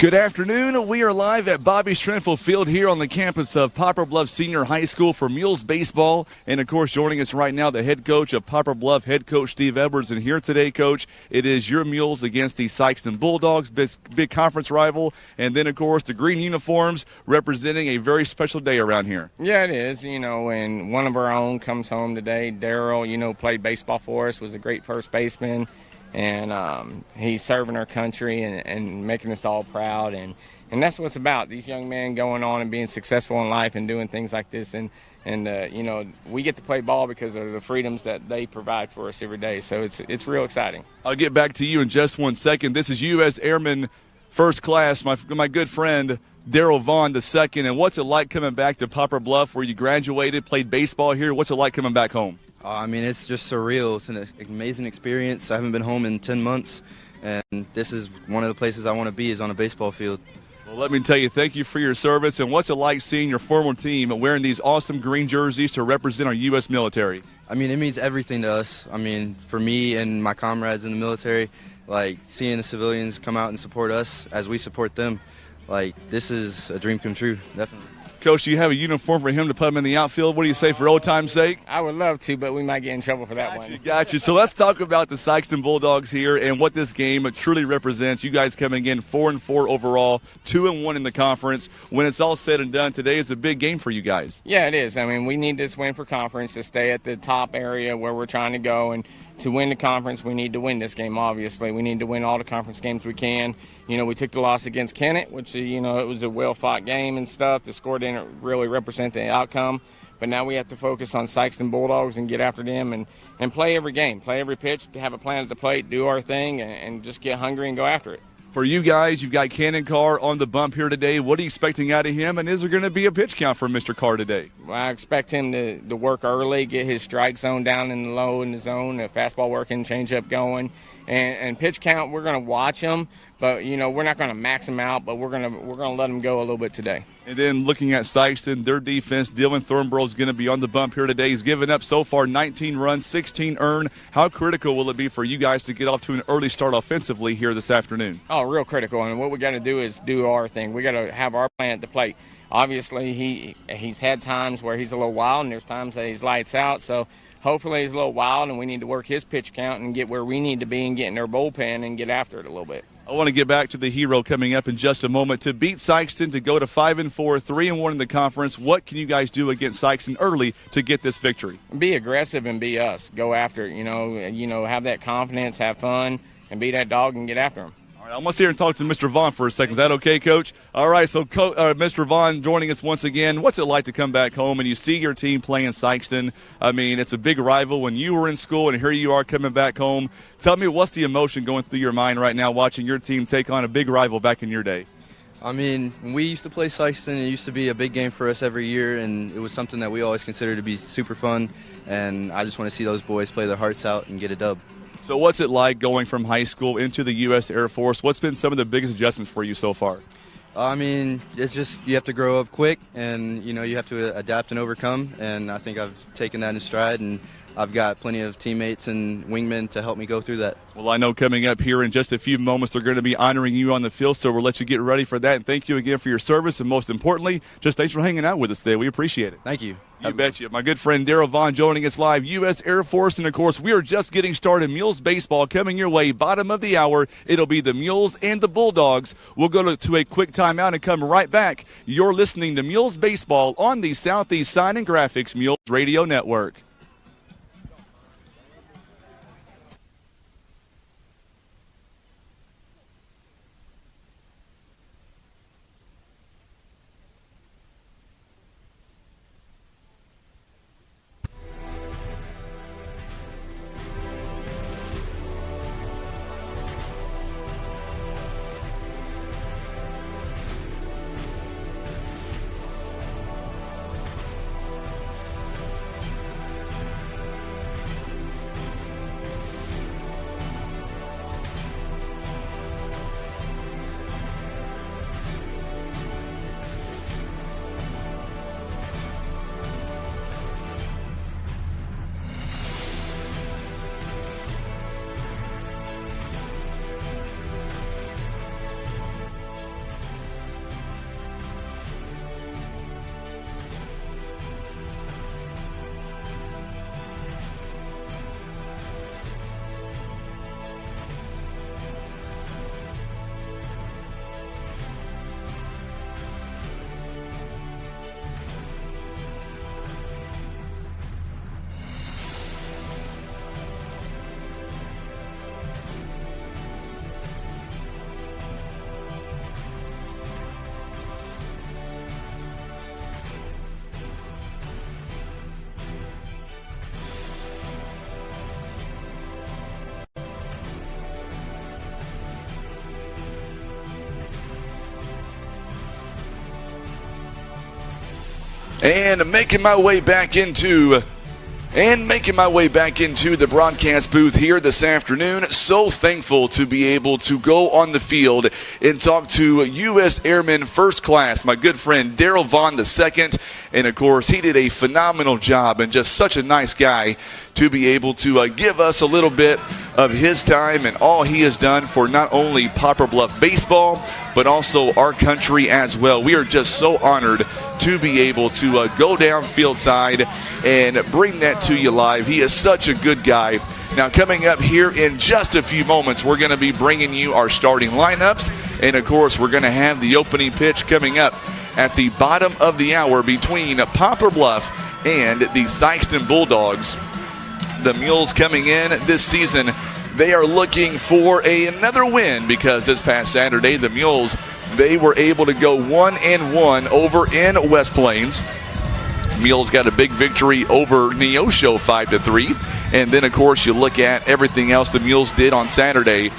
Good afternoon. We are live at Bobby Strenf Field here on the campus of Poplar Bluff Senior High School for Mules Baseball. And, of course, joining us right now, the head coach of Poplar Bluff, head coach Steve Edwards. And here today, Coach, it is your Mules against the Sikeston Bulldogs, big conference rival. And then, of course, the green uniforms representing a very special day around here. Yeah, it is. And one of our own comes home today. Daryl, played baseball for us, was a great first baseman. And he's serving our country and making us all proud. And that's what it's about, these young men going on and being successful in life and doing things like this. And we get to play ball because of the freedoms that they provide for us every day. So it's real exciting. I'll get back to you in just 1 second. This is U.S. Airman First Class, my good friend Daryl Vaughn II. And what's it like coming back to Poplar Bluff where you graduated, played baseball here? What's it like coming back home? It's just surreal. It's an amazing experience. I haven't been home in 10 months, and this is one of the places I want to be, is on a baseball field. Well, let me tell you, thank you for your service. And what's it like seeing your former team wearing these awesome green jerseys to represent our U.S. military? It means everything to us. For me and my comrades in the military, seeing the civilians come out and support us as we support them, this is a dream come true, definitely. Coach, do you have a uniform for him to put him in the outfield? What do you say, for old time's sake? I would love to, but we might get in trouble for that one. Gotcha. So let's talk about the Sikeston Bulldogs here and what this game truly represents. You guys coming in 4-4 overall, 2-1 in the conference. When it's all said and done, today is a big game for you guys. Yeah, it is. We need this win for conference to stay at the top area where we're trying to go. And to win the conference, we need to win this game, obviously. We need to win all the conference games we can. We took the loss against Kennett, which, it was a well-fought game and stuff. The score didn't really represent the outcome. But now we have to focus on Sikeston Bulldogs and get after them and play every game, play every pitch, have a plan at the plate, do our thing, and just get hungry and go after it. For you guys, you've got Cannon Carr on the bump here today. What are you expecting out of him, and is there going to be a pitch count for Mr. Carr today? Well, I expect him to work early, get his strike zone down in the low in the zone, the fastball working, changeup going, and pitch count. We're going to watch him, but we're not going to max him out, but we're going to let him go a little bit today. And then looking at Sikeston, their defense, Dylan Thornborough is going to be on the bump here today. He's given up so far 19 runs, 16 earned. How critical will it be for you guys to get off to an early start offensively here this afternoon? Oh, real critical. And what we got to do is do our thing. We got to have our plan at the plate. Obviously, he's had times where he's a little wild, and there's times that he's lights out. So hopefully he's a little wild, and we need to work his pitch count and get where we need to be and get in their bullpen and get after it a little bit. I want to get back to the hero coming up in just a moment. To beat Sikeston, to go to 5-4, 3-1 in the conference, what can you guys do against Sikeston early to get this victory? Be aggressive and be us. Go after it. Have that confidence, have fun, and be that dog and get after him. All right, I'm going to sit here and talk to Mr. Vaughn for a second. Is that okay, Coach? All right, so Mr. Vaughn joining us once again. What's it like to come back home and you see your team playing Sikeston? It's a big rival when you were in school, and here you are coming back home. Tell me, what's the emotion going through your mind right now watching your team take on a big rival back in your day? When we used to play Sikeston, it used to be a big game for us every year, and it was something that we always considered to be super fun, and I just want to see those boys play their hearts out and get a dub. So what's it like going from high school into the U.S. Air Force? What's been some of the biggest adjustments for you so far? It's just you have to grow up quick, and, you have to adapt and overcome, and I think I've taken that in stride, and I've got plenty of teammates and wingmen to help me go through that. Well, I know coming up here in just a few moments, they're going to be honoring you on the field, so we'll let you get ready for that. And thank you again for your service, and most importantly, just thanks for hanging out with us today. We appreciate it. Thank you. You betcha. My good friend Daryl Vaughn joining us live, U.S. Air Force. And, of course, we are just getting started. Mules baseball coming your way, bottom of the hour. It'll be the Mules and the Bulldogs. We'll go to a quick timeout and come right back. You're listening to Mules baseball on the Southeast Sign and Graphics Mules Radio Network. And making my way back into the broadcast booth here this afternoon. So thankful to be able to go on the field and talk to U.S. Airman First Class, my good friend Daryl Vaughn II. And, of course, he did a phenomenal job and just such a nice guy to be able to give us a little bit of his time and all he has done for not only Poplar Bluff baseball, but also our country as well. We are just so honored to be able to go down field side and bring that to you live. He is such a good guy. Now, coming up here in just a few moments, we're going to be bringing you our starting lineups. And, of course, we're going to have the opening pitch coming up at the bottom of the hour between Poplar Bluff and the Sikeston Bulldogs. The Mules coming in this season, they are looking for another win because this past Saturday, the Mules, they were able to go 1-1 over in West Plains. Mules got a big victory over Neosho 5-3. And then, of course, you look at everything else the Mules did on Saturday.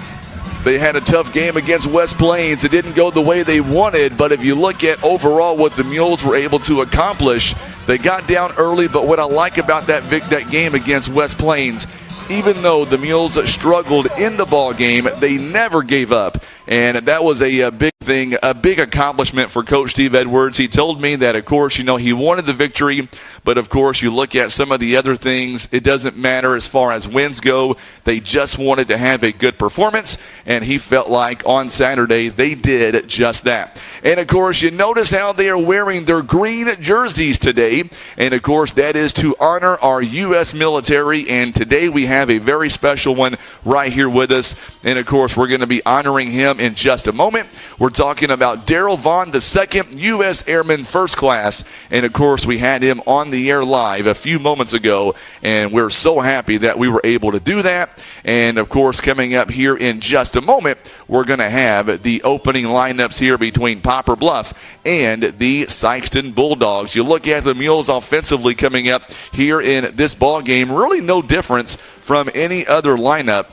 They had a tough game against West Plains. It didn't go the way they wanted, but if you look at overall what the Mules were able to accomplish, they got down early, but what I like about that game against West Plains, even though the Mules struggled in the ball game, they never gave up. And that was a big thing, a big accomplishment for Coach Steve Edwards. He told me that, of course, he wanted the victory, but, of course, you look at some of the other things, it doesn't matter as far as wins go. They just wanted to have a good performance, and he felt like on Saturday they did just that. And, of course, you notice how they are wearing their green jerseys today, and, of course, that is to honor our U.S. military, and today we have a very special one right here with us, and, of course, we're going to be honoring him in just a moment. We're talking about Daryl Vaughn II, U.S. Airman First Class, and, of course, we had him on the air live a few moments ago, and we're so happy that we were able to do that. And, of course, coming up here in just a moment, we're going to have the opening lineups here between Poplar Bluff and the Sikeston Bulldogs. You look at the Mules offensively coming up here in this ball game, really no difference from any other lineup.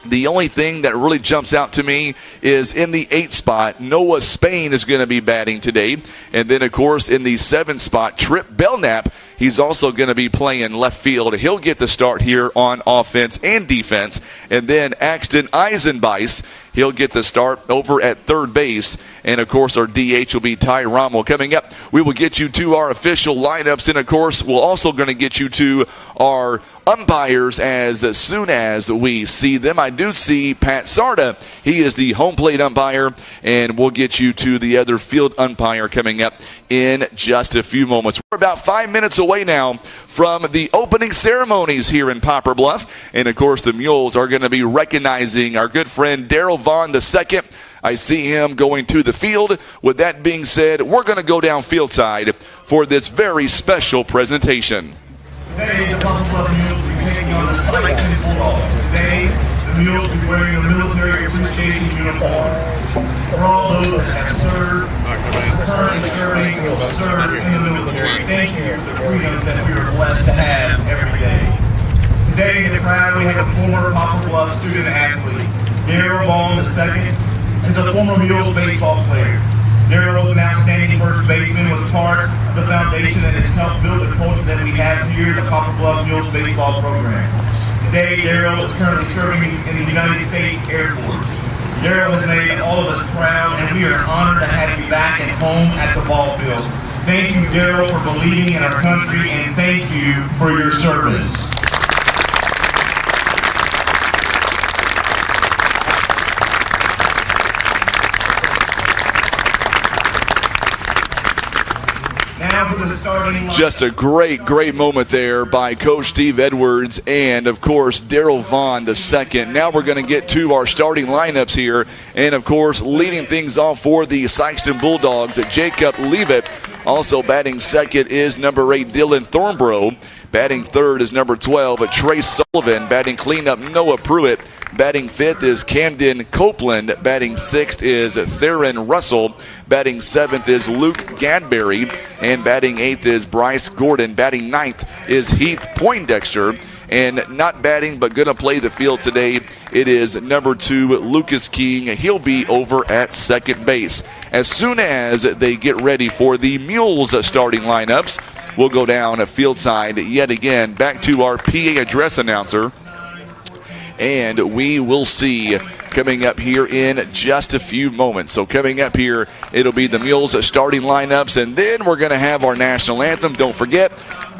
The only thing that really jumps out to me is in the 8 spot, Noah Spain is going to be batting today. And then, of course, in the 7 spot, Trip Belknap, he's also going to be playing left field. He'll get the start here on offense and defense. And then Axton Eisenbeis, he'll get the start over at third base. And, of course, our DH will be Ty Rommel. Coming up, we will get you to our official lineups. And, of course, we're also going to get you to our umpires as soon as we see them. I do see Pat Sarda. He is the home plate umpire, and we'll get you to the other field umpire coming up in just a few moments. We're about 5 minutes away now from the opening ceremonies here in Poplar Bluff, and, of course, the Mules are going to be recognizing our good friend Daryl Vaughn II. I see him going to the field. With that being said, we're going to go down field side for this very special presentation. Today, the Poplar Bluff Mules will be taking on the Sikeston Bulldogs. Today, the Mules will be wearing a military appreciation uniform. For all those that have served, currently serving, or served in the military, thank you for the freedoms that we are blessed to have every day. Today, in the crowd, we have a former Poplar Bluff student athlete. Daryl Vaughn II is a former Mules baseball player. Daryl is an outstanding first baseman, was part of the foundation that has helped build the culture that we have here at the Poplar Bluff Mules baseball program. Today, Daryl is currently serving in the United States Air Force. Daryl has made all of us proud, and we are honored to have you back at home at the ball field. Thank you, Daryl, for believing in our country, and thank you for your service. Just a great moment there by Coach Steve Edwards and, of course, Daryl Vaughn II. Now we're going to get to our starting lineups here. And, of course, leading things off for the Sikeston Bulldogs, Jacob Leavitt. Also batting second is number 8, Dylan Thornborough. Batting third is number 12, Trace Sullivan. Batting cleanup, Noah Pruitt. Batting fifth is Camden Copeland. Batting sixth is Theron Russell. Batting seventh is Luke Gadberry. And batting eighth is Bryce Gordon. Batting ninth is Heath Poindexter. And not batting but going to play the field today, it is number 2, Lucas King. He'll be over at second base. as soon as they get ready for the Mules starting lineups. We'll go down field side yet again, back to our PA address announcer, and we will see coming up here in just a few moments. So coming up here, it'll be the Mules starting lineups, and then we're going to have our national anthem. Don't forget,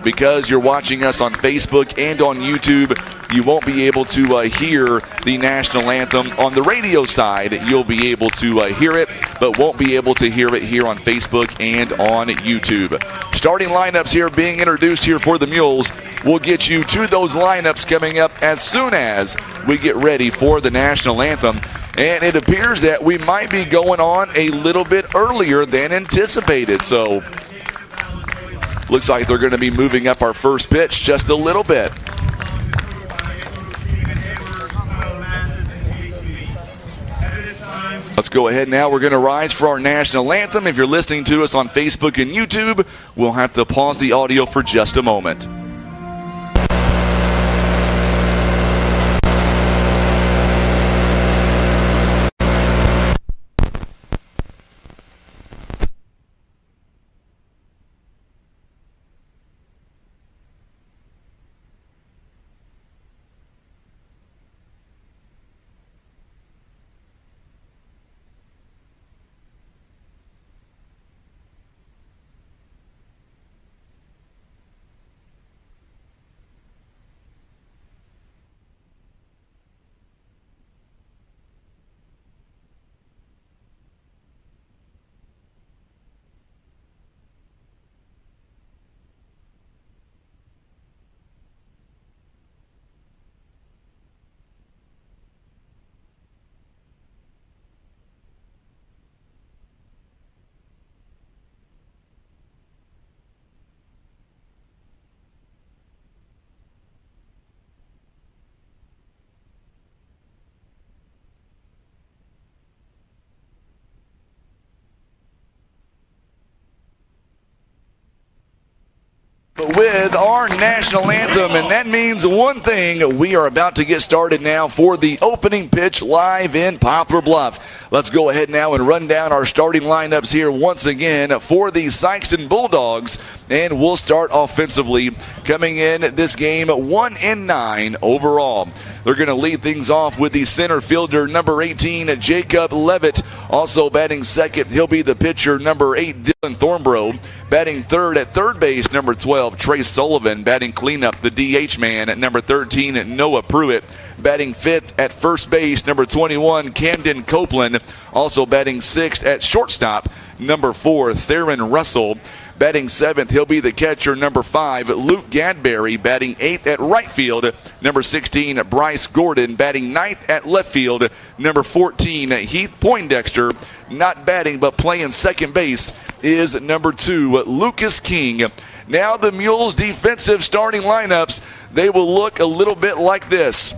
because you're watching us on Facebook and on YouTube, you won't be able to hear the national anthem on the radio side. You'll be able to hear it, but won't be able to hear it here on Facebook and on YouTube. Starting lineups here being introduced here for the Mules. We'll get you to those lineups coming up as soon as we get ready for the national anthem. And it appears that we might be going on a little bit earlier than anticipated. So looks like they're going to be moving up our first pitch just a little bit. Let's go ahead now. We're going to rise for our national anthem. If you're listening to us on Facebook and YouTube, we'll have to pause the audio for just a moment. With our national anthem, and that means one thing. We are about to get started now for the opening pitch live in Poplar Bluff. Let's go ahead now and run down our starting lineups here once again for the Sikeston Bulldogs, and we'll start offensively. Coming in this game, 1-9 overall. They're going to lead things off with the center fielder, number 18, Jacob Levitt. Also batting second, he'll be the pitcher, number 8, Dylan Thornborough. Batting third at third base, number 12, Trey Sullivan. Batting cleanup, the DH man, at number 13, Noah Pruitt. Batting fifth at first base, number 21, Camden Copeland. Also batting sixth at shortstop, number 4, Theron Russell. Batting seventh, he'll be the catcher, number 5, Luke Gadberry. Batting eighth at right field, number 16, Bryce Gordon. Batting ninth at left field, number 14, Heath Poindexter. Not batting but playing second base is number 2, Lucas King. Now the Mules' defensive starting lineups, they will look a little bit like this.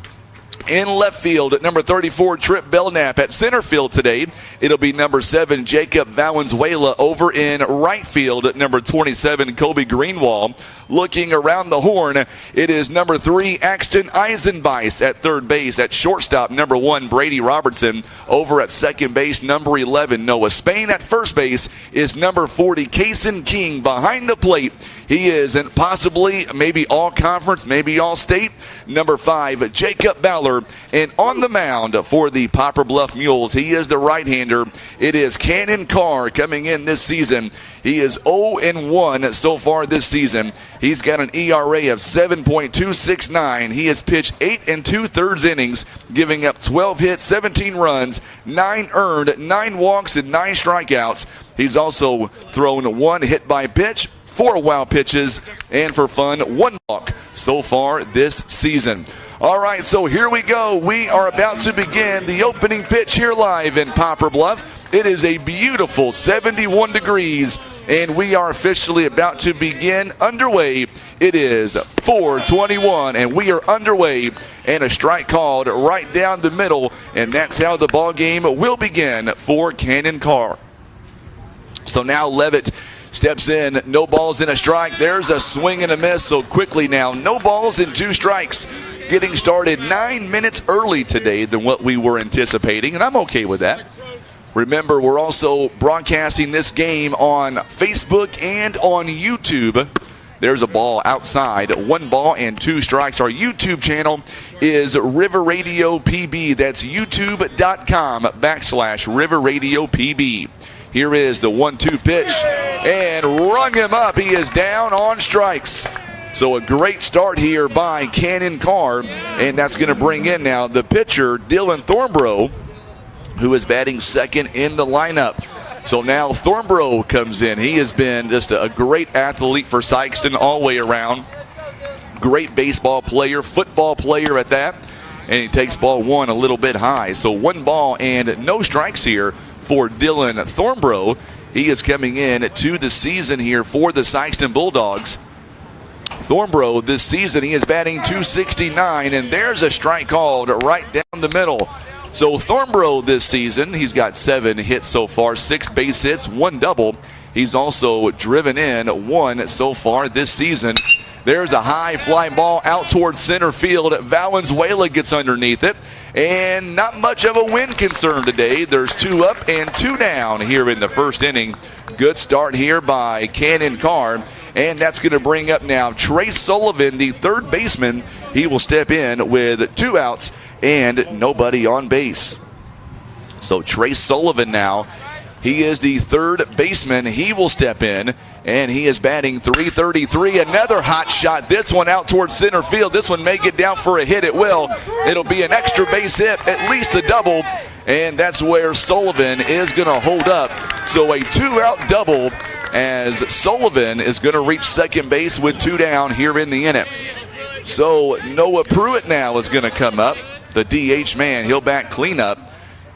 In left field, at number 34, Trip Belknap. At center field today, it'll be number 7, Jacob Valenzuela. Over in right field, at number 27, Kobe Greenwald. Looking around the horn, it is number 3, Axton Eisenbeis. At third base, at shortstop, number 1, Brady Robertson. Over at second base, number 11, Noah Spain. At first base is number 40, Kason King. Behind the plate, he is in possibly maybe all conference, maybe all state, number 5, Jacob Ballard. And on the mound for the Poplar Bluff Mules, he is the right-hander. It is Cannon Carr coming in this season. He is 0-1 so far this season. He's got an ERA of 7.269. He has pitched 8 2/3 innings, giving up 12 hits, 17 runs, 9 earned, 9 walks, and 9 strikeouts. He's also thrown 1 hit by pitch, 4 wild pitches, and for fun, 1 walk so far this season. All right, so here we go. We are about to begin the opening pitch here live in Poplar Bluff. It is a beautiful 71 degrees, and we are officially about to begin underway. It is 4:21, and we are underway, and a strike called right down the middle, and that's how the ball game will begin for Cannon Carr. So now Levitt steps in, no balls and a strike. There's a swing and a miss, so quickly now, no balls and 2 strikes. Getting started 9 minutes early today than what we were anticipating, and I'm okay with that. Remember, we're also broadcasting this game on Facebook and on YouTube. There's a ball outside, 1 ball and 2 strikes. Our YouTube channel is River Radio PB. That's youtube.com/River Radio PB. Here is the 1-2 pitch, and rung him up. He is down on strikes. So a great start here by Cannon Carr, and that's going to bring in now the pitcher, Dylan Thornborough, who is batting second in the lineup. So now Thornborough comes in. He has been just a great athlete for Sikeston all the way around. Great baseball player, football player at that. And he takes ball 1 a little bit high. So 1 ball and no strikes here for Dylan Thornborough. He is coming in to the season here for the Sikeston Bulldogs. Thornborough this season, he is batting .269, and there's a strike called right down the middle. So Thornborough this season, he's got 7 hits so far, 6 base hits, 1 double. He's also driven in 1 so far this season. There's a high fly ball out towards center field. Valenzuela gets underneath it, and not much of a wind concern today. There's 2 up and 2 down here in the first inning. Good start here by Cannon Carr, and that's going to bring up now Trace Sullivan, the third baseman. He will step in with 2 outs and nobody on base. So Trace Sullivan now, he is the third baseman. He will step in, and he is batting .333. Another hot shot. This one out towards center field. This one may get down for a hit. It will. It'll be an extra base hit, at least a double, and that's where Sullivan is going to hold up. So a 2-out double as Sullivan is going to reach second base with 2 down here in the inning. So Noah Pruitt now is going to come up. The DH man, he'll bat cleanup.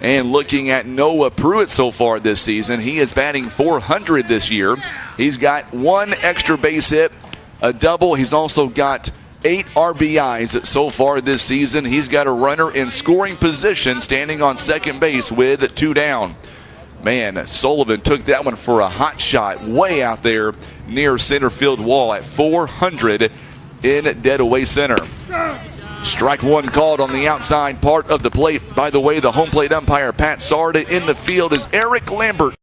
And looking at Noah Pruitt so far this season, he is batting .400 this year. He's got 1 extra base hit, a double. He's also got 8 RBIs so far this season. He's got a runner in scoring position standing on second base with 2 down. Man, Sullivan took that one for a hot shot way out there near center field wall at .400 in dead away center. Strike 1 called on the outside part of the plate. By the way, the home plate umpire, Pat Sarda, in the field is Eric Lambert.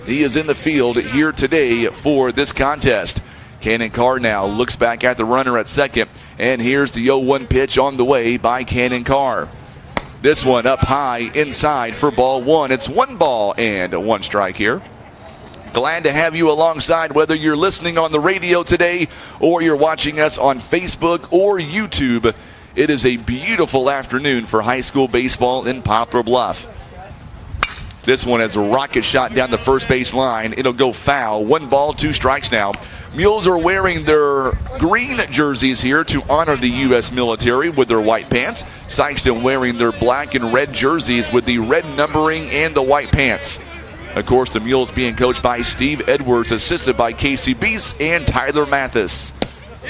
He is in the field here today for this contest. Cannon Carr now looks back at the runner at second, and here's the 0-1 pitch on the way by Cannon Carr. This one up high inside for ball 1. It's 1 ball and 1 strike here. Glad to have you alongside, whether you're listening on the radio today or you're watching us on Facebook or YouTube. It is a beautiful afternoon for high school baseball in Poplar Bluff. This one is a rocket shot down the first base line. It'll go foul. 1 ball, 2 strikes now. Mules are wearing their green jerseys here to honor the U.S. military with their white pants. Sikeston wearing their black and red jerseys with the red numbering and the white pants. Of course, the Mules being coached by Steve Edwards, assisted by Casey Beese and Tyler Mathis.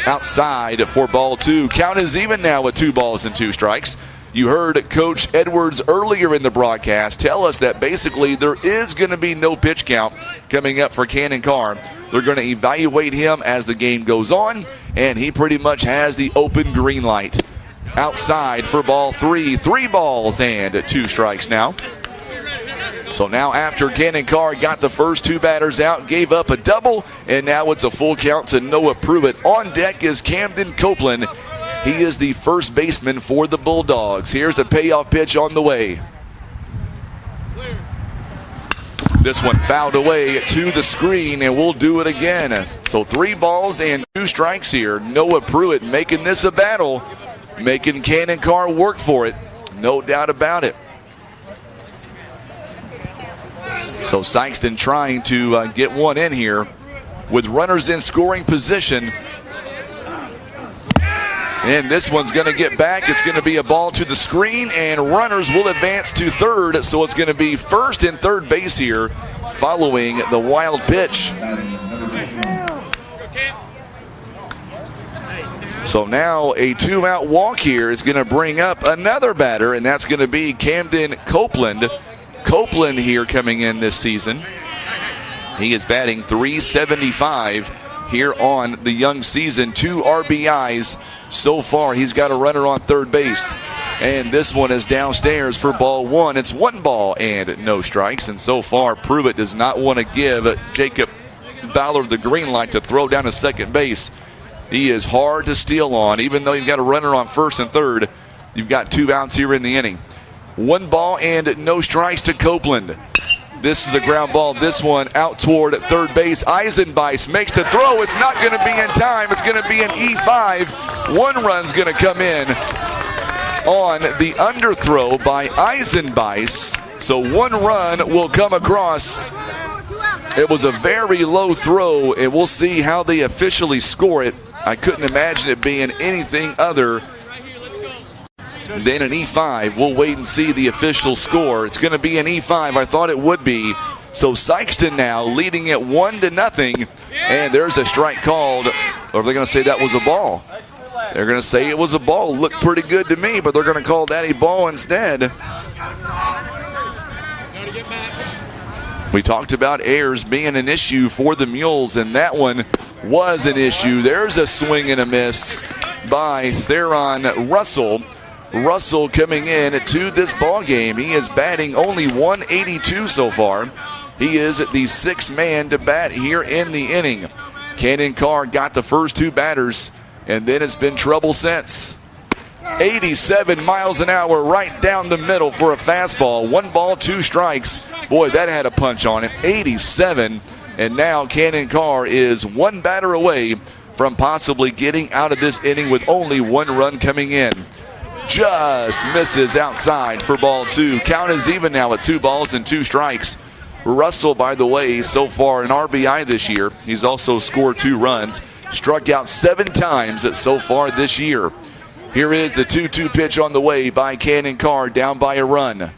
Outside for ball 2. Count is even now with 2 balls and 2 strikes. You heard Coach Edwards earlier in the broadcast tell us that basically there is going to be no pitch count coming up for Cannon Carr. They're going to evaluate him as the game goes on, and he pretty much has the open green light. Outside for ball 3. 3 balls and 2 strikes now. So now after Cannon Carr got the first 2 batters out, gave up a double, and now it's a full count to Noah Pruitt. On deck is Camden Copeland. He is the first baseman for the Bulldogs. Here's the payoff pitch on the way. This one fouled away to the screen, and we'll do it again. So 3 balls and 2 strikes here. Noah Pruitt making this a battle, making Cannon Carr work for it. No doubt about it. So Sikeston trying to get one in here with runners in scoring position. And this one's going to get back. It's going to be a ball to the screen, and runners will advance to third. So it's going to be first and third base here following the wild pitch. So now a 2-out walk here is going to bring up another batter, and that's going to be Camden Copeland. Copeland here coming in this season. He is batting .375 here on the young season. 2 RBIs so far. He's got a runner on third base. And this one is downstairs for ball one. It's 1 ball and no strikes. And so far, Pruitt does not want to give Jacob Ballard the green light to throw down to second base. He is hard to steal on. Even though you've got a runner on first and third, you've got 2 outs here in the inning. 1 ball and no strikes to Copeland. This is a ground ball. This one out toward third base. Eisenbeis makes the throw. It's not going to be in time. It's going to be an E5. 1 run's going to come in on the underthrow by Eisenbeis. So 1 run will come across. It was a very low throw, and we'll see how they officially score it. I couldn't imagine it being anything other than an E5. We'll wait and see the official score. It's going to be an E5. I thought it would be. So Sikeston now leading it 1-0, and there's a strike called. Or are they going to say that was a ball? They're going to say it was a ball. Looked pretty good to me, but they're going to call that a ball instead. We talked about errors being an issue for the Mules, and that one was an issue. There's a swing and a miss by Theron Russell. Russell coming in to this ball game. He is batting only 182 so far. He is the 6th man to bat here in the inning. Cannon Carr got the first 2 batters, and then it's been trouble since. 87 miles an hour right down the middle for a fastball. 1 ball, 2 strikes. Boy, that had a punch on it. 87, and now Cannon Carr is 1 batter away from possibly getting out of this inning with only 1 run coming in. Just misses outside for ball 2. Count is even now at 2 balls and 2 strikes. Russell, by the way, so far an RBI this year. He's also scored 2 runs. Struck out 7 times so far this year. Here is the 2-2 pitch on the way by Cannon Carr, down by a run.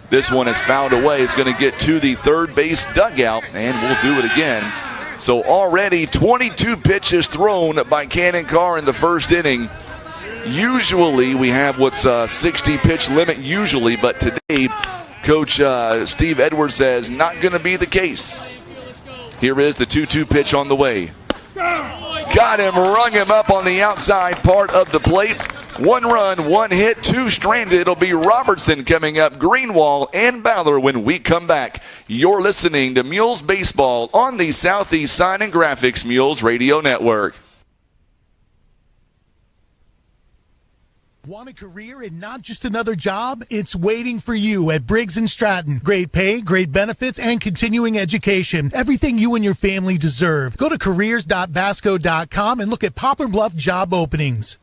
This one is fouled away. It's going to get to the third base dugout, and we'll do it again. So already 22 pitches thrown by Cannon Carr in the first inning. Usually we have what's a 60-pitch limit usually, but today Coach Steve Edwards says not going to be the case. Here is the 2-2 pitch on the way. Got him, rung him up on the outside part of the plate. 1 run, 1 hit, 2 stranded. It'll be Robertson coming up, Greenwall, and Ballard when we come back. You're listening to Mules Baseball on the Southeast Sign and Graphics Mules Radio Network. Want a career and not just another job? It's waiting for you at Briggs & Stratton. Great pay, great benefits, and continuing education. Everything you and your family deserve. Go to careers.basco.com and look at Poplar Bluff job openings.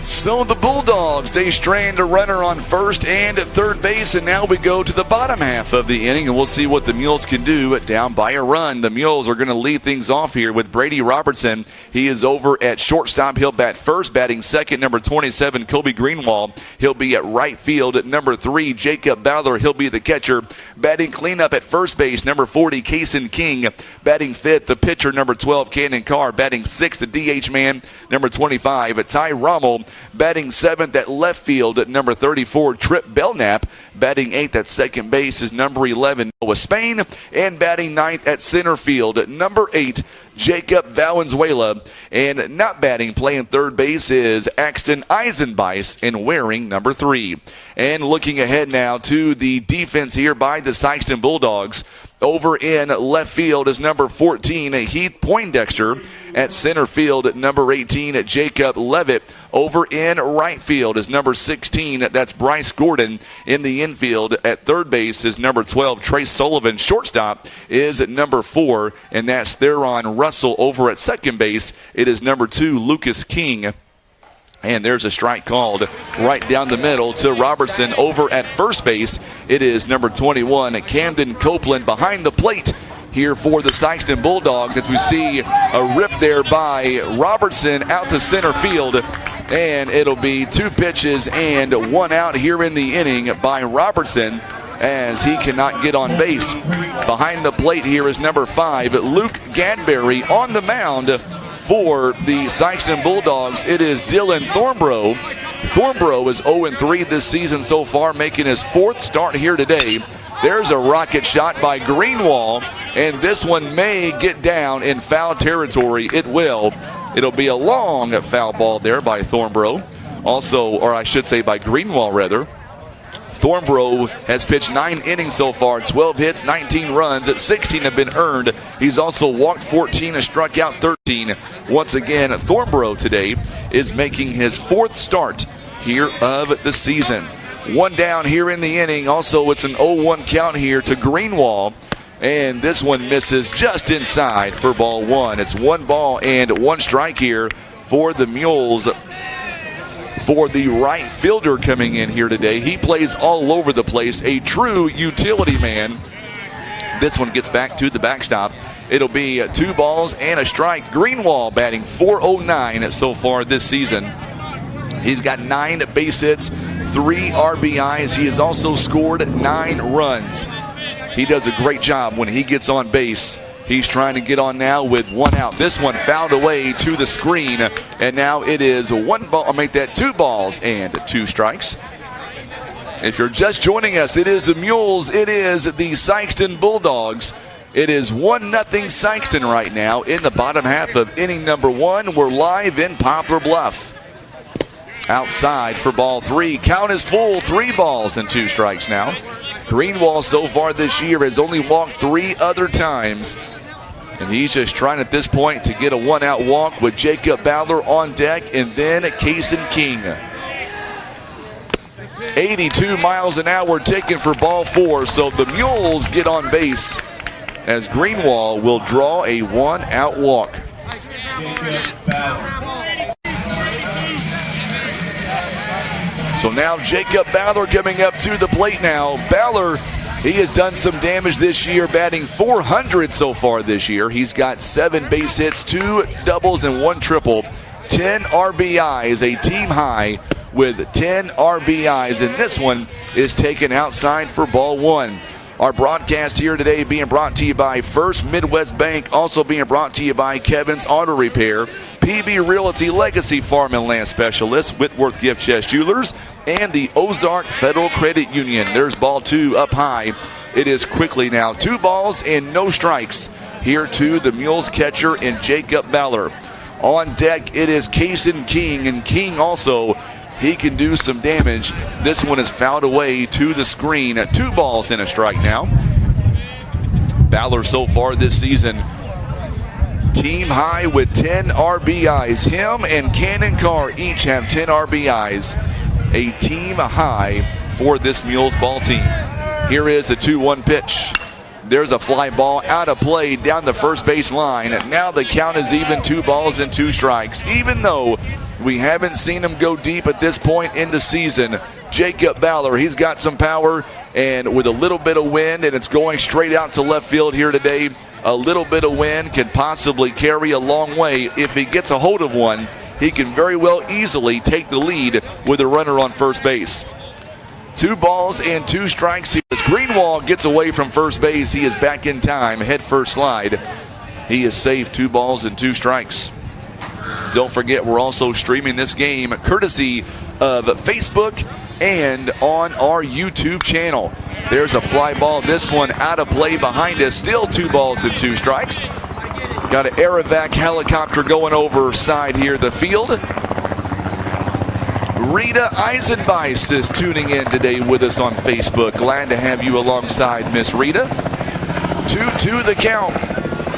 So the Bulldogs, they strand a runner on first and at third base, and now we go to the bottom half of the inning, and we'll see what the Mules can do down by a run. The Mules are going to lead things off here with Brady Robertson. He is over at shortstop. He'll bat first. Batting second, number 27, Kobe Greenwald. He'll be at right field. At number 3, Jacob Ballard. He'll be the catcher. Batting cleanup at first base, number 40, Kaysen King. Batting fifth, the pitcher, number 12, Cannon Carr. Batting sixth, the DH man, number 25, Ty Rommel. Batting seventh at left field at number 34, Trip Belknap. Batting eighth at second base is number 11, Noah Spain. And batting ninth at center field at number 8, Jacob Valenzuela. And not batting, playing third base is Axton Eisenbeis and wearing number 3. And looking ahead now to the defense here by the Sikeston Bulldogs. Over in left field is number 14, Heath Poindexter. At center field at number 18, Jacob Levitt. Over in right field is number 16, that's Bryce Gordon. In the infield at third base is number 12, Trace Sullivan. Shortstop is at number 4, and that's Theron Russell. Over at second base, it is number 2, Lucas King. And there's a strike called right down the middle to Robertson. Over at first base, it is number 21, Camden Copeland. Behind the plate here for the Sikeston Bulldogs as we see a rip there by Robertson out to center field. And it'll be 2 pitches and 1 out here in the inning by Robertson as he cannot get on base. Behind the plate here is number 5, Luke Gadberry on the mound for the Sikeston Bulldogs, it is Dylan Thornborough. Thornborough is 0-3 this season so far, making his 4th start here today. There's a rocket shot by Greenwall, and this one may get down in foul territory. It will. It'll be a long foul ball there by Thornborough. Also, or I should say by Greenwall, rather. Thornborough has pitched 9 innings so far, 12 hits, 19 runs, 16 have been earned. He's also walked 14 and struck out 13. Once again, Thornborough today is making his 4th start here of the season. 1 down here in the inning. Also, it's an 0-1 count here to Greenwall. And this one misses just inside for ball 1. It's 1 ball and 1 strike here for the Mules. For the right fielder coming in here today, he plays all over the place, a true utility man. This one gets back to the backstop. It'll be 2 balls and a strike. Greenwall batting .409 so far this season. He's got 9 base hits, 3 RBIs. He has also scored 9 runs. He does a great job when he gets on base. He's trying to get on now with 1 out. This one fouled away to the screen, and now it is 1 ball. I'll make that 2 balls and 2 strikes. If you're just joining us, it is the Mules. It is the Sikeston Bulldogs. It is 1-0 Sikeston right now in the bottom half of inning number 1. We're live in Poplar Bluff. Outside for ball 3. Count is full. 3 balls and 2 strikes now. Greenwall so far this year has only walked 3 other times. And he's just trying at this point to get a 1-out walk with Jacob Bowler on deck and then Kaysen King. 82 miles an hour ticking for ball 4. So the Mules get on base as Greenwall will draw a 1-out walk. So now Jacob Bowler coming up to the plate now. Bowler, he has done some damage this year, batting .400 so far this year. He's got 7 base hits, 2 doubles, and 1 triple. 10 RBIs, a team high with 10 RBIs, and this one is taken outside for ball 1. Our broadcast here today being brought to you by First Midwest Bank, also being brought to you by Kevin's Auto Repair, PB Realty Legacy Farm and Land Specialists, Whitworth Gift Chest Jewelers, and the Ozark Federal Credit Union. There's ball 2 up high. It is quickly now 2 balls and no strikes here to the Mules catcher and Jacob Bowler. On deck, it is Kaysen King, and King also, he can do some damage. This one is fouled away to the screen. 2 balls and a strike now. Bowler so far this season, team high with 10 RBIs. Him and Cannon Carr each have 10 RBIs. A team high for this Mules ball team. Here is the 2-1 pitch. There's a fly ball out of play down the first base line. Now the count is even, 2 balls and 2 strikes. Even though we haven't seen him go deep at this point in the season, Jacob Bowler, he's got some power, and with a little bit of wind, and it's going straight out to left field here today, a little bit of wind can possibly carry a long way. If he gets a hold of one, he can very well easily take the lead with a runner on first base. 2 balls and 2 strikes here. As Greenwall gets away from first base, he is back in time, head first slide. He is safe, 2 balls and 2 strikes. Don't forget, we're also streaming this game courtesy of Facebook and on our YouTube channel. There's a fly ball. This one out of play behind us. Still 2 balls and 2 strikes. Got an Aerovac helicopter going over side here, the field. Rita Eisenbeis is tuning in today with us on Facebook. Glad to have you alongside, Miss Rita. 2-2 the count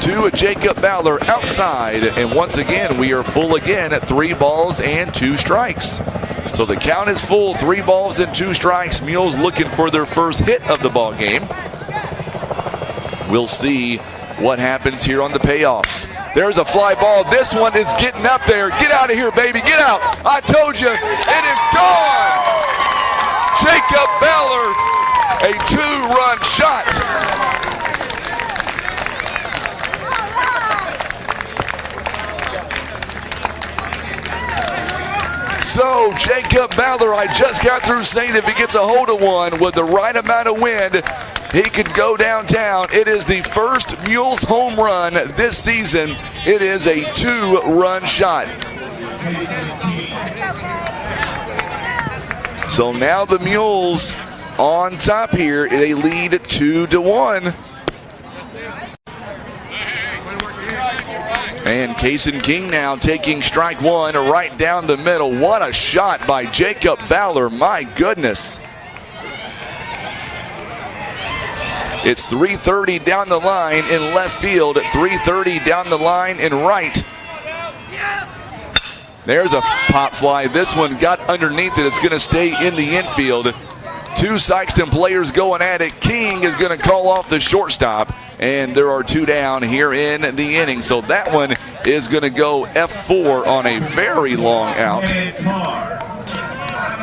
to Jacob Bowler outside. And once again, we are full again at 3 balls and 2 strikes. So the count is full, 3 balls and 2 strikes. Mules looking for their first hit of the ball game. We'll see what happens here on the payoff. There's a fly ball. This one is getting up there. Get out of here, baby. Get out. I told you. It is gone. Jacob Bowler, a 2-run shot. So Jacob Bowler, I just got through saying if he gets a hold of one with the right amount of wind, He could go downtown. It is the first Mules home run this season. It is a 2-run shot. So now the Mules on top here. They lead 2-1. And Kason King now taking strike one right down the middle. What a shot by Jacob Ballard. My goodness. It's 330 down the line in left field, 330 down the line in right. There's a pop fly. This one got underneath it. It's going to stay in the infield. Two Sikeston players going at it. King is going to call off the shortstop, and there are 2 down here in the inning. So that one is going to go F4 on a very long out.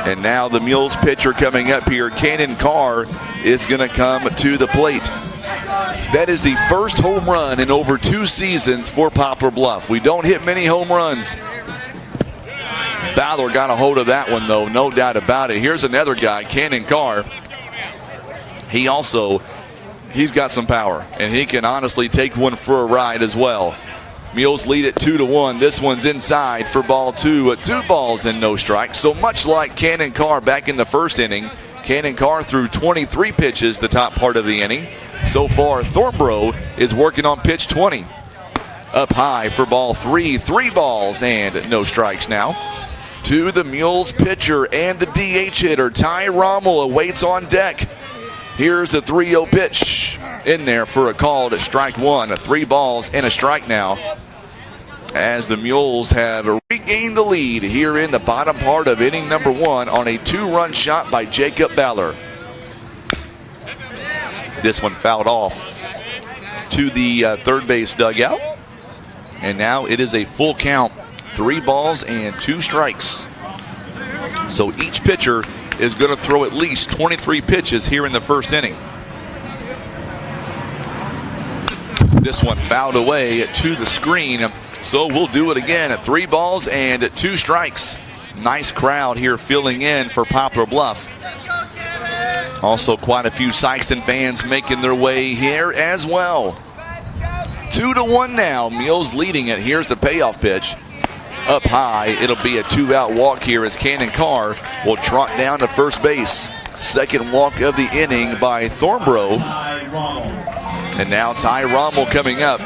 And now the Mules pitcher coming up here, Cannon Carr, is going to come to the plate. That is the first home run in over 2 seasons for Poplar Bluff. We don't hit many home runs. Ballard got a hold of that one, though, no doubt about it. Here's another guy, Cannon Carr. He's got some power, and he can honestly take one for a ride as well. Mules lead it 2-1. This one's inside for ball 2. 2 balls and no strikes. So much like Cannon Carr back in the first inning, Cannon Carr threw 23 pitches the top part of the inning. So far, Thornborough is working on pitch 20. Up high for ball 3. 3 balls and no strikes now. To the Mules pitcher and the DH hitter, Ty Rommel awaits on deck. Here's the 3-0 pitch in there for a called strike one. 3 balls and a strike now, as the Mules have regained the lead here in the bottom part of inning number 1 on a 2-run shot by Jacob Ballard. This one fouled off to the third base dugout. And now it is a full count. 3 balls and 2 strikes. So each pitcher is going to throw at least 23 pitches here in the first inning. This one fouled away to the screen. So we'll do it again at 3 balls and 2 strikes. Nice crowd here filling in for Poplar Bluff. Also quite a few Sikeston fans making their way here as well. 2-1 now. Mules leading it. Here's the payoff pitch. Up high, it'll be a 2-out walk here as Cannon Carr will trot down to first base. Second walk of the inning by Thornborough. And now Ty Rommel coming up.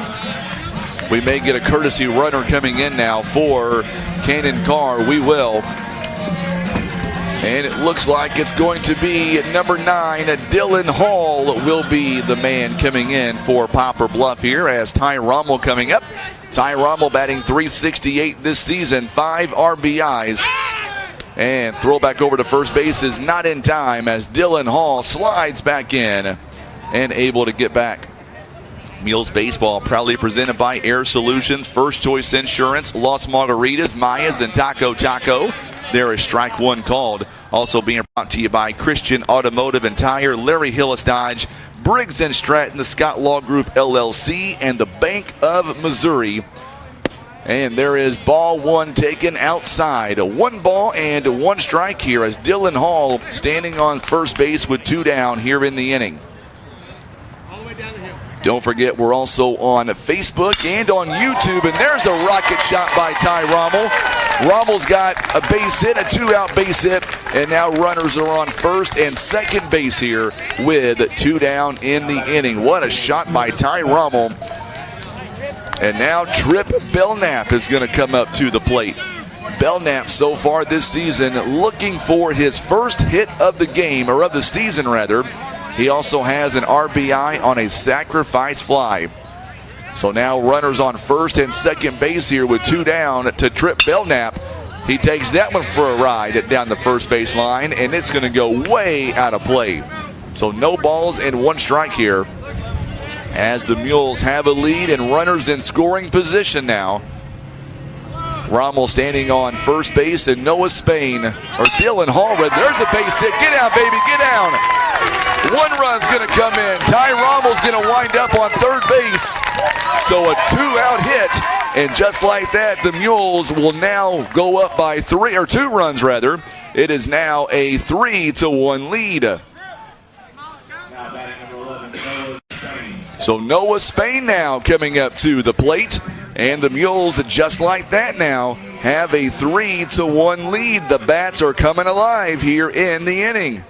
We may get a courtesy runner coming in now for Cannon Carr. We will. And it looks like it's going to be number 9, Dylan Hall will be the man coming in for Poplar Bluff here as Ty Rommel coming up. Ty Rommel batting .368 this season, 5 RBIs. And throw back over to first base is not in time as Dylan Hall slides back in and able to get back. Mules Baseball proudly presented by Air Solutions, First Choice Insurance, Los Margaritas, Mayas, and Taco Taco. There is strike one called. Also being brought to you by Christian Automotive and Tire, Larry Hillis Dodge, Briggs & Stratton, the Scott Law Group LLC, and the Bank of Missouri. And there is ball 1 taken outside. 1 ball and 1 strike here as Dylan Hall standing on first base with 2 down here in the inning. Don't forget, we're also on Facebook and on YouTube, and there's a rocket shot by Ty Rommel. Rommel's got a base hit, a 2-out base hit, and now runners are on first and second base here with 2 down in the inning. What a shot by Ty Rommel. And now Trip Belknap is going to come up to the plate. Belknap so far this season looking for his first hit of the game, or of the season rather. He also has an RBI on a sacrifice fly. So now runners on first and second base here with 2 down to Trip Belknap. He takes that one for a ride down the first base line, and it's going to go way out of play. So no balls and 1 strike here as the Mules have a lead and runners in scoring position now. Rommel standing on first base, and Noah Spain, or Dylan Hall, there's a base hit. Get down, baby, get down. 1 run's going to come in. Ty Rommel's going to wind up on third base. So a 2-out hit, and just like that, the Mules will now go up by 2 runs rather. It is now a 3-1 lead. Now batting number So Noah Spain now coming up to the plate. And the Mules, just like that now, have a 3-1 lead. The Bats are coming alive here in the inning.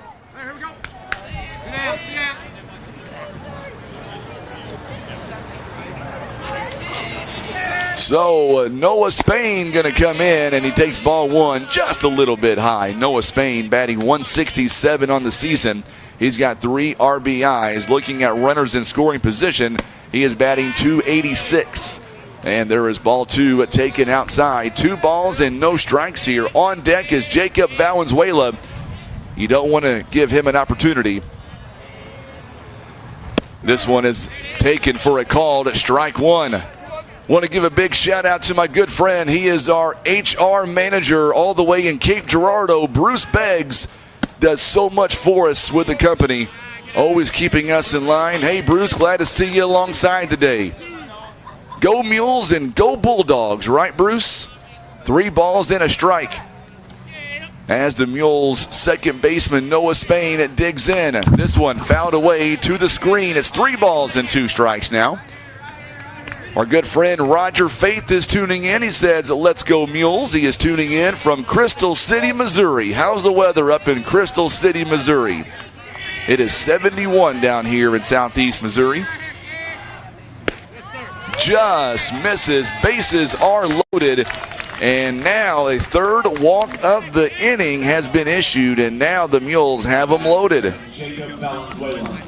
So Noah Spain going to come in, and he takes ball one just a little bit high. Noah Spain batting 167 on the season. He's got 3 RBIs. Looking at runners in scoring position, he is batting 286. And there is ball 2 taken outside. 2 balls and no strikes here. On deck is Jacob Valenzuela. You don't want to give him an opportunity. This one is taken for a called strike 1. Want to give a big shout out to my good friend. He is our HR manager all the way in Cape Girardeau. Bruce Beggs does so much for us with the company. Always keeping us in line. Hey, Bruce, glad to see you alongside today. Go Mules and go Bulldogs, right, Bruce? 3 balls and a strike. As the Mules' second baseman, Noah Spain, digs in. This one fouled away to the screen. It's 3 balls and 2 strikes now. Our good friend Roger Faith is tuning in. He says, let's go Mules. He is tuning in from Crystal City, Missouri. How's the weather up in Crystal City, Missouri? It is 71 down here in southeast Missouri. Just misses. Bases are loaded. And now a third walk of the inning has been issued, and now the Mules have them loaded.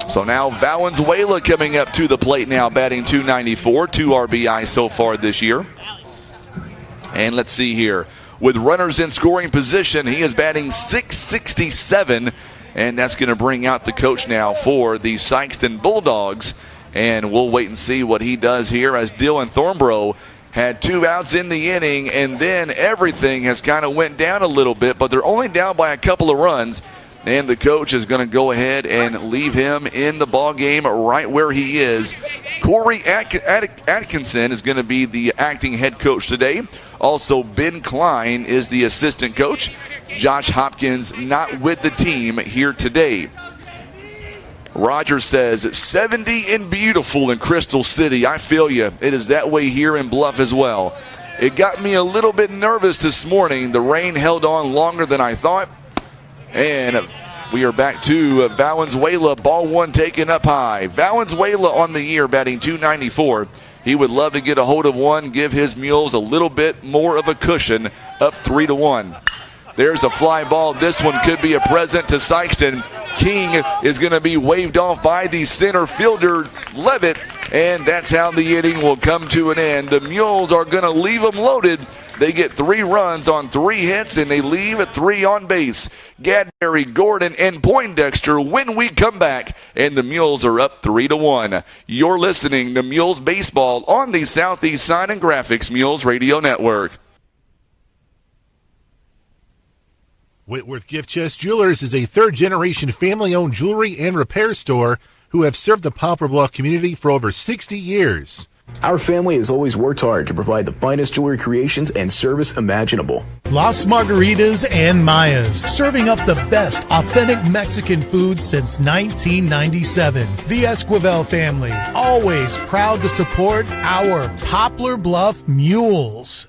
So now Valenzuela coming up to the plate now, batting 294, 2 RBI so far this year. And let's see here. With runners in scoring position, he is batting 667, and that's going to bring out the coach now for the Sikeston Bulldogs. And we'll wait and see what he does here, as Dylan Thornborough had 2 outs in the inning, and then everything has kind of went down a little bit, but they're only down by a couple of runs, and the coach is going to go ahead and leave him in the ball game right where he is. Corey Atkinson is going to be the acting head coach today. Also, Ben Klein is the assistant coach. Josh Hopkins not with the team here today. Roger says, 70 and beautiful in Crystal City. I feel you. It is that way here in Bluff as well. It got me a little bit nervous this morning. The rain held on longer than I thought. And we are back to Valenzuela. Ball 1 taken up high. Valenzuela on the year batting 294. He would love to get a hold of one, give his Mules a little bit more of a cushion, up 3-1. There's a fly ball. This one could be a present to Sikeston. King is going to be waved off by the center fielder, Levitt, and that's how the inning will come to an end. The Mules are going to leave them loaded. They get 3 runs on 3 hits, and they leave at 3 on base. Gadberry, Gordon, and Poindexter when we come back, and the Mules are up 3-1. You're listening to Mules Baseball on the Southeast Sign and Graphics Mules Radio Network. Whitworth Gift Chest Jewelers is a third-generation family-owned jewelry and repair store who have served the Poplar Bluff community for over 60 years. Our family has always worked hard to provide the finest jewelry creations and service imaginable. Las Margaritas and Mayas, serving up the best authentic Mexican food since 1997. The Esquivel family, always proud to support our Poplar Bluff Mules.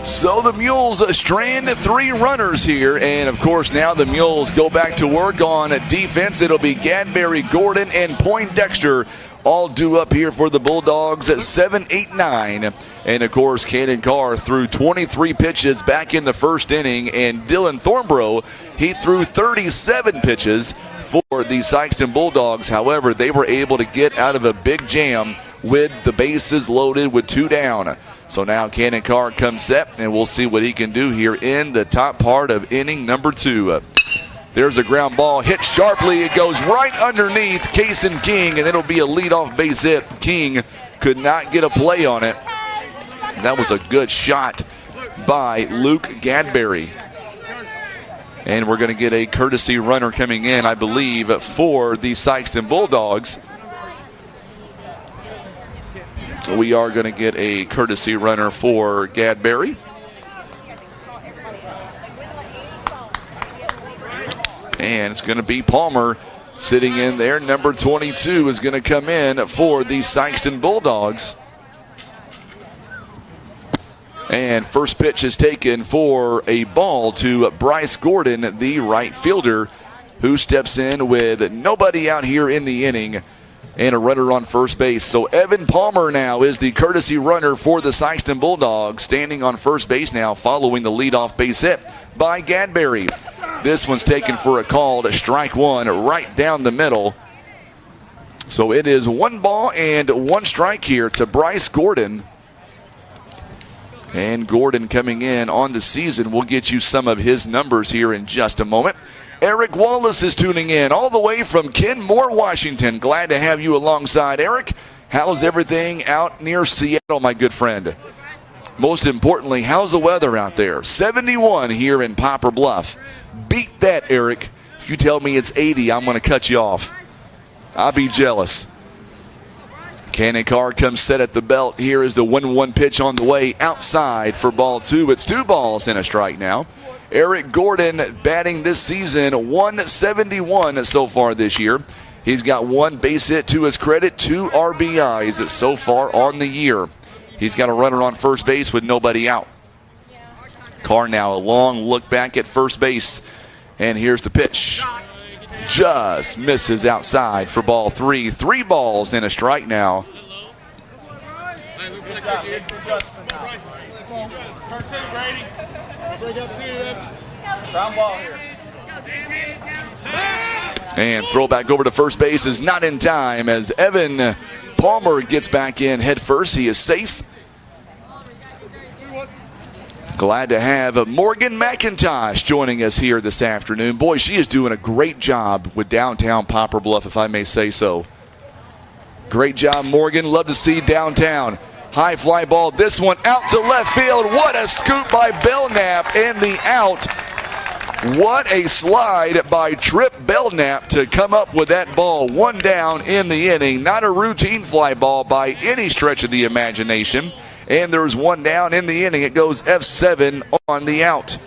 So the Mules strand 3 runners here, and of course now the Mules go back to work on defense. It'll be Gadberry, Gordon, and Poindexter all due up here for the Bulldogs at 7, 8, 9. And of course Cannon Carr threw 23 pitches back in the first inning, and Dylan Thornborough, he threw 37 pitches for the Sikeston Bulldogs. However, they were able to get out of a big jam with the bases loaded with 2 down. So now Cannon Carr comes set, and we'll see what he can do here in the top part of inning number 2. There's a ground ball, hit sharply. It goes right underneath Kason King, and it'll be a leadoff base hit. King could not get a play on it. That was a good shot by Luke Gadberry. And we're going to get a courtesy runner coming in, I believe, for the Sikeston Bulldogs. We are going to get a courtesy runner for Gadberry. And it's going to be Palmer sitting in there. Number 22 is going to come in for the Sikeston Bulldogs. And first pitch is taken for a ball to Bryce Gordon, the right fielder, who steps in with nobody out here in the inning and a runner on first base. So Evan Palmer now is the courtesy runner for the Sikeston Bulldogs, standing on first base now following the leadoff base hit by Gadberry. This one's taken for a called strike one right down the middle. So it is 1 ball and 1 strike here to Bryce Gordon. And Gordon coming in on the season. We'll get you some of his numbers here in just a moment. Eric Wallace is tuning in all the way from Kenmore, Washington. Glad to have you alongside, Eric. How's everything out near Seattle, my good friend? Most importantly, how's the weather out there? 71 here in Poplar Bluff. Beat that, Eric. If you tell me it's 80, I'm going to cut you off. I'll be jealous. Cannon Carr comes set at the belt. Here is the 1-1 pitch on the way outside for ball 2. It's 2 balls and a strike now. Eric Gordon batting this season 171 so far this year. He's got 1 base hit to his credit, 2 RBIs so far on the year. He's got a runner on first base with nobody out. Carr now a long look back at first base. And here's the pitch. Just misses outside for ball 3. 3 balls and a strike now. And throw back over to first base is not in time as Evan Palmer gets back in head first. He is safe. Glad to have Morgan McIntosh joining us here this afternoon. Boy, she is doing a great job with downtown Poplar Bluff, if I may say so. Great job, Morgan. Love to see downtown. High fly ball. This one out to left field. What a scoop by Belknap and the out. What a slide by Trip Belknap to come up with that ball. 1 down in the inning. Not a routine fly ball by any stretch of the imagination. And there's 1 down in the inning. It goes F7 on the out.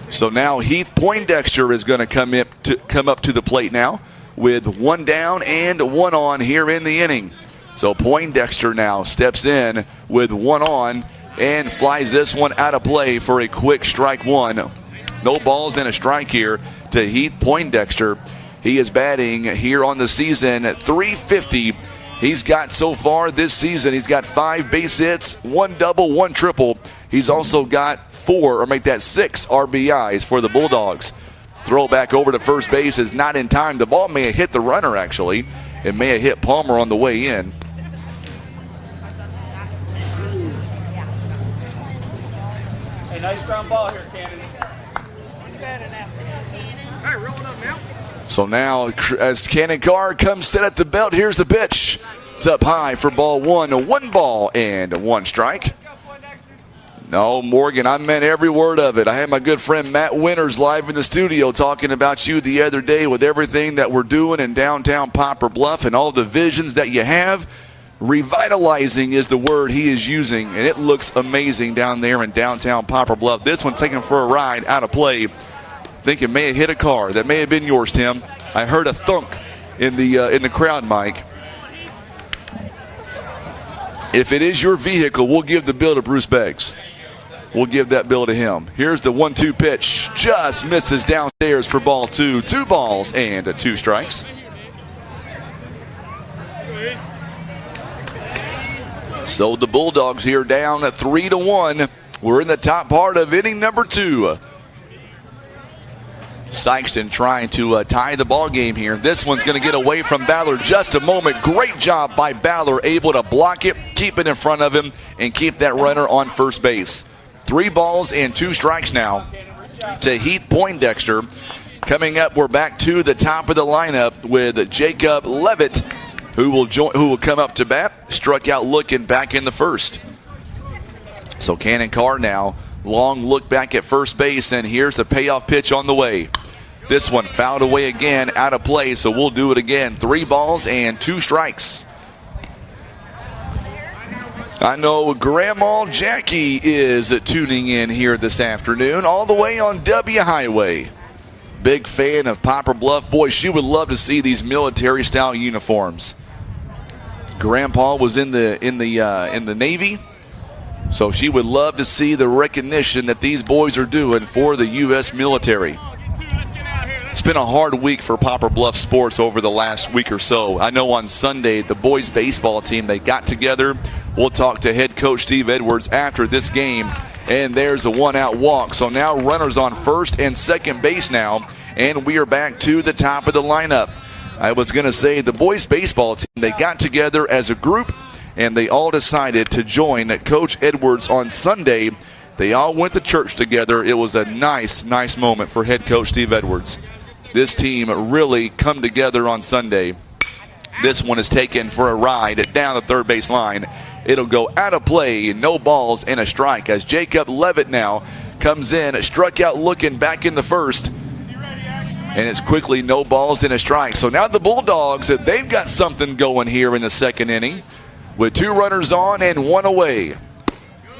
So now Heath Poindexter is going to come up to the plate now with 1 down and 1 on here in the inning. So Poindexter now steps in with 1 on and flies this one out of play for a quick strike 1. No balls and a strike here to Heath Poindexter. He is batting here on the season at .350. He's got so far this season, he's got 5 base hits, 1 double, 1 triple. He's also got 6 RBIs for the Bulldogs. Throw back over to first base is not in time. The ball may have hit the runner, actually. It may have hit Palmer on the way in. Hey, nice ground ball here, Cannon. So now, as Cannon Carr comes set at the belt, here's the pitch. It's up high for ball 1. 1 ball and 1 strike. No, Morgan, I meant every word of it. I had my good friend Matt Winters live in the studio talking about you the other day with everything that we're doing in downtown Poplar Bluff and all the visions that you have. Revitalizing is the word he is using, and it looks amazing down there in downtown Poplar Bluff. This one's taken for a ride out of play. Think it may have hit a car. That may have been yours, Tim. I heard a thunk in the crowd, Mike. If it is your vehicle, we'll give the bill to Bruce Beggs. We'll give that bill to him. Here's the 1-2 pitch. Just misses downstairs for ball 2. 2 balls and 2 strikes. So the Bulldogs here down 3-1. We're in the top part of inning number 2. Sikeston trying to tie the ball game here. This one's going to get away from Ballard just a moment. Great job by Ballard, able to block it, keep it in front of him, and keep that runner on first base. 3 balls and 2 strikes now. to Heath Poindexter. Coming up, we're back to the top of the lineup with Jacob Levitt, who will come up to bat. Struck out looking back in the first. So Cannon Carr now, long look back at first base, and here's the payoff pitch on the way. This one fouled away again, out of play, so we'll do it again. 3 balls and 2 strikes. I know Grandma Jackie is tuning in here this afternoon, all the way on W Highway. Big fan of Poplar Bluff. Boy, she would love to see these military-style uniforms. Grandpa was in the Navy, so she would love to see the recognition that these boys are doing for the U.S. military. It's been a hard week for Poplar Bluff sports over the last week or so. I know on Sunday, the boys baseball team, they got together. We'll talk to head coach Steve Edwards after this game. And there's a 1-out walk. So now runners on first and second base now. And we are back to the top of the lineup. I was going to say the boys baseball team, they got together as a group. And they all decided to join Coach Edwards on Sunday. They all went to church together. It was a nice moment for head coach Steve Edwards. This team really come together on Sunday. This one is taken for a ride down the third base line. It'll go out of play, no balls and a strike as Jacob Levitt now comes in, struck out looking back in the first. And it's quickly no balls and a strike. So now the Bulldogs, they've got something going here in the second inning with 2 runners on and 1 away.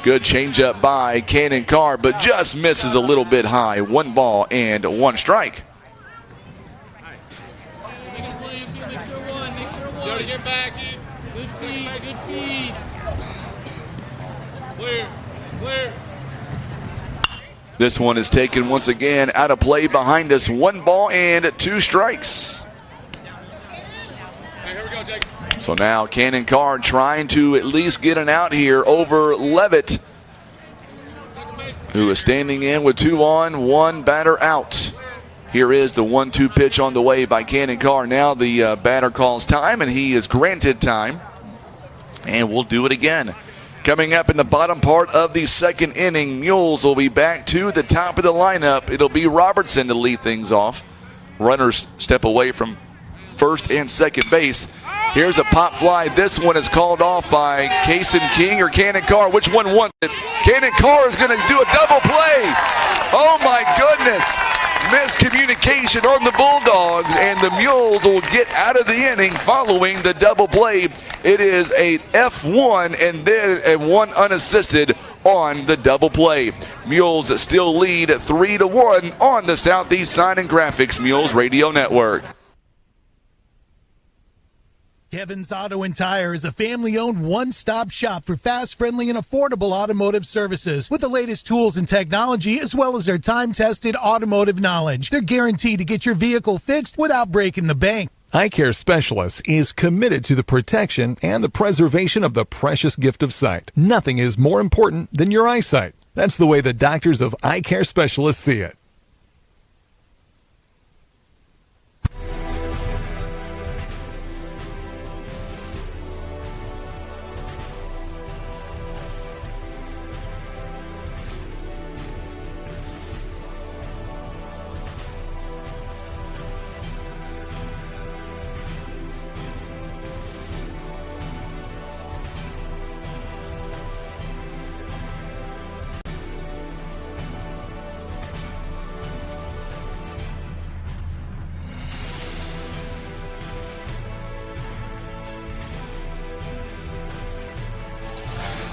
Good changeup by Cannon Carr, but just misses a little bit high. 1 ball and 1 strike. Get back. Good feed. Clear. This one is taken once again out of play behind us. 1 ball and 2 strikes. Hey, here we go, Jake. So now Cannon Carr trying to at least get an out here over Levitt, who is standing in with 2 on, 1 batter out. Here is the 1-2 pitch on the way by Cannon Carr. Now the batter calls time, and he is granted time. And we'll do it again. Coming up in the bottom part of the second inning, Mules will be back to the top of the lineup. It'll be Robertson to lead things off. Runners step away from first and second base. Here's a pop fly. This one is called off by Kason King or Cannon Carr. Which one won it? Cannon Carr is going to do a double play. Oh, my goodness. Miscommunication on the Bulldogs, and the Mules will get out of the inning following the double play. It is a F1 and then a 1 unassisted on the double play. Mules still lead 3-1 on the Southeast Sign and Graphics Mules Radio Network. Kevin's Auto and Tire is a family-owned one-stop shop for fast, friendly, and affordable automotive services with the latest tools and technology as well as their time-tested automotive knowledge. They're guaranteed to get your vehicle fixed without breaking the bank. Eye Care Specialists is committed to the protection and the preservation of the precious gift of sight. Nothing is more important than your eyesight. That's the way the doctors of Eye Care Specialists see it.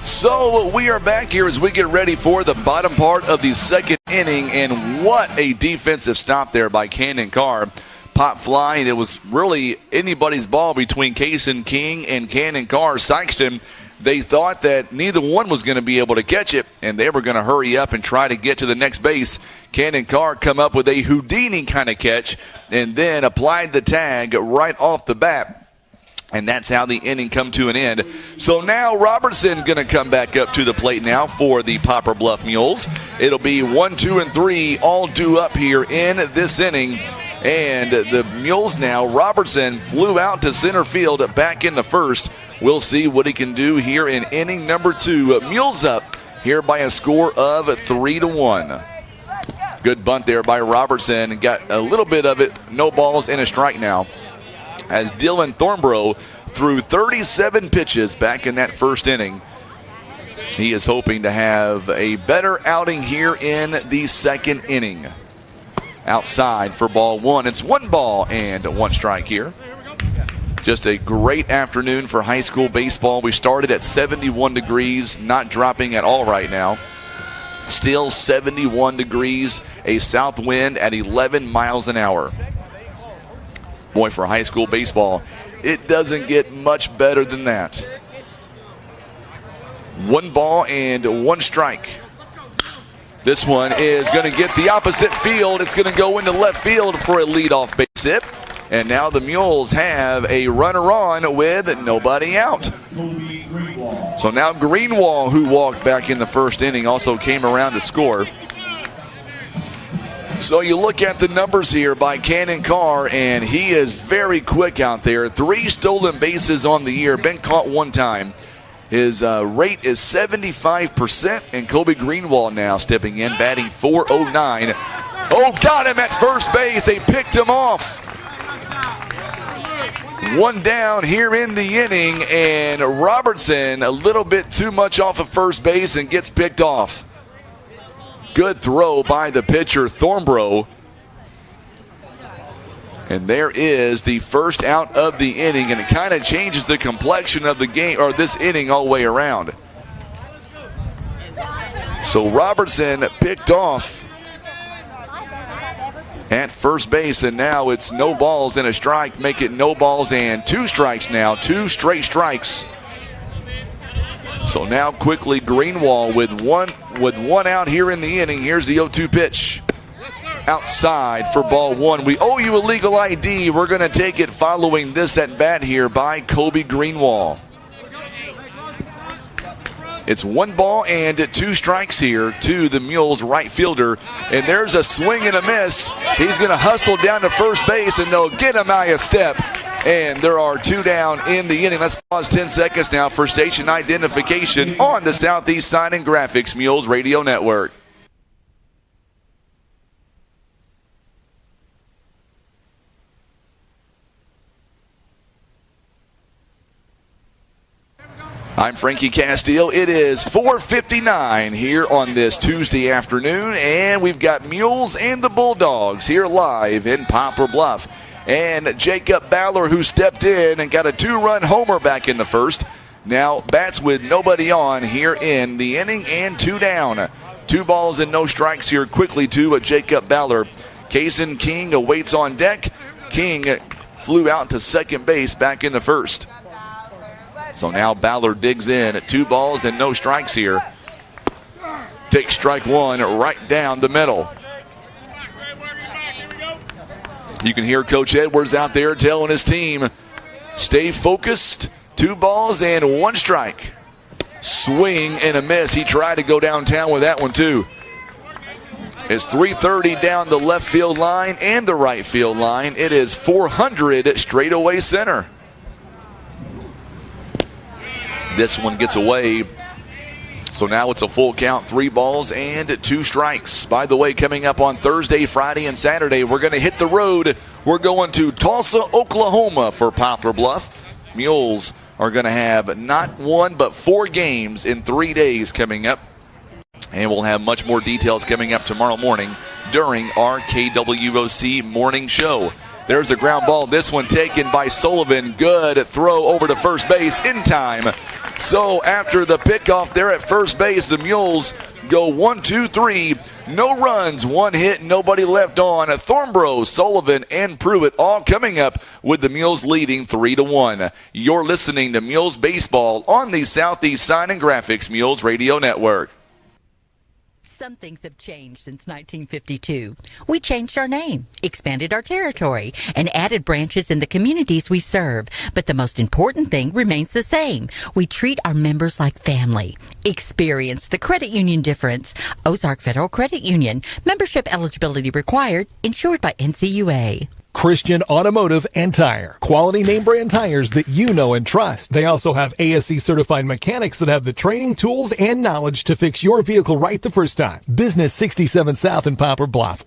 So we are back here as we get ready for the bottom part of the second inning, and what a defensive stop there by Cannon Carr. Pop fly, and it was really anybody's ball between Kason King and Cannon Carr. Sikeston, they thought that neither one was going to be able to catch it, and they were going to hurry up and try to get to the next base. Cannon Carr come up with a Houdini kind of catch and then applied the tag right off the bat. And that's how the inning come to an end. So now Robertson going to come back up to the plate now for the Poplar Bluff Mules. It'll be 1, 2, and 3 all due up here in this inning. And the Mules now, Robertson flew out to center field back in the first. We'll see what he can do here in inning number 2. Mules up here by a score of 3-1. Good bunt there by Robertson, and got a little bit of it. No balls and a strike now, as Dylan Thornborough threw 37 pitches back in that first inning. He is hoping to have a better outing here in the second inning. Outside for ball one. It's 1 ball and 1 strike here. Just a great afternoon for high school baseball. We started at 71 degrees, not dropping at all right now. Still 71 degrees, a south wind at 11 miles an hour. Boy, for high school baseball, it doesn't get much better than that. 1 ball and 1 strike. This one is going to get the opposite field. It's going to go into left field for a leadoff base hit. And now the Mules have a runner on with nobody out. So now Greenwall, who walked back in the first inning, also came around to score. So you look at the numbers here by Cannon Carr, and he is very quick out there. 3 stolen bases on the year, been caught 1 time. His rate is 75%, and Kobe Greenwall now stepping in, batting .409. Oh, got him at first base. They picked him off. 1 down here in the inning, and Robertson a little bit too much off of first base and gets picked off. Good throw by the pitcher, Thornborough. And there is the first out of the inning, and it kind of changes the complexion of the game, or this inning, all the way around. So Robertson picked off at first base, and now it's no balls and a strike. Make it no balls and 2 strikes now, 2 straight strikes. So now quickly Greenwall with one out here in the inning. Here's the 0-2 pitch. Outside for ball 1. We owe you a legal ID. We're going to take it following this at bat here by Kobe Greenwall. It's 1 ball and 2 strikes here to the Mules right fielder. And there's a swing and a miss. He's going to hustle down to first base, and they'll get him out of step. And there are 2 down in the inning. Let's pause 10 seconds now for station identification on the Southeast Sign and Graphics Mules Radio Network. I'm Frankie Castillo. It is 4:59 here on this Tuesday afternoon, and we've got Mules and the Bulldogs here live in Poplar Bluff. And Jacob Baller, who stepped in and got a 2-run homer back in the first, now bats with nobody on here in the inning, and 2 down. 2 balls and no strikes here quickly to Jacob Baller. Kaysen King awaits on deck. King flew out to second base back in the first. So now Ballard digs in at 2 balls and no strikes here. Takes strike 1 right down the middle. You can hear Coach Edwards out there telling his team, stay focused. 2 balls and 1 strike. Swing and a miss. He tried to go downtown with that one too. It's 330 down the left field line and the right field line. It is 400 straightaway center. This one gets away. So now it's a full count, 3 balls and 2 strikes. By the way, coming up on Thursday, Friday, and Saturday, we're going to hit the road. We're going to Tulsa, Oklahoma for Poplar Bluff. Mules are going to have not 1 but 4 games in 3 days coming up. And we'll have much more details coming up tomorrow morning during our KWOC morning show. There's a ground ball. This one taken by Sullivan. Good throw over to first base in time. So after the pickoff there at first base, the Mules go 1, 2, 3. No runs, 1 hit, nobody left on. Thornborough, Sullivan, and Pruitt all coming up with the Mules leading 3-1. You're listening to Mules Baseball on the Southeast Sign and Graphics Mules Radio Network. Some things have changed since 1952. We changed our name, expanded our territory, and added branches in the communities we serve. But the most important thing remains the same. We treat our members like family. Experience the credit union difference. Ozark Federal Credit Union. Membership eligibility required. Insured by NCUA. Christian Automotive and Tire. Quality name brand tires that you know and trust. They also have ASE certified mechanics that have the training, tools, and knowledge to fix your vehicle right the first time. Business 67 South in Poplar Bluff.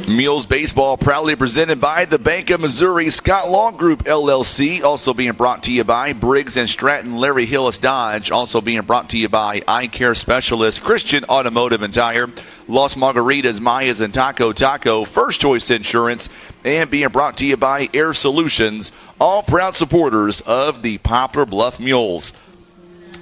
Mules Baseball proudly presented by the Bank of Missouri, Scott Law Group, LLC. Also being brought to you by Briggs & Stratton, Larry Hillis Dodge. Also being brought to you by Eye Care Specialist, Christian Automotive and Tire, Los Margaritas, Mayas, and Taco, First Choice Insurance, and being brought to you by Air Solutions, all proud supporters of the Poplar Bluff Mules.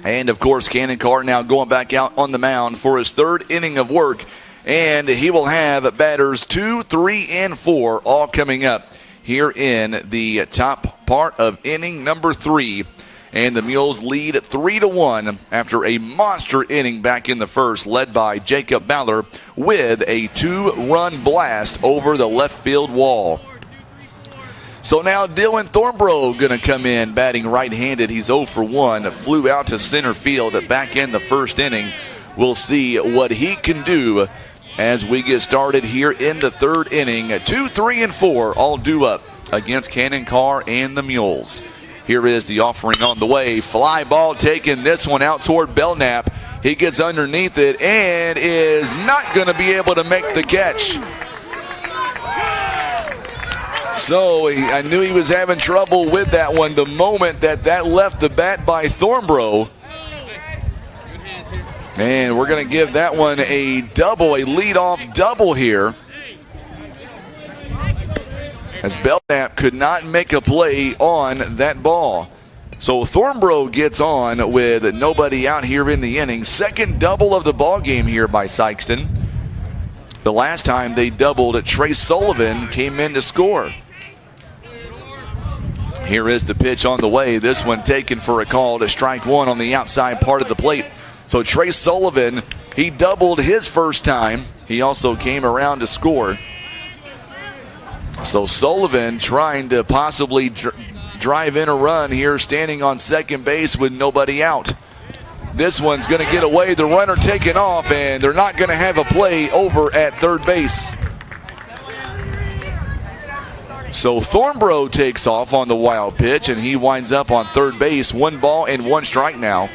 And, of course, Cannon Carr now going back out on the mound for his third inning of work. And he will have batters 2, 3, and 4 all coming up here in the top part of inning number 3. And the Mules lead 3-1 after a monster inning back in the first, led by Jacob Ballard with a 2-run blast over the left field wall. So now Dylan Thornbrough going to come in batting right-handed. He's 0 for 1, flew out to center field back in the first inning. We'll see what he can do as we get started here in the third inning. 2, 3, and 4 all due up against Cannon Carr and the Mules. Here is the offering on the way. Fly ball taken, this one out toward Belknap. He gets underneath it and is not going to be able to make the catch. So I knew he was having trouble with that one the moment that left the bat by Thornbrough. And we're going to give that one a double, a leadoff double here, as Belknap could not make a play on that ball. So Thornbrough gets on with nobody out here in the inning. Second double of the ball game here by Sikeston. The last time they doubled, Trace Sullivan came in to score. Here is the pitch on the way. This one taken for a call to strike one on the outside part of the plate. So Trace Sullivan, he doubled his first time. He also came around to score. So Sullivan trying to possibly drive in a run here, standing on second base with nobody out. This one's going to get away. The runner taken off, and they're not going to have a play over at third base. So Thornbrough takes off on the wild pitch, and he winds up on third base. 1 ball and 1 strike now.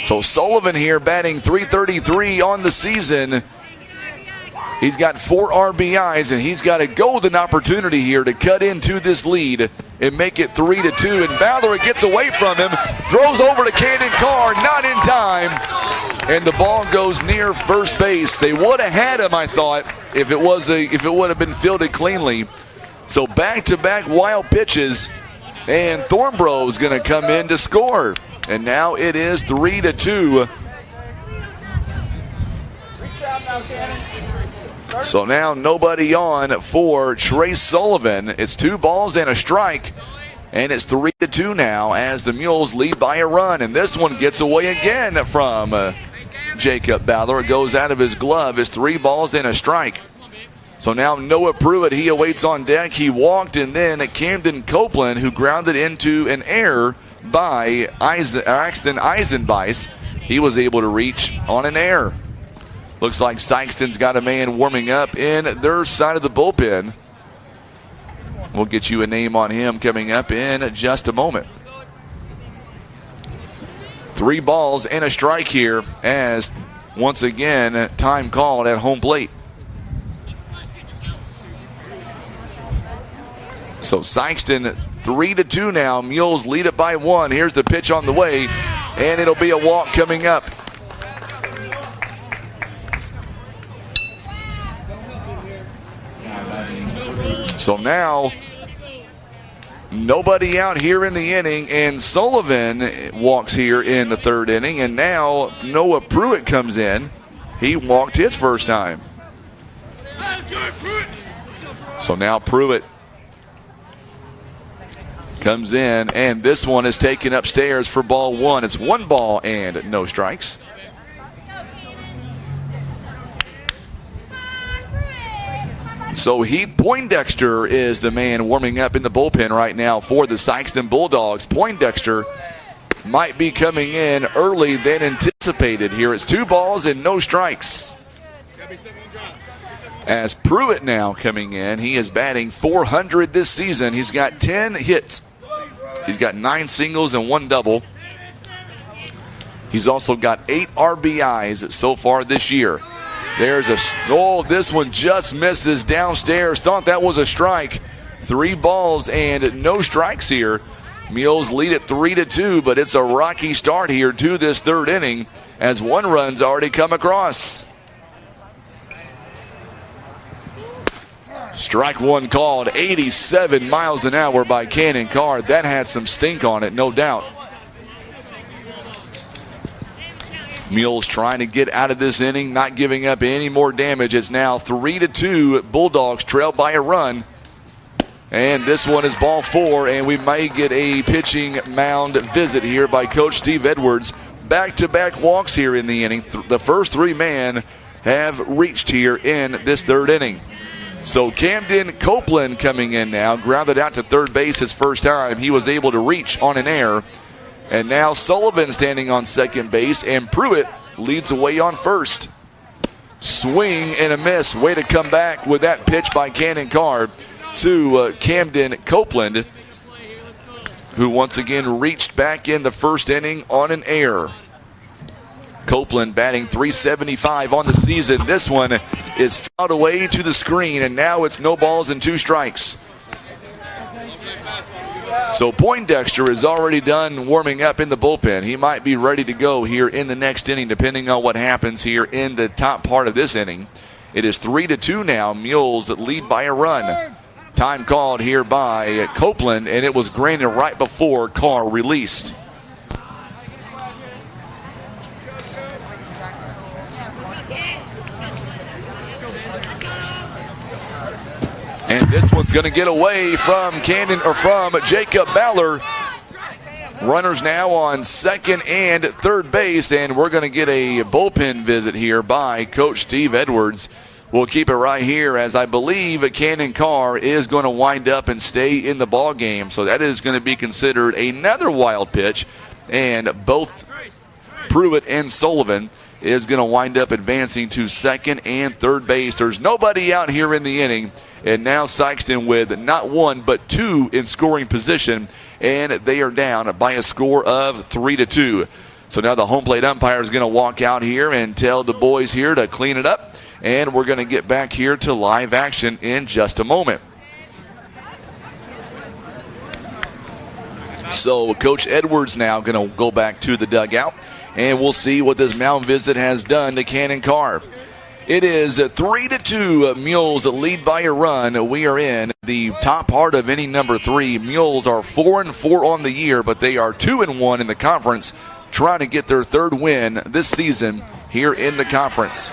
So Sullivan here batting .333 on the season. He's got 4 RBIs, and he's got a golden opportunity here to cut into this lead and make it 3-2. And Ballard gets away from him, throws over to Cannon Carr, not in time, and the ball goes near first base. They would have had him, I thought, if it would have been fielded cleanly. So back-to-back wild pitches, and Thornbrough is going to come in to score. And now it is 3-2. So now nobody on for Trace Sullivan. It's 2 balls and a strike. And it's 3-2 now as the Mules lead by a run. And this one gets away again from Jacob Ballard. It goes out of his glove. It's 3 balls and a strike. So now Noah Pruitt, he awaits on deck. He walked, and then Camden Copeland, who grounded into an error by Axton Eisenbeis. He was able to reach on an error. Looks like Sikeston's got a man warming up in their side of the bullpen. We'll get you a name on him coming up in just a moment. 3 balls and a strike here as, once again, time called at home plate. So Sikeston 3-2 now. Mules lead it by 1. Here's the pitch on the way, and it'll be a walk coming up. So now nobody out here in the inning, and Sullivan walks here in the third inning, and now Noah Pruitt comes in. He walked his first time. So now Pruitt comes in, and this one is taken upstairs for ball one. It's 1 ball and no strikes. So Heath Poindexter is the man warming up in the bullpen right now for the Sikeston Bulldogs. Poindexter might be coming in early than anticipated here. It's 2 balls and no strikes. As Pruitt now coming in, he is batting .400 this season. He's got 10 hits. He's got 9 singles and 1 double. He's also got 8 RBIs so far this year. There's this one just misses downstairs. Thought that was a strike. 3 balls and no strikes here. Mules lead it 3-2, but it's a rocky start here to this 3rd inning as 1 run's already come across. Strike 1 called, 87 miles an hour by Cannon Carr. That had some stink on it, no doubt. Mules trying to get out of this inning, not giving up any more damage. It's now 3-2. Bulldogs trail by a run. And this one is ball 4, and we may get a pitching mound visit here by Coach Steve Edwards. Back-to-back walks here in the inning. The first 3 men have reached here in this 3rd inning. So Camden Copeland coming in now, grounded out to 3rd base his first time. He was able to reach on an error. And now Sullivan standing on 2nd base, and Pruitt leads away on 1st. Swing and a miss. Way to come back with that pitch by Cannon Carr to Camden Copeland, who once again reached back in the 1st inning on an error. Copeland batting .375 on the season. This one is fouled away to the screen, and now it's no balls and 2 strikes. So Poindexter is already done warming up in the bullpen. He might be ready to go here in the next inning, depending on what happens here in the top part of this inning. It is 3-2 now. Mules lead by a run. Time called here by Copeland, and it was granted right before Carr released. And this one's going to get away from Jacob Baller. Runners now on 2nd and 3rd base, and we're going to get a bullpen visit here by Coach Steve Edwards. We'll keep it right here, as I believe Cannon Carr is going to wind up and stay in the ball game. So that is going to be considered another wild pitch, and both Pruitt and Sullivan is going to wind up advancing to 2nd and 3rd base. There's nobody out here in the inning. And now Sikeston with not 1 but 2 in scoring position, and they are down by a score of 3-2. So now the home plate umpire is going to walk out here and tell the boys here to clean it up, and we're going to get back here to live action in just a moment. So Coach Edwards now going to go back to the dugout, and we'll see what this mound visit has done to Cannon Carr. It is 3-2. Mules lead by a run. We are in the top part of inning number 3. Mules are 4-4 on the year, but they are 2-1 in the conference, trying to get their 3rd win this season here in the conference.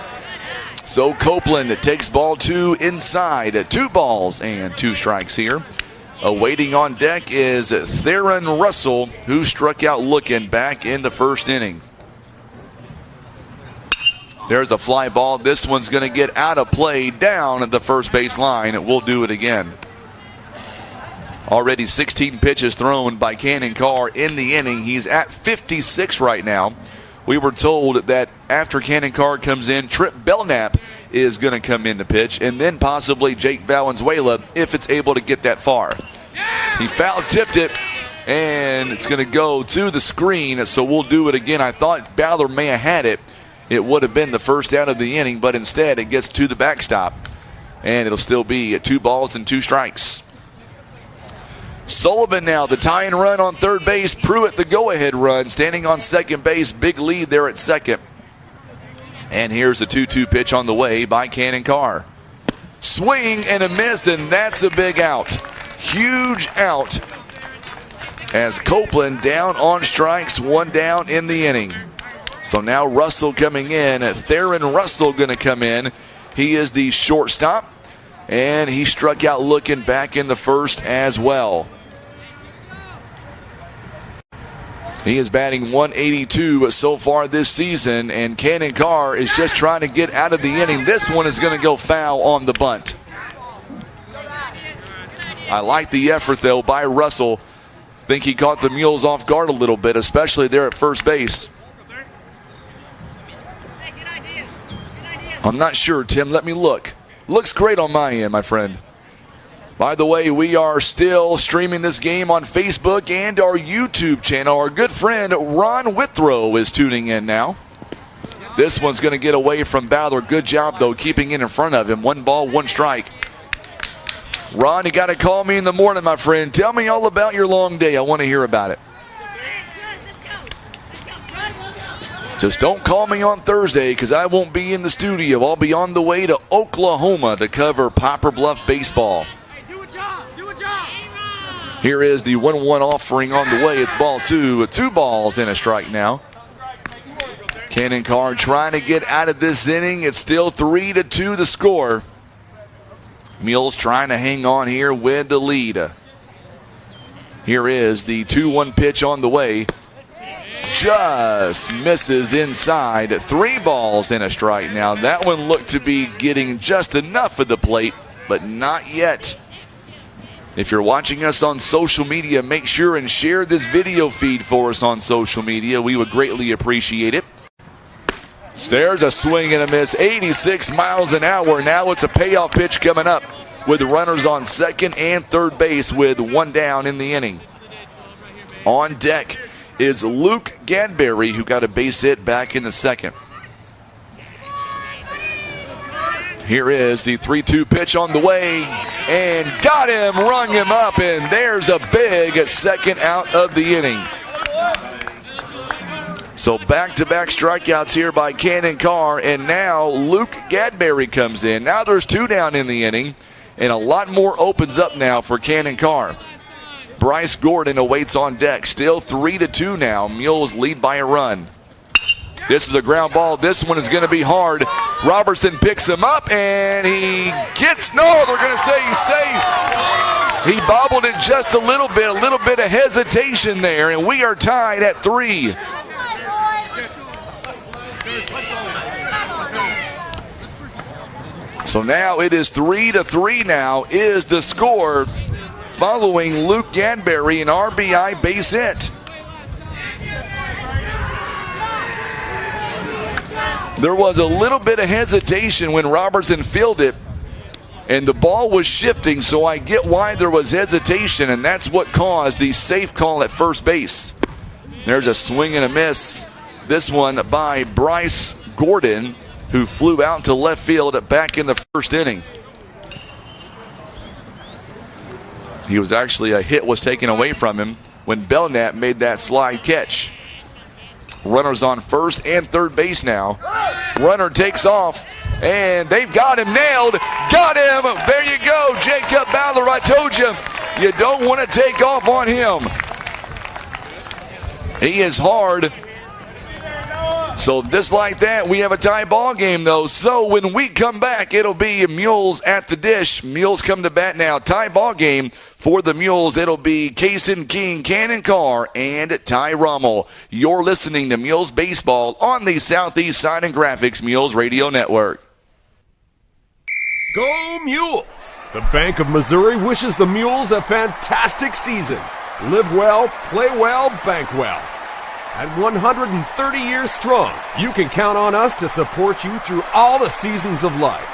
So Copeland takes ball 2 inside. 2 balls and 2 strikes here. Awaiting on deck is Theron Russell, who struck out looking back in the 1st inning. There's a fly ball. This one's going to get out of play down at the 1st base line. We'll do it again. Already 16 pitches thrown by Cannon Carr in the inning. He's at 56 right now. We were told that after Cannon Carr comes in, Trip Belknap is going to come in to pitch, and then possibly Jake Valenzuela if it's able to get that far. He foul-tipped it, and it's going to go to the screen, so we'll do it again. I thought Ballard may have had it. It would have been the 1st out of the inning, but instead it gets to the backstop, and it'll still be 2 balls and 2 strikes. Sullivan now the tying run on 3rd base. Pruitt the go-ahead run, standing on 2nd base. Big lead there at 2nd. And here's a 2-2 pitch on the way by Cannon Carr. Swing and a miss, and that's a big out. Huge out as Copeland down on strikes, 1 down in the inning. So now Russell coming in. Theron Russell going to come in. He is the shortstop. And he struck out looking back in the first as well. He is batting .182 so far this season, and Cannon Carr is just trying to get out of the inning. This one is going to go foul on the bunt. I like the effort, though, by Russell. Think he caught the Mules off guard a little bit, especially there at first base. I'm not sure, Tim. Let me look. Looks great on my end, my friend. By the way, we are still streaming this game on Facebook and our YouTube channel. Our good friend Ron Withrow is tuning in now. This one's going to get away from Ballard. Good job, though, keeping it in front of him. 1 ball, 1 strike. Ron, you got to call me in the morning, my friend. Tell me all about your long day. I want to hear about it. Just don't call me on Thursday because I won't be in the studio. I'll be on the way to Oklahoma to cover Poplar Bluff baseball. Here is the 1-1 offering on the way. It's ball 2 with 2 balls and a strike now. Cannon Carr trying to get out of this inning. It's still 3-2 the score. Mules trying to hang on here with the lead. Here is the 2-1 pitch on the way. Just misses inside. 3 balls and a strike now. That one looked to be getting just enough of the plate, but not yet. If you're watching us on social media, make sure and share this video feed for us on social media. We would greatly appreciate it. There's a swing and a miss, 86 miles an hour. Now it's a payoff pitch coming up with runners on second and third base with 1 down in the inning. On deck is Luke Gadberry, who got a base hit back in the second. Here is the 3-2 pitch on the way, and got him, rung him up, and there's a big second out of the inning. So back-to-back strikeouts here by Cannon Carr, and now Luke Gadberry comes in. Now there's 2 down in the inning, and a lot more opens up now for Cannon Carr. Bryce Gordon awaits on deck, still 3-2 now. Mules lead by a run. This is a ground ball. This one is going to be hard. Robertson picks him up, and he gets, no, they're going to say he's safe. He bobbled it just a little bit of hesitation there, and we are tied at 3. So now it is 3-3 now is the score following Luke Gadberry, an RBI base hit. There was a little bit of hesitation when Robertson fielded it, and the ball was shifting, so I get why there was hesitation, and that's what caused the safe call at first base. There's a swing and a miss. This one by Bryce Gordon, who flew out to left field back in the first inning. He was actually, a hit was taken away from him when Belknap made that slide catch. Runners on first and third base now. Runner takes off, and they've got him nailed. Got him. There you go, Jacob Ballard. I told you, you don't want to take off on him. He is hard. So just like that, we have a tie ball game, though. So when we come back, it'll be Mules at the dish. Mules come to bat now. Tie ball game for the Mules. It'll be Kaysen King, Cannon Carr, and Ty Rommel. You're listening to Mules Baseball on the Southeast Side and Graphics Mules Radio Network. Go Mules! The Bank of Missouri wishes the Mules a fantastic season. Live well, play well, bank well. At 130 years strong, you can count on us to support you through all the seasons of life.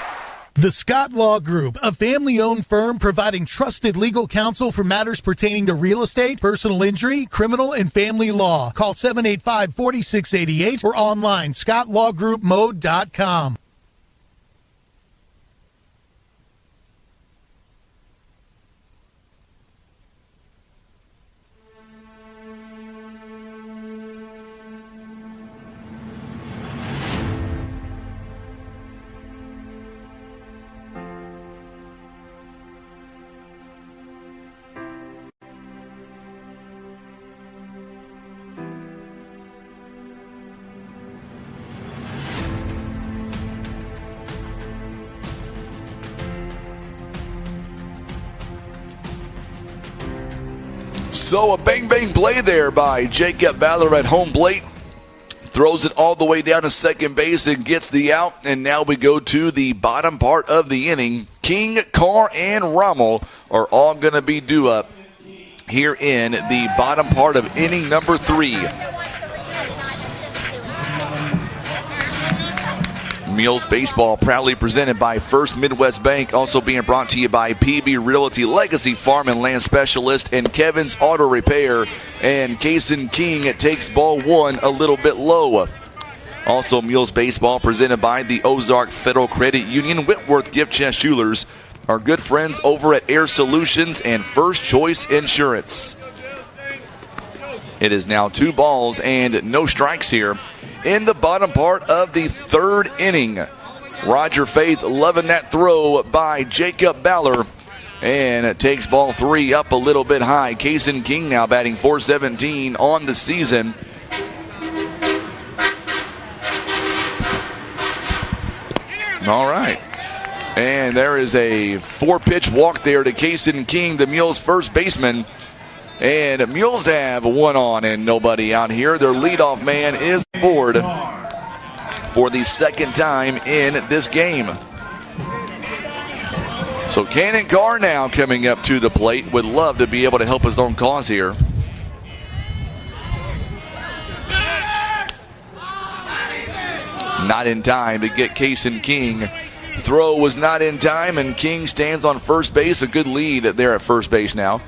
The Scott Law Group, a family-owned firm providing trusted legal counsel for matters pertaining to real estate, personal injury, criminal, and family law. Call 785-4688 or online, scottlawgroupmode.com. So a bang-bang play there by Jacob Baller at home plate. Throws it all the way down to second base and gets the out. And now we go to the bottom part of the inning. King, Carr, and Rommel are all going to be due up here in the bottom part of inning number 3. Mules baseball proudly presented by First Midwest Bank, also being brought to you by PB Realty, Legacy Farm and Land Specialist, and Kevin's Auto Repair. And Kaysen King takes ball 1 a little bit low. Also Mules baseball presented by the Ozark Federal Credit Union, Whitworth Gift Chest Jewelers, our good friends over at Air Solutions, and First Choice Insurance. It is now 2 balls and no strikes here in the bottom part of the 3rd inning. Roger Faith loving that throw by Jacob Baller, and it takes ball 3 up a little bit high. Kaysen King now batting .417 on the season. All right. And there is a 4-pitch walk there to Kaysen King, the Mules first baseman. And Mules have 1 on and nobody out here. Their leadoff man is aboard for the 2nd time in this game. So Cannon Carr now coming up to the plate. Would love to be able to help his own cause here. Not in time to get Kaysen King. Throw was not in time, and King stands on first base. A good lead there at first base now.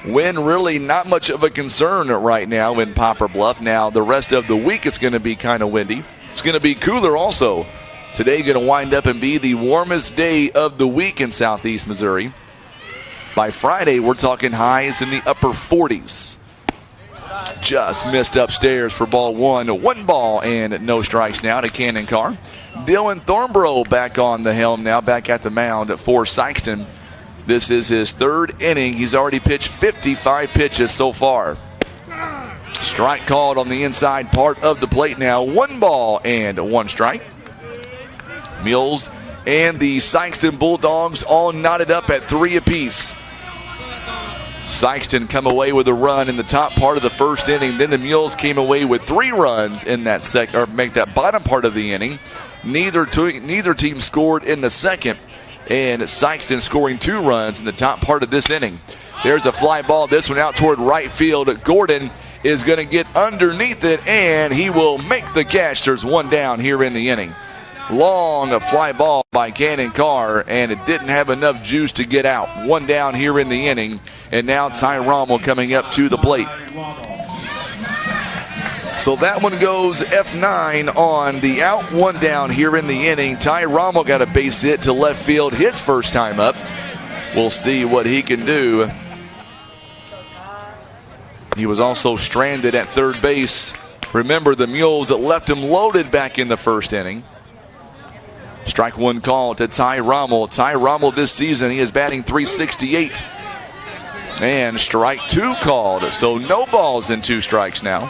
Wind really not much of a concern right now in Poplar Bluff. Now the rest of the week it's going to be kind of windy. It's going to be cooler also. Today going to wind up and be the warmest day of the week in southeast Missouri. By Friday we're talking highs in the upper 40s. Just missed upstairs for ball 1. 1 ball and no strikes now to Cannon Carr. Dylan Thornborough back on the helm now, back at the mound for Sikeston. This is his 3rd inning. He's already pitched 55 pitches so far. Strike called on the inside part of the plate now. 1 ball and 1 strike. Mules and the Sikeston Bulldogs all knotted up at 3 apiece. Sikeston come away with a run in the top part of the 1st inning. Then the Mules came away with 3 runs in that make that bottom part of the inning. Neither team scored in the 2nd. And Sikeston scoring 2 runs in the top part of this inning. There's a fly ball. This one out toward right field. Gordon is going to get underneath it, and he will make the catch. There's 1 down here in the inning. Long fly ball by Cannon Carr, and it didn't have enough juice to get out. 1 down here in the inning, and now Ty Rommel coming up to the plate. So that one goes F9 on the out. 1 down here in the inning. Ty Rommel got a base hit to left field his first time up. We'll see what he can do. He was also stranded at 3rd base. Remember the Mules that left him loaded back in the 1st inning. Strike 1 call to Ty Rommel. Ty Rommel this season, he is batting .368. And strike 2 called. So no balls and 2 strikes now.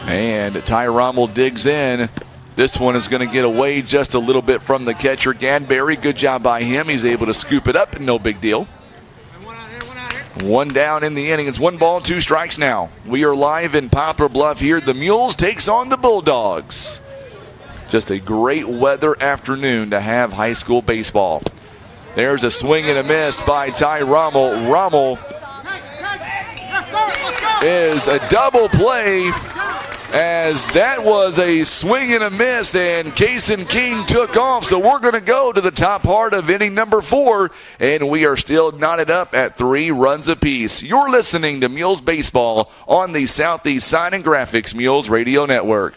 And Ty Rommel digs in. This one is going to get away just a little bit from the catcher, Gadberry. Good job by him. He's able to scoop it up, no big deal. 1 down in the inning. It's 1 ball, 2 strikes now. We are live in Poplar Bluff here. The Mules takes on the Bulldogs. Just a great weather afternoon to have high school baseball. There's a swing and a miss by Ty Rommel. Rommel is a double play, as that was a swing and a miss, and Kaysen King took off. So we're going to go to the top part of inning number 4, and we are still knotted up at 3 runs apiece. You're listening to Mules Baseball on the Southeast Sign and Graphics Mules Radio Network.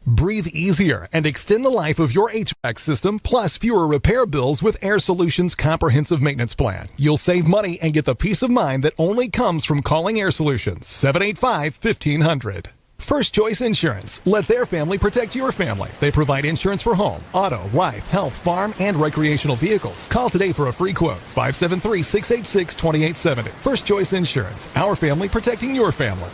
Breathe easier and extend the life of your HVAC system, plus fewer repair bills with Air Solutions Comprehensive Maintenance Plan. You'll save money and get the peace of mind that only comes from calling Air Solutions. 785-1500. First Choice Insurance. Let their family protect your family. They provide insurance for home, auto, life, health, farm, and recreational vehicles. Call today for a free quote. 573-686-2870. First Choice Insurance. Our family protecting your family.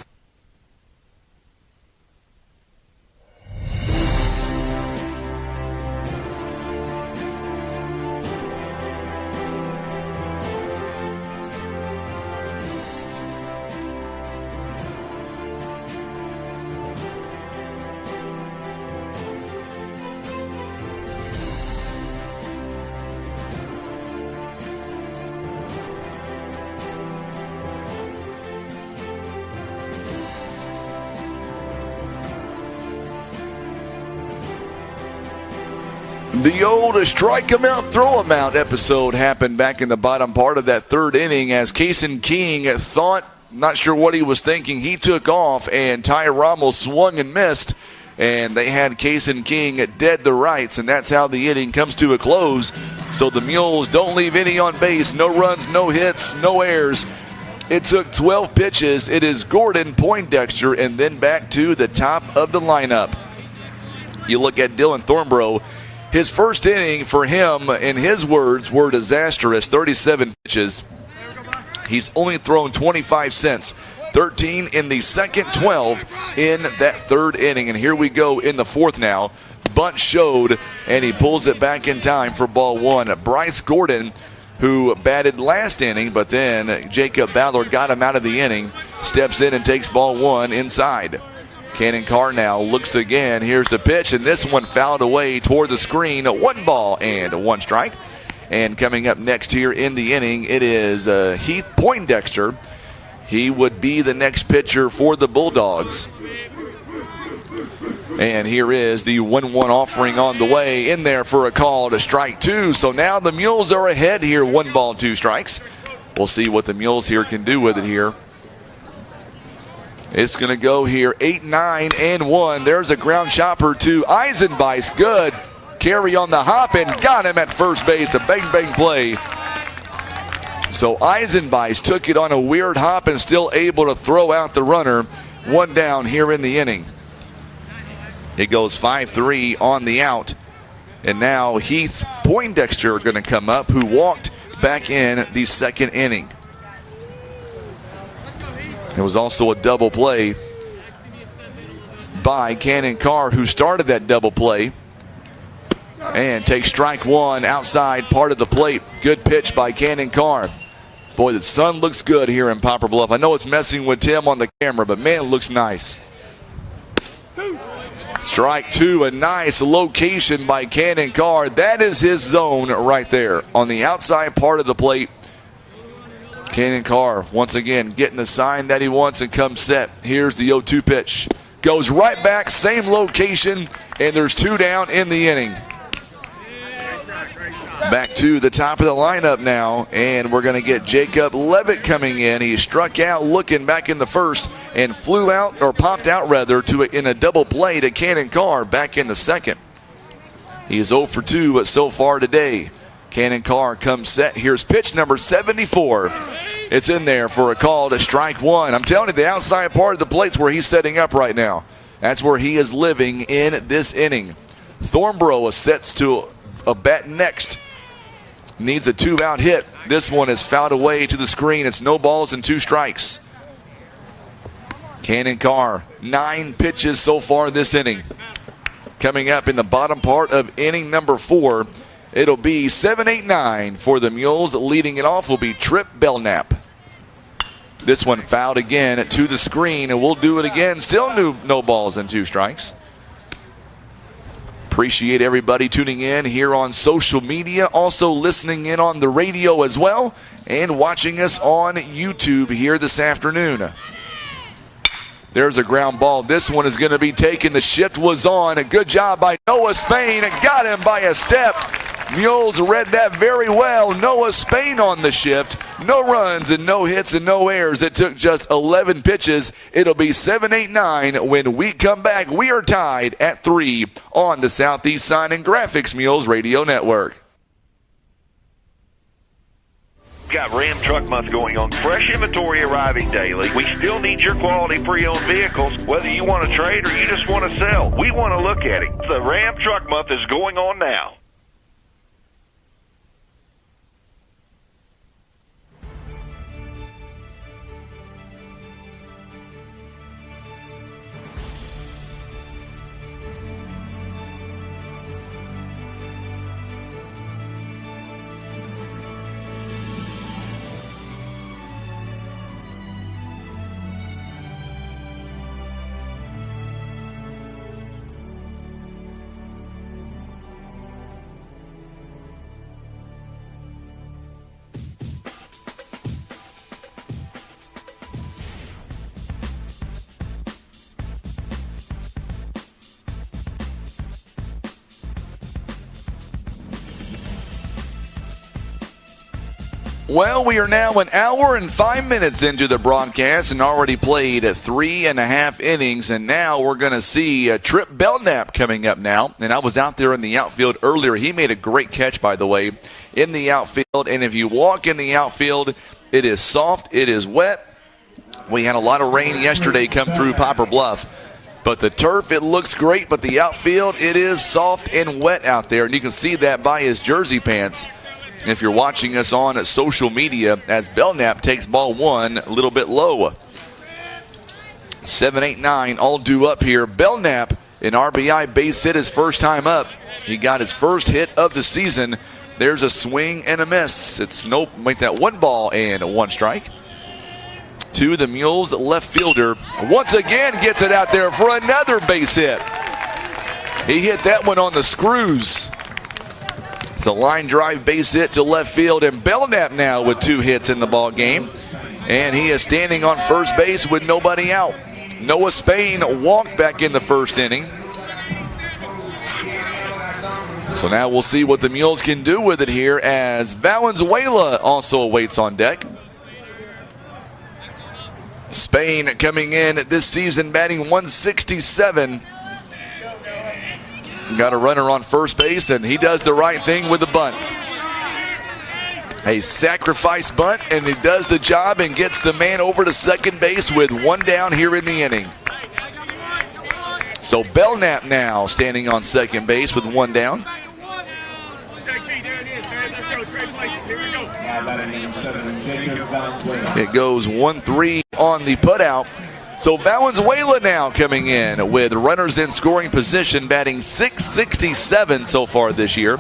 The old strike 'em out, throw 'em out episode happened back in the bottom part of that third inning as Kason King thought, not sure what he was thinking, he took off and Ty Rommel swung and missed, and they had Kason King dead to rights, and that's how the inning comes to a close. So the Mules don't leave any on base, no runs, no hits, no errors. It took 12 pitches. It is Gordon, Poindexter, and then back to the top of the lineup. You look at Dylan Thornborough. His first inning for him, in his words, were disastrous. 37 pitches. He's only thrown 25 cents. 13 in the second, 12 in that third inning. And here we go in the fourth now. Bunt showed, and he pulls it back in time for ball one. Bryce Gordon, who batted last inning, but then Jacob Ballard got him out of the inning, steps in and takes ball one inside. Cannon Carr now looks again. Here's the pitch, and this one fouled away toward the screen. 1 ball and 1 strike. And coming up next here in the inning, it is Heath Poindexter. He would be the next pitcher for the Bulldogs. And here is the 1-1 offering on the way in there for a call to strike 2. So now the Mules are ahead here, 1 ball, 2 strikes. We'll see what the Mules here can do with it here. It's going to go here 8, 9, and 1. There's a ground chopper to Eisenbeis. Good carry on the hop and got him at first base. A bang play. So Eisenbeis took it on a weird hop and still able to throw out the runner. 1 down here in the inning. It goes 5-3 on the out. And now Heath Poindexter going to come up, who walked back in the second inning. It was also a double play by Cannon Carr, who started that double play. And takes strike 1 outside part of the plate. Good pitch by Cannon Carr. Boy, the sun looks good here in Poplar Bluff. I know it's messing with Tim on the camera, but man, it looks nice. Strike 2, a nice location by Cannon Carr. That is his zone right there on the outside part of the plate. Cannon Carr once again getting the sign that he wants and comes set. Here's the 0-2 pitch. Goes right back, same location, and there's 2 down in the inning. Back to the top of the lineup now, and we're going to get Jacob Levitt coming in. He struck out looking back in the first and flew out, or popped out rather, in a double play to Cannon Carr back in the second. He is 0 for 2 so far today. Cannon Carr comes set. Here's pitch number 74. It's in there for a call to strike 1. I'm telling you, the outside part of the plate's where he's setting up right now. That's where he is living in this inning. Thornborough sets to a bat next. Needs a 2-out hit. This one is fouled away to the screen. It's no balls and 2 strikes. Cannon Carr, 9 pitches so far this inning. Coming up in the bottom part of inning number 4, it'll be 7, 8, 9 for the Mules. Leading it off will be Trip Belknap. This one fouled again to the screen, and we'll do it again. Still no balls and 2 strikes. Appreciate everybody tuning in here on social media, also listening in on the radio as well, and watching us on YouTube here this afternoon. There's a ground ball. This one is going to be taken. The shift was on. A good job by Noah Spain. Got him by a step. Mules read that very well. Noah Spain on the shift. No runs and no hits and no errors. It took just 11 pitches. It'll be 7, 8, 9 when we come back. We are tied at 3 on the Southeast Sign and Graphics Mules Radio Network. Got Ram Truck Month going on. Fresh inventory arriving daily. We still need your quality pre-owned vehicles. Whether you want to trade or you just want to sell, we want to look at it. The Ram Truck Month is going on now. Well, we are now an hour and 5 minutes into the broadcast and already played 3.5 innings, and now we're going to see Trip Belknap coming up now. And I was out there in the outfield earlier. He made a great catch, by the way, in the outfield. And if you walk in the outfield, it is soft, it is wet. We had a lot of rain yesterday come through Poplar Bluff. But the turf, it looks great, but the outfield, it is soft and wet out there. And you can see that by his jersey pants. If you're watching us on social media, as Belknap takes ball one a little bit low. 7, 8, 9 all due up here. Belknap, an RBI base hit his first time up. He got his first hit of the season. There's a swing and a miss. It's nope, make that 1 ball and 1 strike. To the Mules left fielder. Once again gets it out there for another base hit. He hit that one on the screws. It's a line drive base hit to left field, and Belknap now with 2 hits in the ball game. And he is standing on first base with nobody out. Noah Spain walked back in the first inning. So now we'll see what the Mules can do with it here as Valenzuela also awaits on deck. Spain coming in this season batting 167. Got a runner on first base, and he does the right thing with the bunt. A sacrifice bunt, and he does the job and gets the man over to second base with 1 down here in the inning. So Belknap now standing on second base with 1 down. It goes 1-3 on the putout. So Valenzuela now coming in with runners in scoring position, batting .667 so far this year.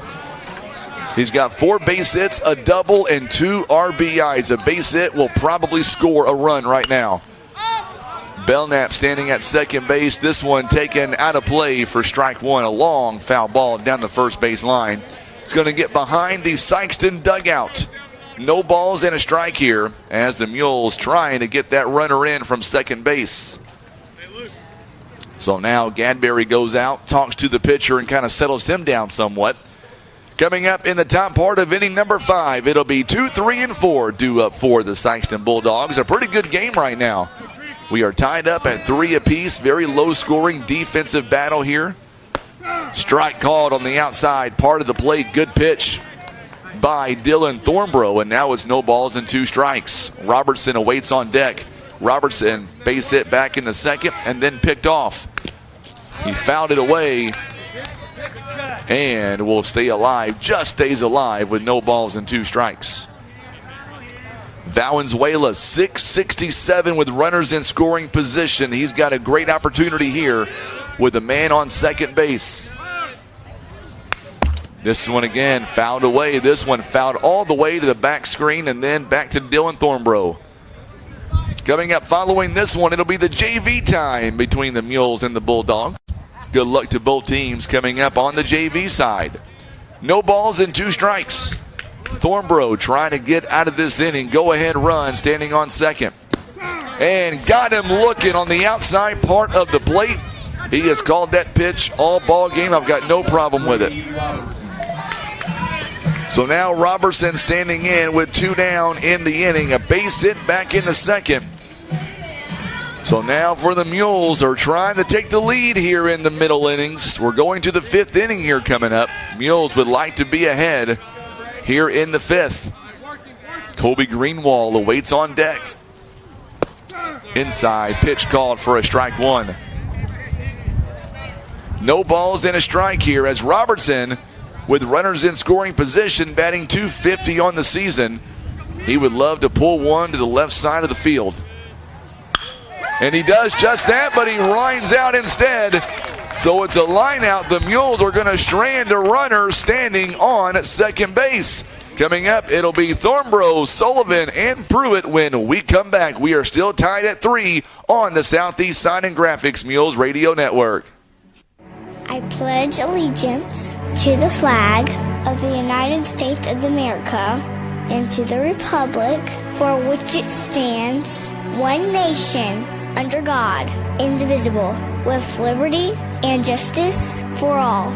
He's got 4 base hits, a double, and 2 RBIs. A base hit will probably score a run right now. Belknap standing at second base. This one taken out of play for strike 1. A long foul ball down the first base line. It's going to get behind the Sikeston dugout. No balls and a strike here as the Mules trying to get that runner in from second base. So now Gadberry goes out, talks to the pitcher, and kind of settles him down somewhat. Coming up in the top part of inning number 5, it'll be 2, 3, and 4 due up for the Sikeston Bulldogs. A pretty good game right now. We are tied up at 3 apiece. Very low-scoring defensive battle here. Strike called on the outside part of the plate. Good pitch by Dylan Thornborough, and now it's no balls and 2 strikes. Robertson awaits on deck. Robertson base hit back in the second and then picked off. He fouled it away and will stay alive, just stays alive with no balls and 2 strikes. Valenzuela, .667 with runners in scoring position. He's got a great opportunity here with a man on second base. This one again fouled away. This one fouled all the way to the back screen and then back to Dylan Thornborough. Coming up following this one, it'll be the JV time between the Mules and the Bulldogs. Good luck to both teams coming up on the JV side. No balls and 2 strikes. Thornborough trying to get out of this inning. Go-ahead run standing on second. And got him looking on the outside part of the plate. He has called that pitch all ball game. I've got no problem with it. So now Robertson standing in with 2 down in the inning. A base hit back in the second. So now for the Mules are trying to take the lead here in the middle innings. We're going to the 5th inning here coming up. Mules would like to be ahead here in the 5th. Kobe Greenwald awaits on deck. Inside pitch called for a strike 1. No balls and a strike here as Robertson, with runners in scoring position, batting .250 on the season. He would love to pull one to the left side of the field. And he does just that, but he lines out instead. So it's a line out. The Mules are going to strand a runner standing on second base. Coming up, it'll be Thornborough, Sullivan, and Pruitt when we come back. We are still tied at 3 on the Southeast Sign and Graphics Mules Radio Network. I pledge allegiance to the flag of the United States of America and to the republic for which it stands, one nation, under God, indivisible, with liberty and justice for all.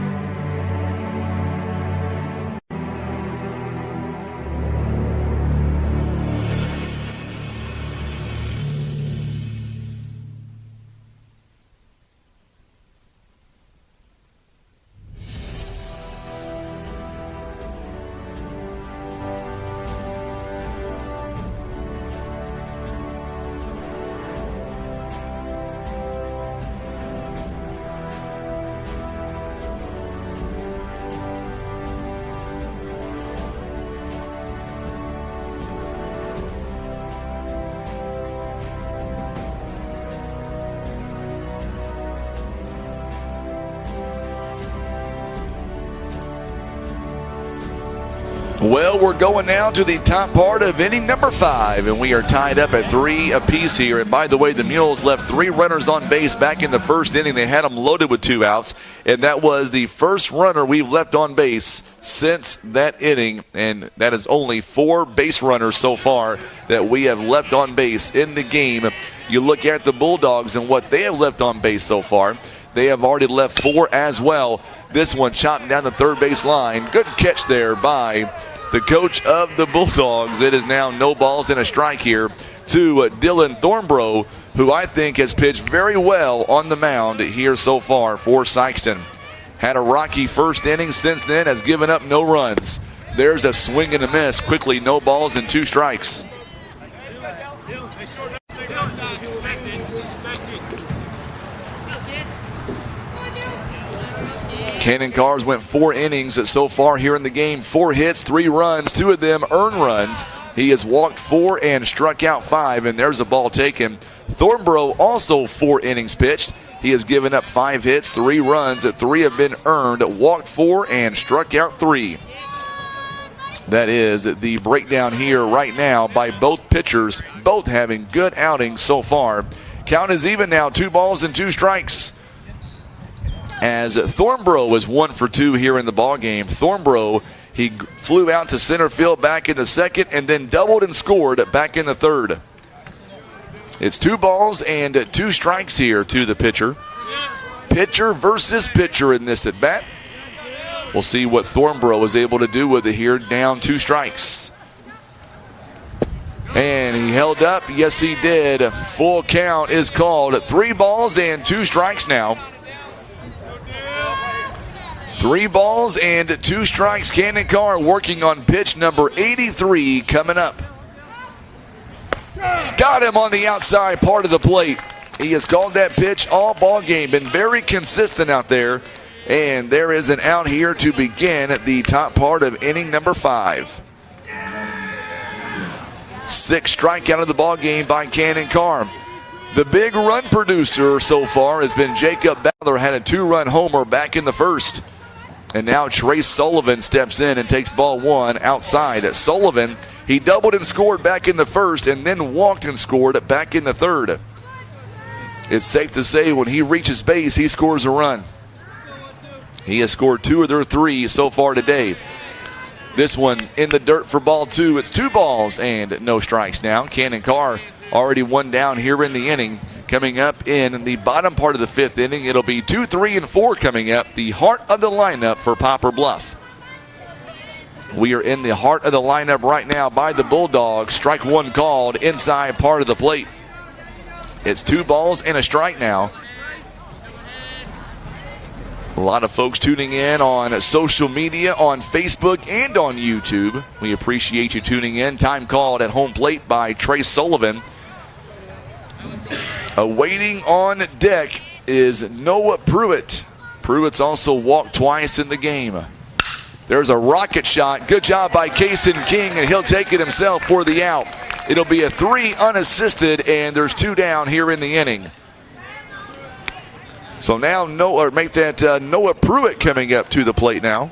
Well, we're going now to the top part of inning number 5, and we are tied up at 3 apiece here. And by the way, the Mules left 3 runners on base back in the first inning. They had them loaded with 2 outs, and that was the first runner we've left on base since that inning, and that is only 4 base runners so far that we have left on base in the game. You look at the Bulldogs and what they have left on base so far. They have already left 4 as well. This one chopped down the third base line. Good catch there by the coach of the Bulldogs. It is now no balls and a strike here to Dylan Thornbrough, who I think has pitched very well on the mound here so far for Sikeston. Had a rocky first inning since then, has given up no runs. There's a swing and a miss. Quickly, no balls and 2 strikes. Cannon Cars went 4 innings so far here in the game. 4 hits, 3 runs, 2 of them earned runs. He has walked 4 and struck out 5, and there's a ball taken. Thornbrough also 4 innings pitched. He has given up 5 hits, 3 runs, 3 have been earned, walked 4 and struck out 3. That is the breakdown here right now by both pitchers, both having good outings so far. Count is even now, 2 balls and 2 strikes. As Thornbrough was 1 for 2 here in the ball game. Thornbrough, he flew out to center field back in the second and then doubled and scored back in the third. It's 2 balls and 2 strikes here to the pitcher. Pitcher versus pitcher in this at bat. We'll see what Thornbrough was able to do with it here, down 2 strikes. And he held up. Yes, he did. Full count is called. 3 balls and 2 strikes now. 3 balls and 2 strikes. Cannon Carr working on pitch number 83 coming up. Got him on the outside part of the plate. He has called that pitch all ball game. Been very consistent out there. And there is an out here to begin at the top part of inning number 5. 6th strikeout of the ball game by Cannon Carr. The big run producer so far has been Jacob Ballard. Had a 2-run homer back in the first. And now Trace Sullivan steps in and takes ball 1 outside. Sullivan, he doubled and scored back in the first and then walked and scored back in the third. It's safe to say when he reaches base, he scores a run. He has scored 2 of their 3 so far today. This one in the dirt for ball 2. It's 2 balls and no strikes now. Cannon Carr already 1 down here in the inning. Coming up in the bottom part of the 5th inning, it'll be 2, 3, and 4 coming up. The heart of the lineup for Poplar Bluff. We are in the heart of the lineup right now by the Bulldogs. Strike 1 called inside part of the plate. It's 2 balls and a strike now. A lot of folks tuning in on social media, on Facebook, and on YouTube. We appreciate you tuning in. Time called at home plate by Trace Sullivan. Awaiting on deck is Noah Pruitt. Pruitt's also walked twice in the game. There's a rocket shot. Good job by Kason King, and he'll take it himself for the out. It'll be a 3 unassisted, and there's 2 down here in the inning. So now Noah Pruitt coming up to the plate now.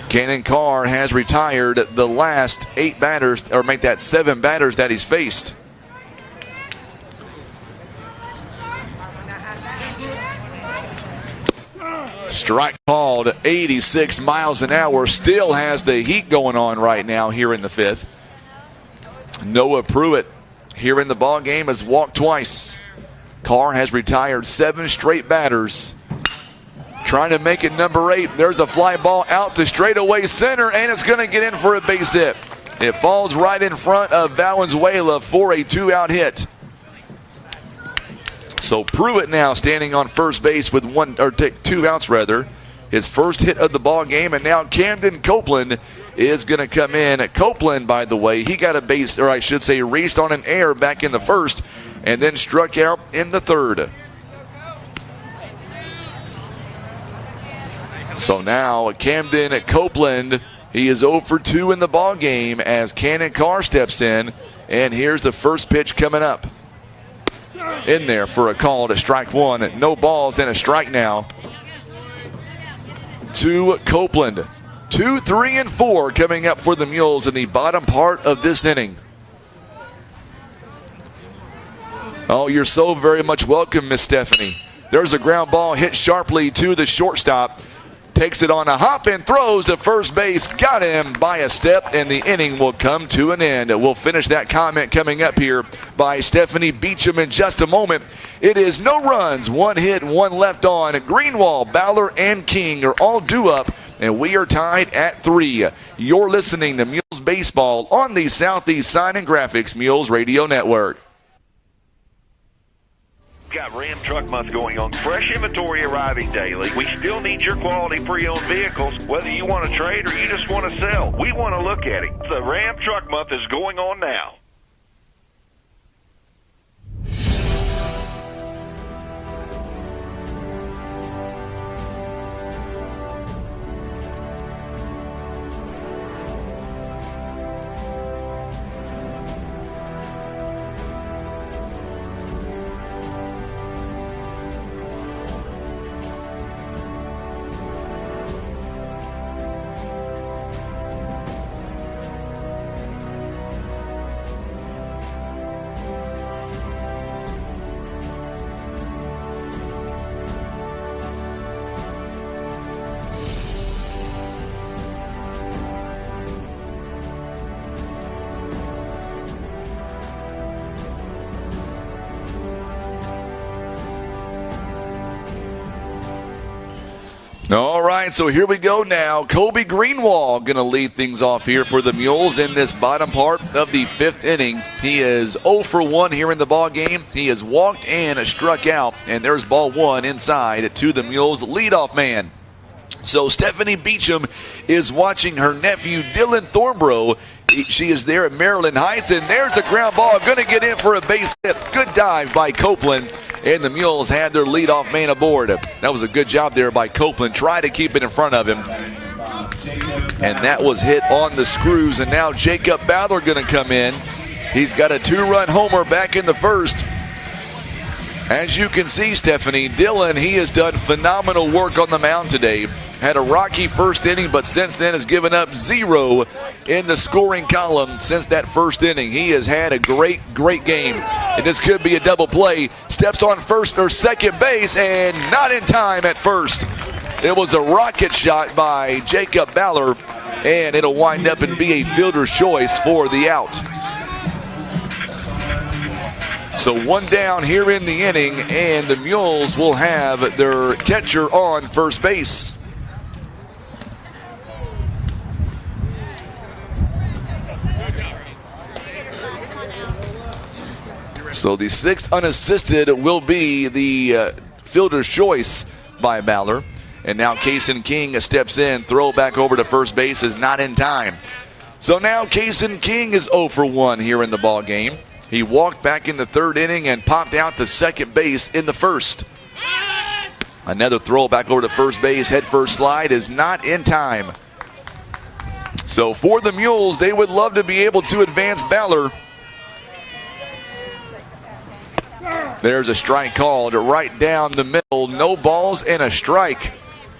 Cannon Carr has retired the last 8 batters, or make that 7 batters that he's faced. Strike called, 86 miles an hour. Still has the heat going on right now here in the 5th. Noah Pruitt here in the ball game has walked twice. Carr has retired 7 straight batters. Trying to make it number 8. There's a fly ball out to straightaway center, and it's going to get in for a base hit. It falls right in front of Valenzuela for a 2-out hit. So Pruitt now standing on first base with 2 outs rather. His first hit of the ball game, and now Camden Copeland is going to come in. Copeland, by the way, he got a base, or I should say reached on an error back in the first and then struck out in the third. So now Camden Copeland, he is 0 for 2 in the ball game as Cannon Carr steps in, and here's the first pitch coming up. In there for a call to strike 1. No balls and a strike now. to Copeland. 2, 3, and 4 coming up for the Mules in the bottom part of this inning. Oh, you're so very much welcome, Miss Stephanie. There's a ground ball hit sharply to the shortstop. Takes it on a hop and throws to first base. Got him by a step, and the inning will come to an end. We'll finish that comment coming up here by Stephanie Beecham in just a moment. It is no runs, 1 hit, 1 left on. Greenwald, Ballard, and King are all due up, and we are tied at 3. You're listening to Mules Baseball on the Southeast Sign and Graphics Mules Radio Network. Got Ram Truck Month going on. Fresh inventory arriving daily. We still need your quality pre-owned vehicles, whether you want to trade or you just want to sell. We want to look at it. The Ram Truck Month is going on now. All right, so here we go now. Kobe Greenwald going to lead things off here for the Mules in this bottom part of the 5th inning. He is 0 for 1 here in the ball game. He has walked and struck out, and there's ball 1 inside to the Mules leadoff man. So Stephanie Beecham is watching her nephew Dylan Thornborough. She is there at Maryland Heights, and there's the ground ball. Going to get in for a base hit. Good dive by Copeland, and the Mules had their leadoff man aboard. That was a good job there by Copeland. Try to keep it in front of him. And that was hit on the screws, and now Jacob Ballard going to come in. He's got a 2-run homer back in the first. As you can see, Stephanie, Dylan, he has done phenomenal work on the mound today. Had a rocky first inning, but since then has given up 0 in the scoring column since that first inning. He has had a great game. And this could be a double play. Steps on first or second base, and not in time at first. It was a rocket shot by Jacob Ballard, and it'll wind up and be a fielder's choice for the out. So 1 down here in the inning, and the Mules will have their catcher on first base. So the 6th unassisted will be the fielder's choice by Ballard. And now Kaysen King steps in. Throw back over to first base is not in time. So now Kaysen King is 0 for 1 here in the ball game. He walked back in the 3rd inning and popped out to second base in the 1st. Another throw back over to first base. Head first slide is not in time. So for the Mules, they would love to be able to advance Ballard. There's a strike called right down the middle. No balls and a strike.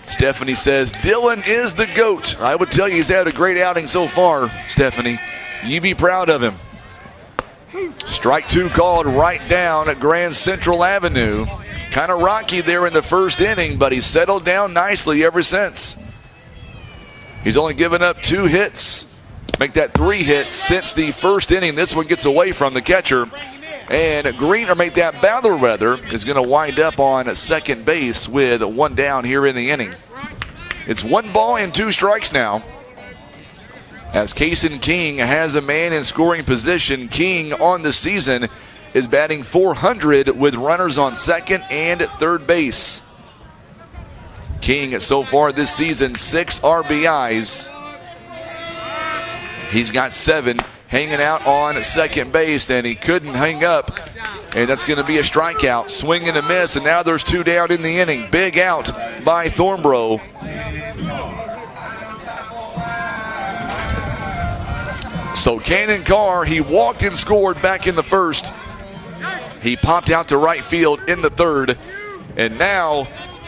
Stephanie says Dylan is the GOAT. I would tell you he's had a great outing so far, Stephanie. You be proud of him. Strike 2 called right down at Grand Central Avenue. Kind of rocky there in the first inning, but he's settled down nicely ever since. He's only given up 2 hits. Make that 3 hits since the first inning. This one gets away from the catcher. And Ballard rather, is going to wind up on second base with 1 down here in the inning. It's 1 ball and 2 strikes now. As Kaysen King has a man in scoring position. King on the season is batting .400 with runners on second and third base. King so far this season 6 RBIs. He's got 7 hanging out on second base, and he couldn't hang up. And that's going to be a strikeout. Swing and a miss, and now there's 2 down in the inning. Big out by Thornborough. So Cannon Carr, he walked and scored back in the first. He popped out to right field in the third. And now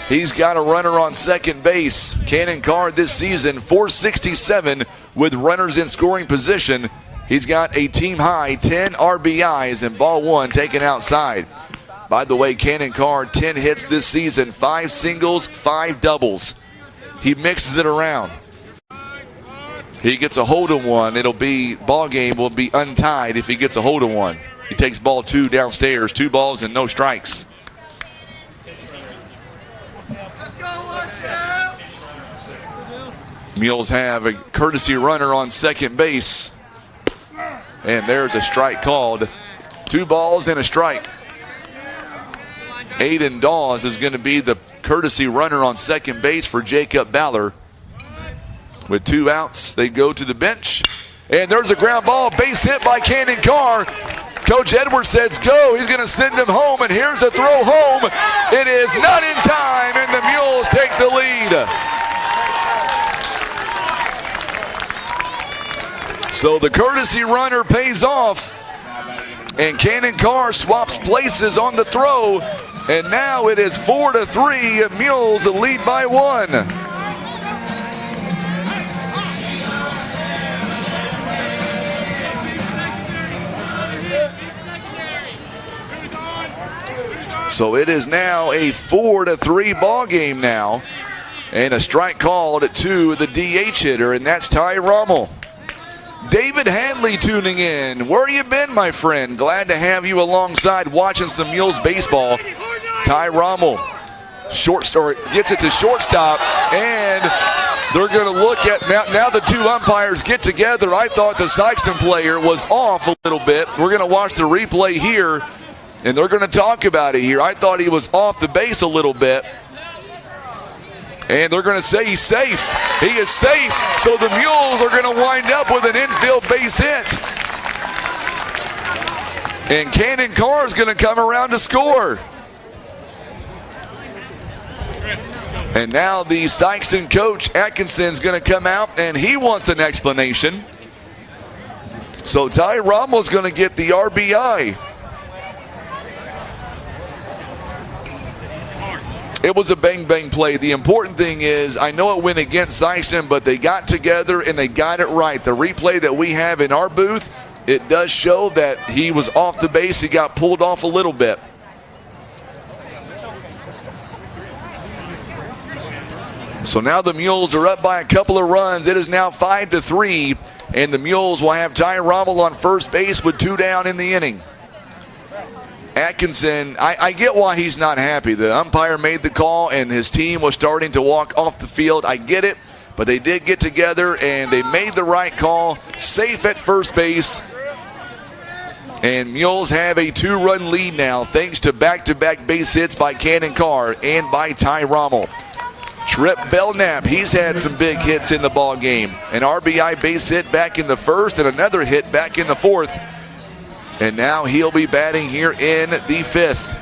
He's got a runner on second base. Cannon Carr this season, 467 with runners in scoring position. He's got a team-high 10 RBIs and ball one taken outside. By the way, Cannon Carr, 10 hits this season, 5 singles, 5 doubles. He mixes it around. He gets a hold of one. Ball game will be untied if he gets a hold of one. He takes ball 2 downstairs, 2 balls and no strikes. Mules have a courtesy runner on second base. And there's a strike called. 2 balls and a strike. Aiden Dawes is going to be the courtesy runner on second base for Jacob Baller. With 2 outs, they go to the bench. And there's a ground ball, base hit by Cannon Carr. Coach Edwards says go. He's going to send him home, and here's a throw home. It is not in time, and the Mules take the lead. So the courtesy runner pays off, and Cannon Carr swaps places on the throw, and now it is 4-3. Mules lead by 1. So it is now a 4-3 ball game now, and a strike called to the DH hitter, and that's Ty Rommel. David Hanley tuning in. Where you been, my friend? Glad to have you alongside watching some Mules baseball. Ty Rommel gets it to shortstop, and they're going to look at now the 2 umpires get together. I thought the Sikeston player was off a little bit. We're going to watch the replay here, and they're going to talk about it here. I thought he was off the base a little bit. And they're going to say he's safe. He is safe. So the Mules are going to wind up with an infield base hit. And Cannon Carr is going to come around to score. And now the Sikeston coach, Atkinson, is going to come out, and he wants an explanation. So Ty Rommel's going to get the RBI. It was a bang-bang play. The important thing is, I know it went against Sikeston, but they got together and they got it right. The replay that we have in our booth, it does show that he was off the base. He got pulled off a little bit. So now the Mules are up by a couple of runs. It is now 5-3, and the Mules will have Ty Rommel on first base with 2 down in the inning. Atkinson, I get why he's not happy. The umpire made the call, and his team was starting to walk off the field. I get it, but they did get together, and they made the right call. Safe at first base. And Mules have a 2-run lead now, thanks to back-to-back base hits by Cannon Carr and by Ty Rommel. Trip Belknap, he's had some big hits in the ball game. An RBI base hit back in the first and another hit back in the fourth. And now he'll be batting here in the 5th.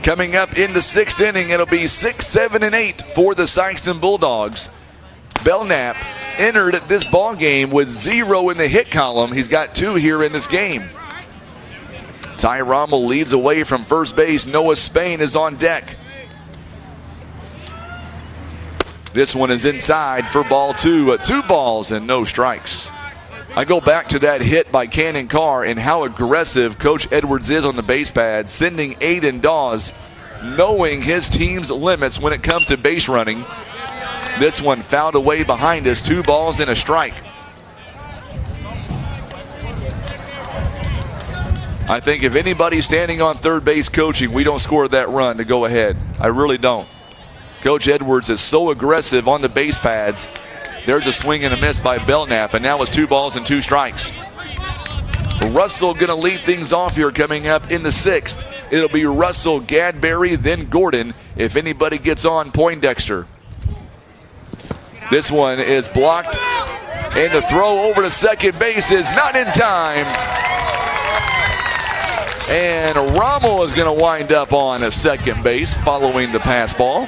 Coming up in the 6th inning, it'll be 6, 7, and 8 for the Sikeston Bulldogs. Belknap entered this ball game with 0 in the hit column. He's got 2 here in this game. Ty Rommel leads away from first base. Noah Spain is on deck. This one is inside for ball 2. 2 balls and no strikes. I go back to that hit by Cannon Carr and how aggressive Coach Edwards is on the base pad, sending Aiden Dawes, knowing his team's limits when it comes to base running. This one fouled away behind us, 2 balls and a strike. I think if anybody's standing on third base coaching, we don't score that run to go ahead. I really don't. Coach Edwards is so aggressive on the base pads. There's a swing and a miss by Belknap, and now it's 2 balls and 2 strikes. Russell going to lead things off here coming up in the 6th. It'll be Russell, Gadberry, then Gordon. If anybody gets on, Poindexter. This one is blocked, and the throw over to second base is not in time. And Rommel is going to wind up on a second base following the pass ball.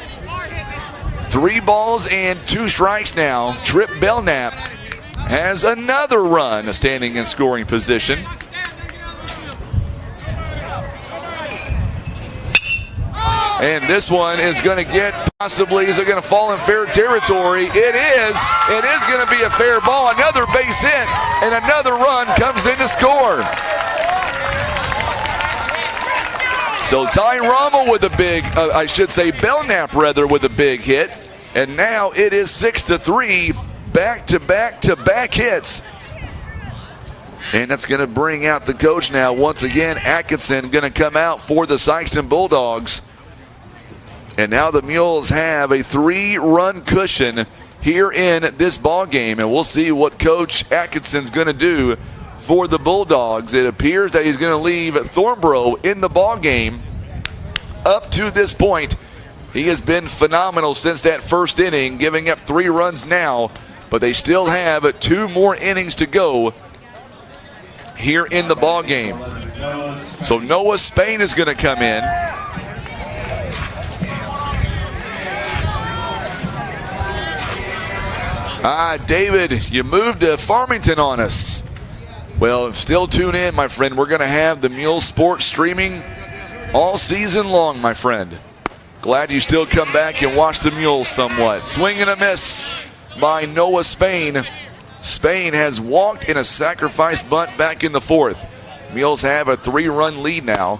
3 balls and 2 strikes now. Trip Belknap has another run standing in scoring position. And this one is going to get possibly, is it going to fall in fair territory? It is. It is going to be a fair ball. Another base hit, and another run comes in to score. So Ty Rommel with a big, Belknap rather, with a big hit. And now it is 6-3, back-to-back-to-back hits. And that's going to bring out the coach now. Once again, Atkinson going to come out for the Sikeston Bulldogs. And now the Mules have a 3-run cushion here in this ball game. And we'll see what Coach Atkinson's going to do for the Bulldogs. It appears that he's going to leave Thornborough in the ball game. Up to this point, he has been phenomenal since that first inning, giving up 3 runs now. But they still have 2 more innings to go here in the ball game. So Noah Spain is going to come in. David, you moved to Farmington on us. Well, still tune in, my friend. We're going to have the Mules Sports streaming all season long, my friend. Glad you still come back and watch the Mules somewhat. Swing and a miss by Noah Spain. Spain has walked in a sacrifice bunt back in the 4th. Mules have a 3-run lead now.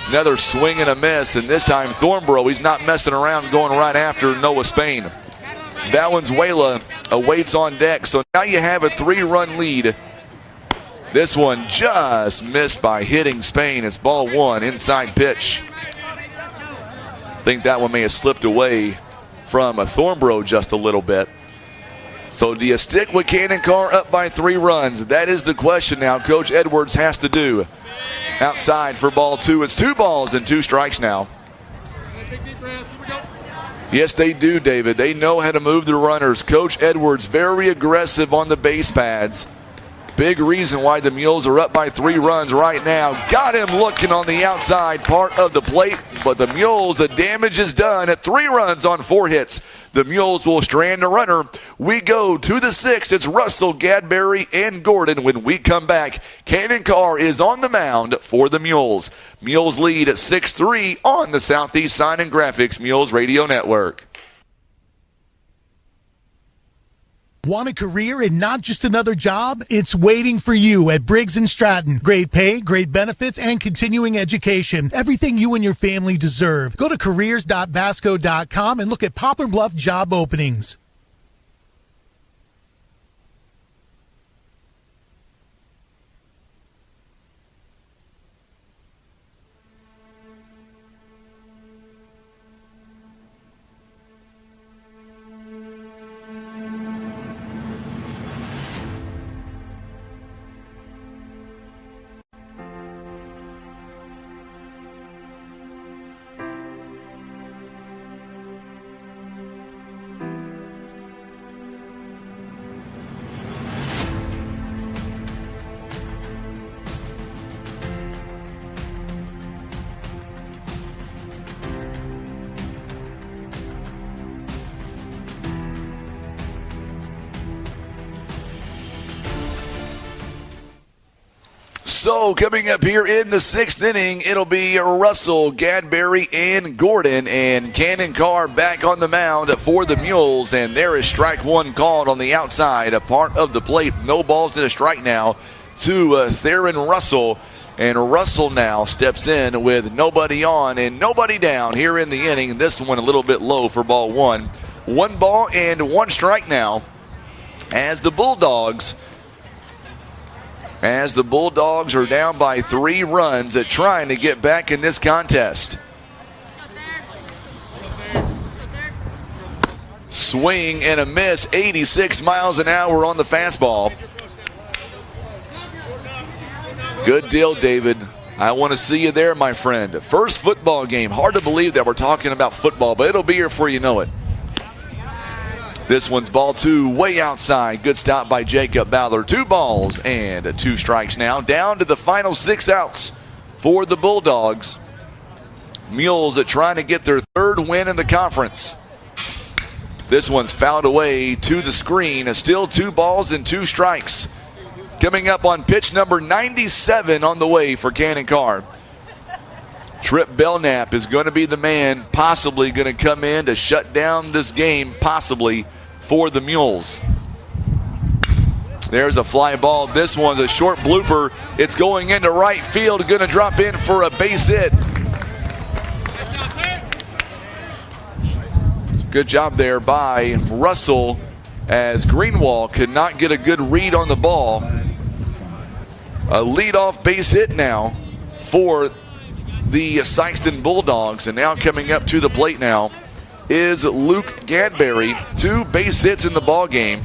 Another swing and a miss, and this time Thornborough, he's not messing around, going right after Noah Spain. Valenzuela awaits on deck, so now you have a 3-run lead. This one just missed by hitting Spain. It's ball 1, inside pitch. I think that one may have slipped away from Thornborough just a little bit. So do you stick with Cannon Carr up by 3 runs? That is the question now Coach Edwards has to do. Outside for ball 2. It's 2 balls and 2 strikes now. Yes, they do, David. They know how to move the runners. Coach Edwards very aggressive on the base pads. Big reason why the Mules are up by 3 runs right now. Got him looking on the outside part of the plate, but the Mules, the damage is done at 3 runs on 4 hits. The Mules will strand a runner. We go to the 6th. It's Russell, Gadberry, and Gordon. When we come back, Cannon Carr is on the mound for the Mules. Mules lead at 6-3 on the Southeast Sign and Graphics Mules Radio Network. Want a career and not just another job? It's waiting for you at Briggs & Stratton. Great pay, great benefits, and continuing education. Everything you and your family deserve. Go to careers.basco.com and look at Poplar Bluff job openings. So coming up here in the 6th inning, it'll be Russell, Gadberry, and Gordon, and Cannon Carr back on the mound for the Mules, and there is strike 1 called on the outside, a part of the plate. No balls and a strike now to Theron Russell, and Russell now steps in with nobody on and nobody down here in the inning. This one a little bit low for ball 1. 1 ball and 1 strike now as the Bulldogs are down by 3 runs at trying to get back in this contest. Swing and a miss, 86 miles an hour on the fastball. Good deal, David. I want to see you there, my friend. First football game. Hard to believe that we're talking about football, but it'll be here before you know it. This one's ball 2, way outside. Good stop by Jacob Ballard. 2 balls and 2 strikes now. Down to the final 6 outs for the Bulldogs. Mules are trying to get their 3rd win in the conference. This one's fouled away to the screen. Still 2 balls and 2 strikes. Coming up on pitch number 97 on the way for Cannon Carr. Trip Belknap is going to be the man possibly going to come in to shut down this game, possibly, for the Mules. There's a fly ball. This one's a short blooper. It's going into right field. Going to drop in for a base hit. Good job there by Russell, as Greenwald could not get a good read on the ball. A leadoff base hit now for the Sikeston Bulldogs. And now coming up to the plate now is Luke Gadberry. 2 base hits in the ball game.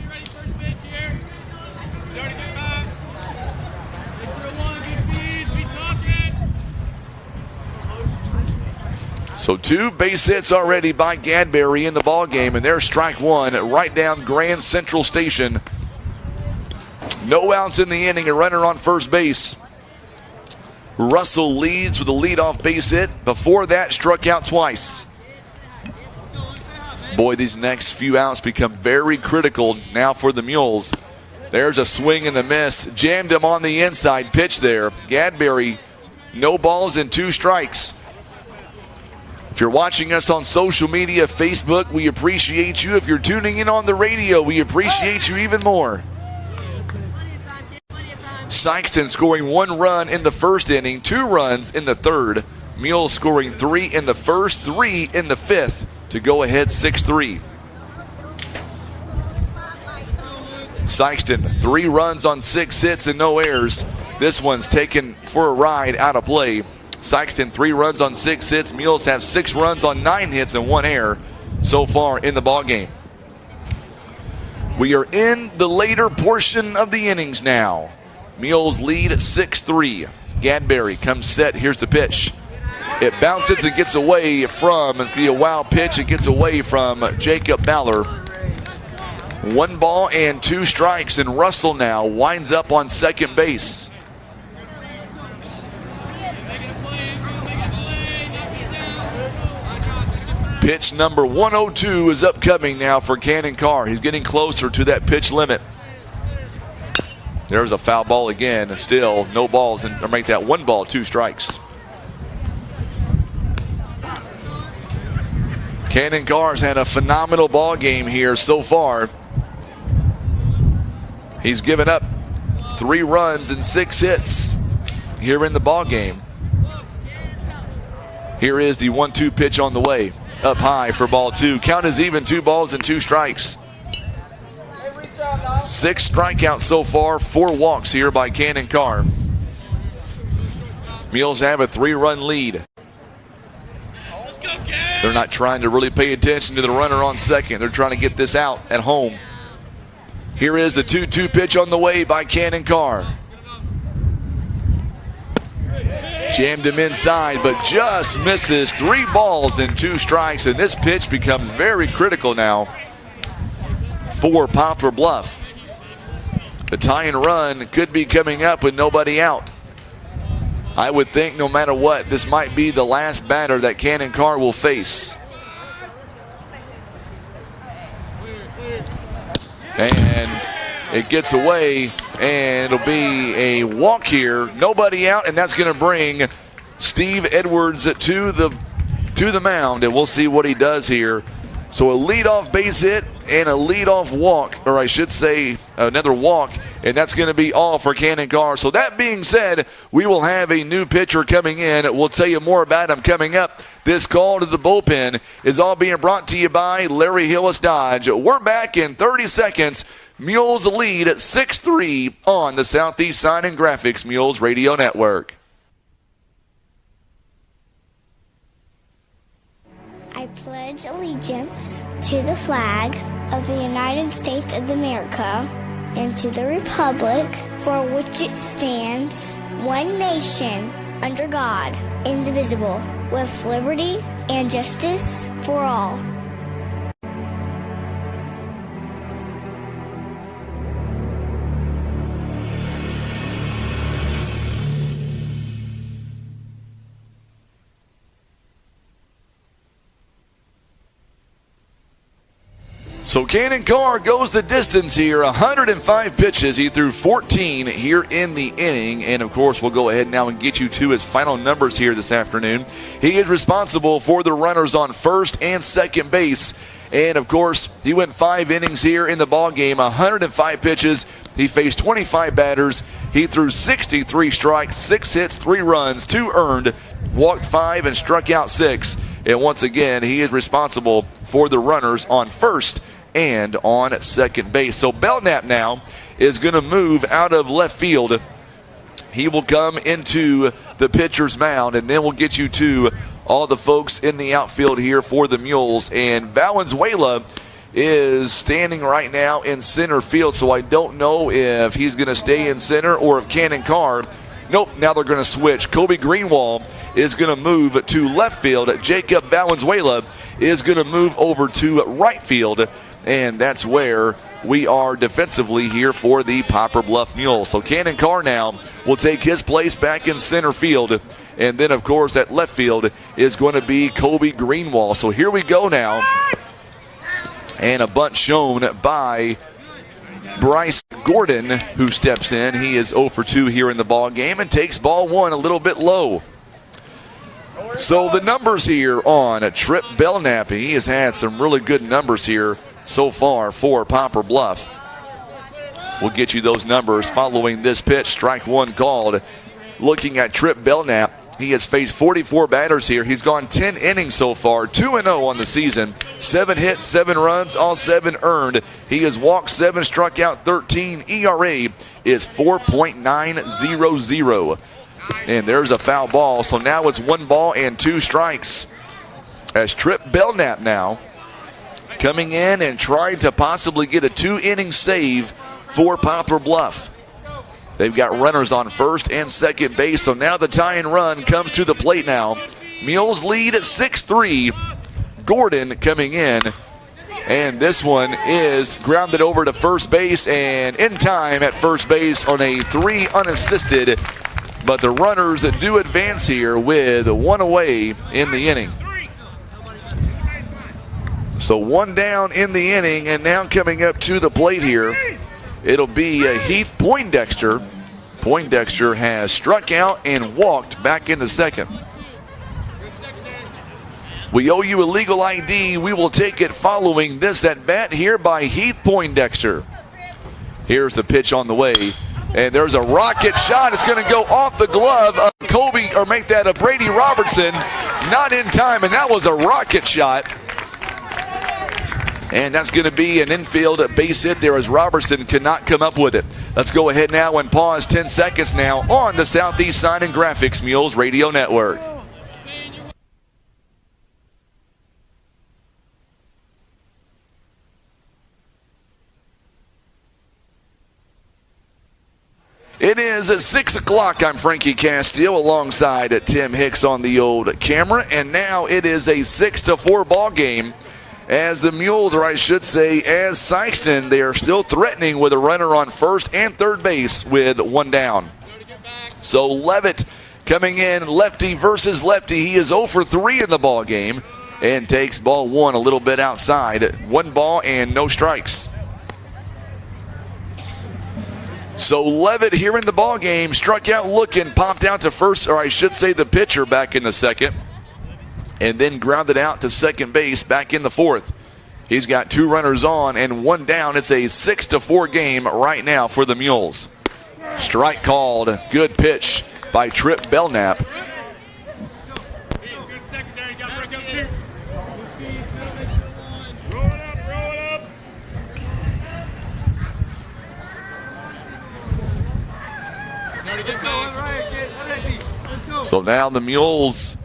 So 2 base hits already by Gadberry in the ball game, and there's strike 1 right down Grand Central Station. No outs in the inning, a runner on first base. Russell leads with a leadoff base hit. Before that, struck out twice. Boy, these next few outs become very critical now for the Mules. There's a swing and a miss. Jammed him on the inside pitch there. Gadberry, no balls and 2 strikes. If you're watching us on social media, Facebook, we appreciate you. If you're tuning in on the radio, we appreciate you even more. Sikeston scoring 1 run in the first inning, 2 runs in the third. Mules scoring 3 in the first, 3 in the fifth to go ahead 6-3. Sikeston, 3 runs on 6 hits and no errors. This one's taken for a ride out of play. Sikeston 3 runs on 6 hits. Mules have 6 runs on 9 hits and 1 error so far in the ball game. We are in the later portion of the innings now. Mules lead 6-3. Gadberry comes set. Here's the pitch. It bounces and gets away from the wild pitch. It gets away from Jacob Baller. 1 ball and 2 strikes, and Russell now winds up on second base. Pitch number 102 is upcoming now for Cannon Carr. He's getting closer to that pitch limit. There's a foul ball again. Still no balls, and make that 1 ball, 2 strikes. Cannon Carr's had a phenomenal ball game here so far. He's given up 3 runs and 6 hits here in the ball game. Here is the 1-2 pitch on the way. Up high for ball 2. Count is even, 2 balls and 2 strikes. 6 strikeouts so far, 4 walks here by Cannon Carr. Mules have a 3-run lead. They're not trying to really pay attention to the runner on second. They're trying to get this out at home. Here is the 2-2 pitch on the way by Cannon Carr. Jammed him inside, but just misses. 3 balls and 2 strikes, and this pitch becomes very critical now for Poplar Bluff. The tying run could be coming up with nobody out. I would think no matter what, this might be the last batter that Cannon Carr will face. And it gets away, and it'll be a walk here. Nobody out, and that's going to bring Steve Edwards to the mound, and we'll see what he does here. So a leadoff base hit and a leadoff walk, or I should say another walk, and that's going to be all for Cannon Carr. So that being said, we will have a new pitcher coming in. We'll tell you more about him coming up. This call to the bullpen is all being brought to you by Larry Hillis Dodge. We're back in 30 seconds. Mules lead at 6-3 on the Southeast Sign and Graphics Mules Radio Network. I pledge allegiance to the flag of the United States of America and to the republic for which it stands, one nation, under God, indivisible, with liberty and justice for all. So Cannon Carr goes the distance here, 105 pitches. He threw 14 here in the inning. And, of course, we'll go ahead now and get you to his final numbers here this afternoon. He is responsible for the runners on first and second base. And, of course, he went 5 innings here in the ball game, 105 pitches. He faced 25 batters. He threw 63 strikes, 6 hits, 3 runs, 2 earned, walked 5, and struck out 6. And once again, he is responsible for the runners on first and on second base. So Belknap now is going to move out of left field. He will come into the pitcher's mound, and then we'll get you to all the folks in the outfield here for the Mules. And Valenzuela is standing right now in center field, so I don't know if he's going to stay in center or if Cannon Carr. Nope, now they're going to switch. Kobe Greenwald is going to move to left field. Jacob Valenzuela is going to move over to right field. And that's where we are defensively here for the Poplar Bluff Mules. So Cannon Carr now will take his place back in center field. And then, of course, at left field is going to be Kobe Greenwald. So here we go now. And a bunt shown by Bryce Gordon, who steps in. He is 0 for 2 here in the ball game and takes ball 1 a little bit low. So the numbers here on Trip Belknap. He has had some really good numbers here so far for Poplar Bluff. We'll get you those numbers following this pitch. Strike 1 called. Looking at Trip Belknap, he has faced 44 batters here. He's gone 10 innings so far, 2-0 on the season. 7 hits, 7 runs, all 7 earned. He has walked 7, struck out 13. ERA is 4.900. And there's a foul ball. So now it's 1 ball and 2 strikes. As Trip Belknap now coming in and trying to possibly get a 2-inning save for Poplar Bluff. They've got runners on first and second base, so now the tie-in run comes to the plate now. Mules lead at 6-3. Gordon coming in, and this one is grounded over to first base and in time at first base on a 3 unassisted. But the runners do advance here with 1 away in the inning. So 1 down in the inning, and now coming up to the plate here, it'll be Heath Poindexter. Poindexter has struck out and walked back in the second. We owe you a legal ID. We will take it following this at bat here by Heath Poindexter. Here's the pitch on the way. And there's a rocket shot. It's going to go off the glove of Kobe, or make that a Brady Robertson. Not in time, and that was a rocket shot. And that's going to be an infield base hit there as Robertson could not come up with it. Let's go ahead now and pause 10 seconds now on the Southeast Sign and Graphics Mules Radio Network. It is at 6 o'clock. I'm Frankie Castile alongside Tim Hicks on the old camera. And now it is a 6-4 ball game. As the Mules, or I should say, as Sikeston, they are still threatening with a runner on first and third base with 1 down. So Levitt coming in, lefty versus lefty. He is 0 for 3 in the ball game and takes ball 1 a little bit outside. 1 ball and no strikes. So Levitt here in the ball game, struck out looking, popped out to first, or I should say the pitcher back in the second, and then grounded out to second base back in the fourth. He's got 2 runners on and 1 down. It's a 6-4 game right now for the Mules. Strike called. Good pitch by Trip Belknap. So now the Mules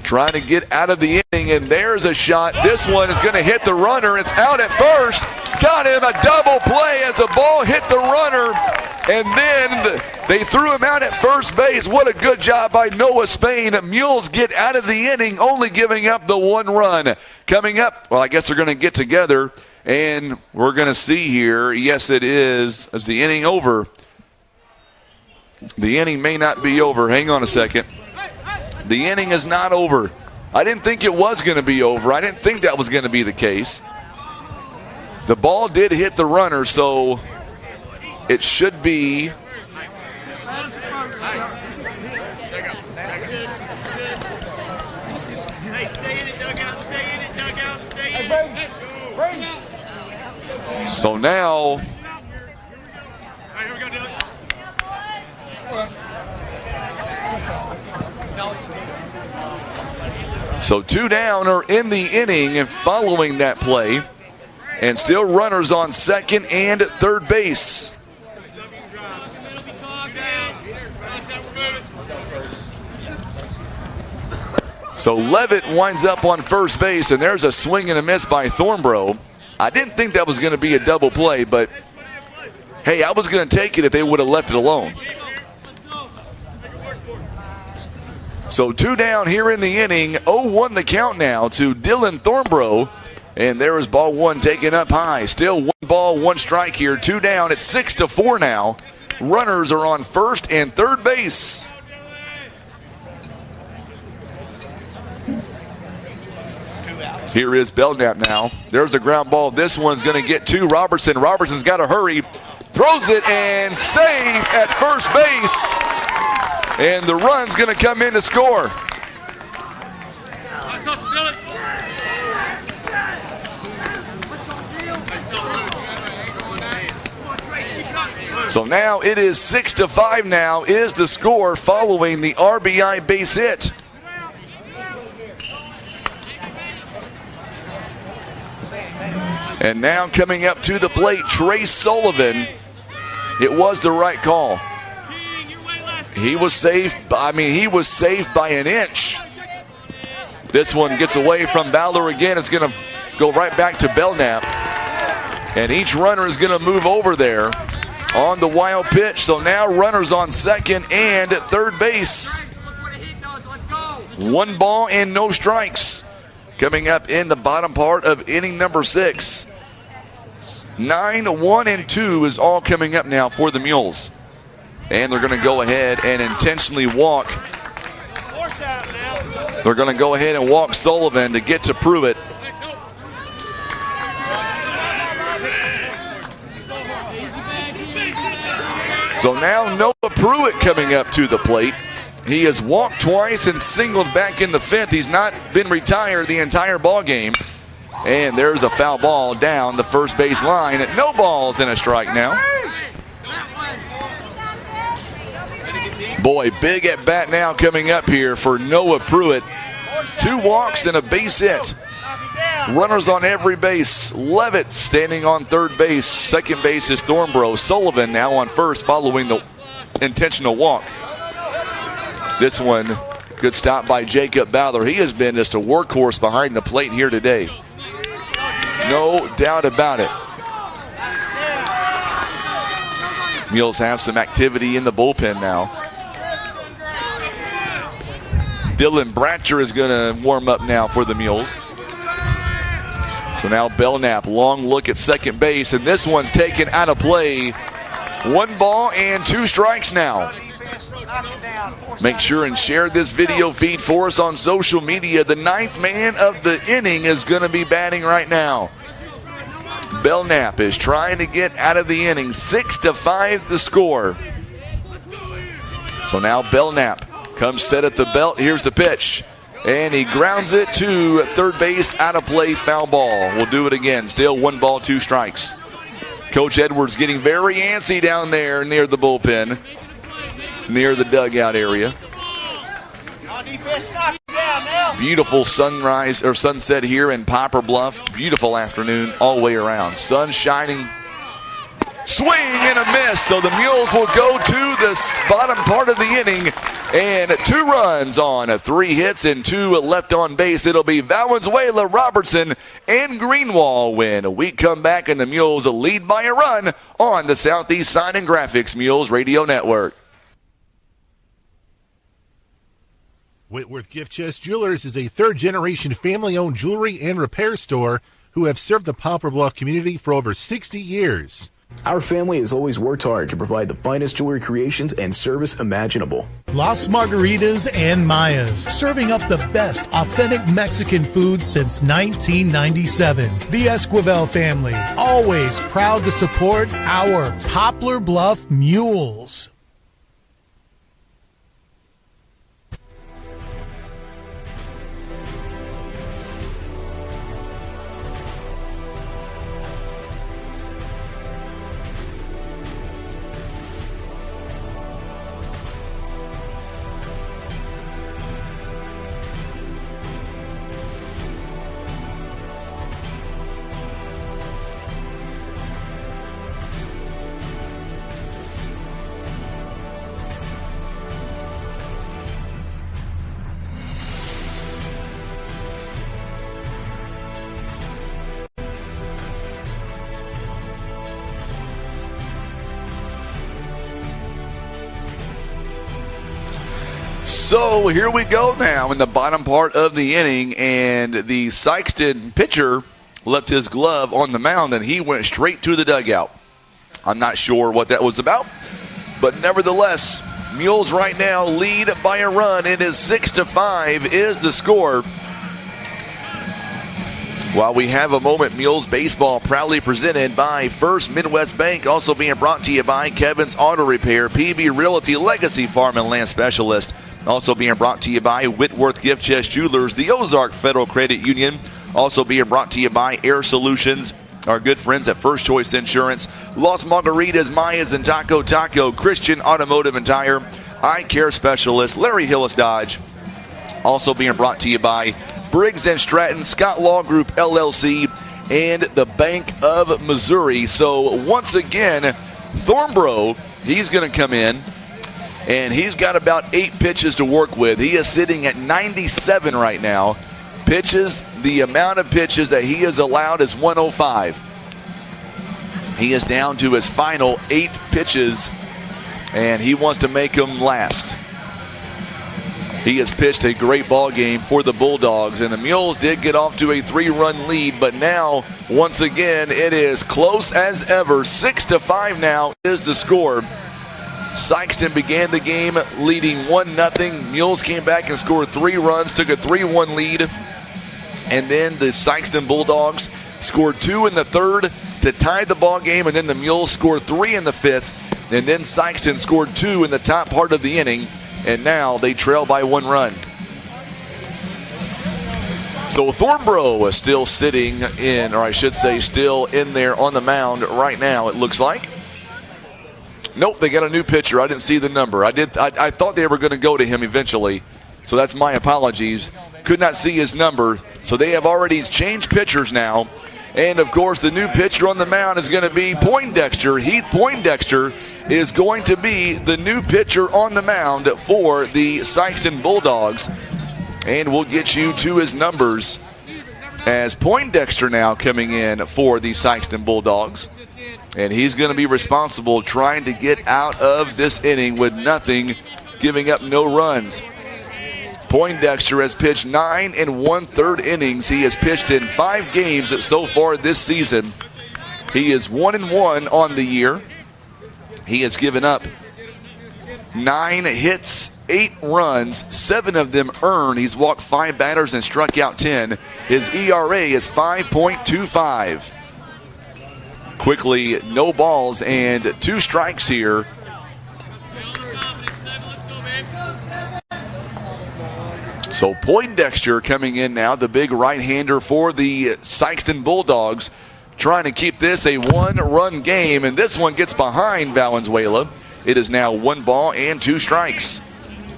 trying to get out of the inning, and there's a shot. This one is going to hit the runner. It's out at first. Got him a double play as the ball hit the runner, and then they threw him out at first base. What a good job by Noah Spain. Mules get out of the inning, only giving up the 1 run. Coming up, well, I guess they're going to get together, and we're going to see here. Yes, it is. Is the inning over? The inning may not be over. Hang on a second. The inning is not over. I didn't think it was going to be over. I didn't think that was going to be the case. The ball did hit the runner, so it should be so now so 2 down are in the inning following that play, and still runners on second and third base. So Levitt winds up on first base, and there's a swing and a miss by Thornborough. I didn't think that was going to be a double play, but hey, I was going to take it if they would have left it alone. So 2 down here in the inning, 0-1 the count now to Dylan Thornborough. And there is ball 1 taken up high. Still 1 ball, 1 strike here. 2 down. It's 6-4 now. Runners are on first and third base. Here is Belknap now. There's a ground ball. This one's going to get to Robertson. Robertson's got to hurry. Throws it and safe at first base. And the run's going to come in to score. So now it is 6-5 now is the score following the RBI base hit. And now coming up to the plate, Trace Sullivan. It was the right call. He was safe. He was safe by an inch. This one gets away from Ballard again. It's going to go right back to Belknap. And each runner is going to move over there on the wild pitch. So now runners on second and third base. 1 ball and no strikes. Coming up in the bottom part of inning number 6. 9, 1, and 2 is all coming up now for the Mules. And they're going to go ahead and intentionally walk. They're going to go ahead and walk Sullivan to get to Pruitt. So now Noah Pruitt coming up to the plate. He has walked twice and singled back in the 5th. He's not been retired the entire ball game. And there's a foul ball down the first base line. No balls and a strike now. Boy, big at bat now coming up here for Noah Pruitt. 2 walks and a base hit. Runners on every base. Levitt standing on third base. Second base is Thornborough. Sullivan now on first following the intentional walk. This one, good stop by Jacob Ballard. He has been just a workhorse behind the plate here today. No doubt about it. Mules have some activity in the bullpen now. Dylan Bratcher is going to warm up now for the Mules. So now Belknap, long look at second base, and this one's taken out of play. 1 ball and 2 strikes now. Make sure and share this video feed for us on social media. The 9th man of the inning is going to be batting right now. Belknap is trying to get out of the inning. 6-5 the score. So now Belknap comes set at the belt. Here's the pitch. And he grounds it to third base, out of play, foul ball. We'll do it again. Still 1 ball, 2 strikes. Coach Edwards getting very antsy down there near the bullpen, near the dugout area. Beautiful sunrise or sunset here in Poplar Bluff. Beautiful afternoon all the way around. Sun shining. Swing and a miss. So the Mules will go to the bottom part of the inning. And 2 runs on 3 hits and 2 left on base. It'll be Valenzuela, Robertson, and Greenwall when we come back and the Mules lead by a run on the Southeast Sign and Graphics Mules Radio Network. Whitworth Gift Chest Jewelers is a third-generation family-owned jewelry and repair store who have served the Poplar Bluff community for over 60 years. Our family has always worked hard to provide the finest jewelry creations and service imaginable. Las Margaritas and Mayas, serving up the best authentic Mexican food since 1997. The Esquivel family, always proud to support our Poplar Bluff Mules. So here we go now in the bottom part of the inning, and the Sikeston pitcher left his glove on the mound, and he went straight to the dugout. I'm not sure what that was about, but nevertheless, Mules right now lead by a run. It is 6-5 is the score. While we have a moment, Mules baseball proudly presented by First Midwest Bank, also being brought to you by Kevin's Auto Repair, PB Realty, Legacy Farm and Land Specialist. Also being brought to you by Whitworth Gift Chest Jewelers, the Ozark Federal Credit Union. Also being brought to you by Air Solutions, our good friends at First Choice Insurance, Las Margaritas, Mayas, and Taco, Christian Automotive and Tire, Eye Care Specialist, Larry Hillis Dodge. Also being brought to you by Briggs & Stratton, Scott Law Group, LLC, and the Bank of Missouri. So once again, Thornborough, he's going to come in, and he's got about 8 pitches to work with. He is sitting at 97 right now. Pitches, the amount of pitches that he is allowed is 105. He is down to his final 8 pitches, and he wants to make them last. He has pitched a great ball game for the Bulldogs, and the Mules did get off to a 3-run lead, but now, once again, it is close as ever. 6-5 now is the score. Sikeston began the game leading 1-0. Mules came back and scored 3 runs, took a 3-1 lead. And then the Sikeston Bulldogs scored 2 in the third to tie the ball game, and then the Mules scored 3 in the fifth. And then Sikeston scored 2 in the top part of the inning, and now they trail by 1 run. So Thornborough is still sitting in, or I should say still in there on the mound right now, it looks like. Nope, they got a new pitcher. I didn't see the number. I thought they were going to go to him eventually, so that's my apologies. Could not see his number, so they have already changed pitchers now. And, of course, the new pitcher on the mound is going to be Poindexter. Heath Poindexter is going to be the new pitcher on the mound for the Sikeston Bulldogs. And we'll get you to his numbers as Poindexter now coming in for the Sikeston Bulldogs. And he's going to be responsible trying to get out of this inning with nothing, giving up no runs. Poindexter has pitched 9 1/3 innings. He has pitched in 5 games so far this season. He is 1-1 on the year. He has given up 9 hits, 8 runs, 7 of them earned. He's walked 5 batters and struck out 10. His ERA is 5.25. Quickly, no balls and 2 strikes here. So Poindexter coming in now, the big right-hander for the Sikeston Bulldogs, trying to keep this a 1-run game, and this one gets behind Valenzuela. It is now 1 ball and 2 strikes.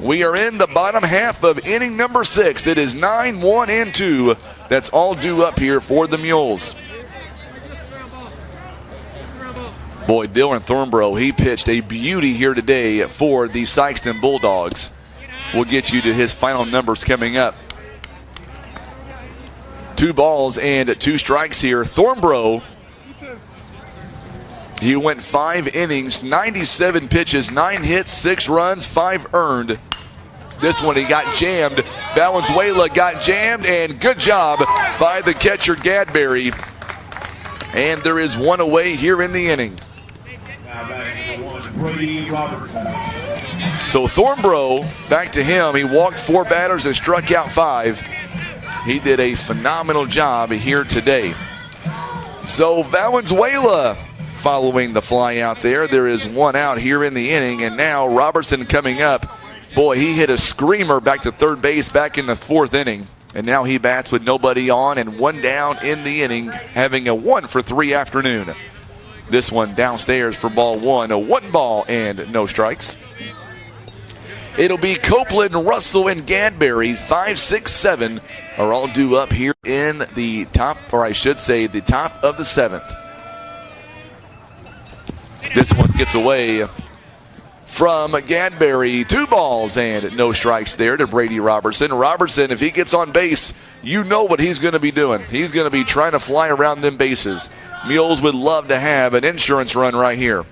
We are in the bottom half of inning number 6. It is 9-1-2. That's all due up here for the Mules. Boy, Dylan Thornborough, he pitched a beauty here today for the Sikeston Bulldogs. We'll get you to his final numbers coming up. 2 balls and 2 strikes here. Thornborough, he went 5 innings, 97 pitches, 9 hits, 6 runs, 5 earned. This one he got jammed. Valenzuela got jammed, and good job by the catcher Gadberry. And there is 1 away here in the inning. Brady Robertson. So Thornborough, back to him. He walked 4 batters and struck out 5. He did a phenomenal job here today. So Valenzuela following the fly out there. There is 1 out here in the inning, and now Robertson coming up. Boy, he hit a screamer back to third base back in the 4th inning, and now he bats with nobody on and 1 down in the inning, having a 1-for-3 afternoon. This one downstairs for ball 1, a 1 ball and no strikes. It'll be Copeland, Russell, and Gadberry. 5, 6, 7 are all due up here in the top, or I should say the top of the 7th. This one gets away from Gadberry. 2 balls and no strikes there to Brady Robertson. Robertson, if he gets on base, you know what he's going to be doing. He's going to be trying to fly around them bases. Mules would love to have an insurance run right here.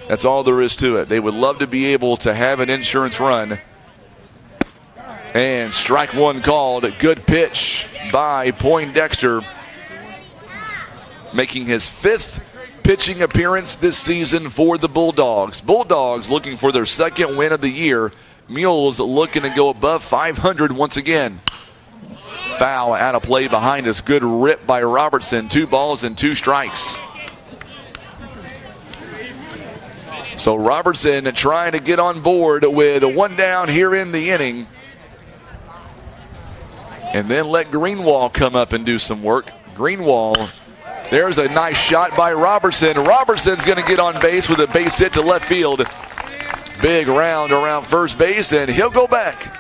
That's all there is to it. They would love to be able to have an insurance run. And strike 1 called. Good pitch by Poindexter, making his 5th pitching appearance this season for the Bulldogs. Bulldogs looking for their 2nd win of the year. Mules looking to go above 500 once again. Foul out of play behind us. Good rip by Robertson. 2 balls and 2 strikes. So Robertson trying to get on board with a 1 down here in the inning. And then let Greenwall come up and do some work. Greenwall, there's a nice shot by Robertson. Robertson's going to get on base with a base hit to left field. Big round around first base, and he'll go back.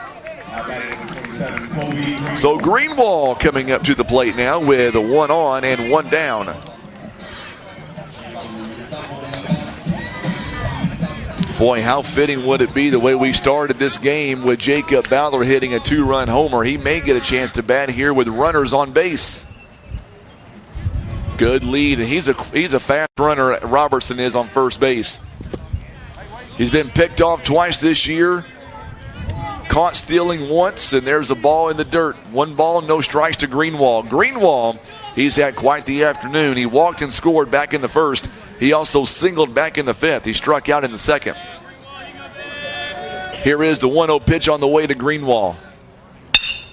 So Greenwall coming up to the plate now with a 1 on and 1 down. Boy, how fitting would it be the way we started this game with Jacob Ballard hitting a 2-run homer. He may get a chance to bat here with runners on base. Good lead, and he's a fast runner, Robertson is, on first base. He's been picked off twice this year. Caught stealing once, and there's a ball in the dirt. 1 ball, no strikes to Greenwall. Greenwall, he's had quite the afternoon. He walked and scored back in the 1st. He also singled back in the 5th. He struck out in the 2nd. Here is the 1-0 pitch on the way to Greenwall.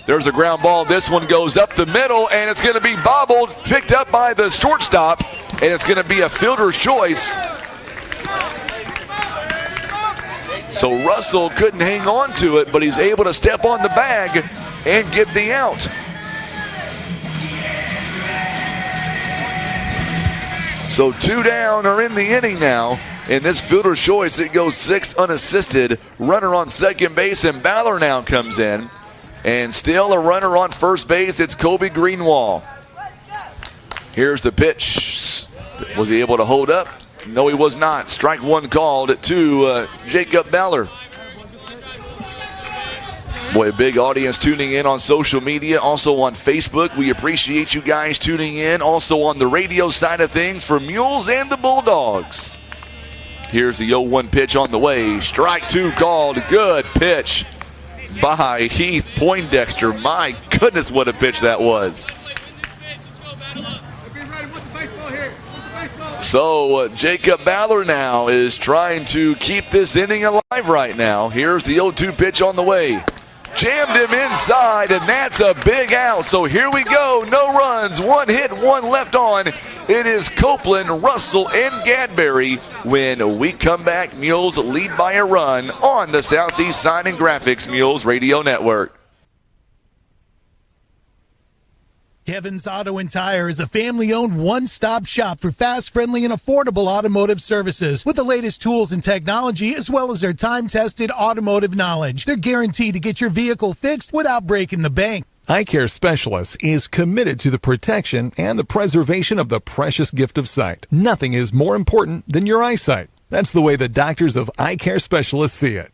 There's a ground ball. This one goes up the middle, and it's going to be bobbled, picked up by the shortstop, and it's going to be a fielder's choice. So Russell couldn't hang on to it, but he's able to step on the bag and get the out. So 2 down are in the inning now. In this fielder's choice, it goes 6 unassisted. Runner on second base, and Ballard now comes in. And still a runner on first base. It's Kobe Greenwall. Here's the pitch. Was he able to hold up? No, he was not. Strike 1 called to Jacob Ballard. Boy, a big audience tuning in on social media, also on Facebook. We appreciate you guys tuning in. Also on the radio side of things for Mules and the Bulldogs. Here's the 0-1 pitch on the way. Strike 2 called. Good pitch by Heath Poindexter. My goodness, what a pitch that was. So Jacob Ballard now is trying to keep this inning alive right now. Here's the 0-2 pitch on the way. Jammed him inside, and that's a big out. So here we go. No runs, 1 hit, 1 left on. It is Copeland, Russell, and Gadberry. When we come back, Mules lead by a run on the Southeast Sign and Graphics Mules Radio Network. Kevin's Auto and Tire is a family-owned one-stop shop for fast, friendly, and affordable automotive services with the latest tools and technology, as well as their time-tested automotive knowledge. They're guaranteed to get your vehicle fixed without breaking the bank. Eye Care Specialists is committed to the protection and the preservation of the precious gift of sight. Nothing is more important than your eyesight. That's the way the doctors of Eye Care Specialists see it.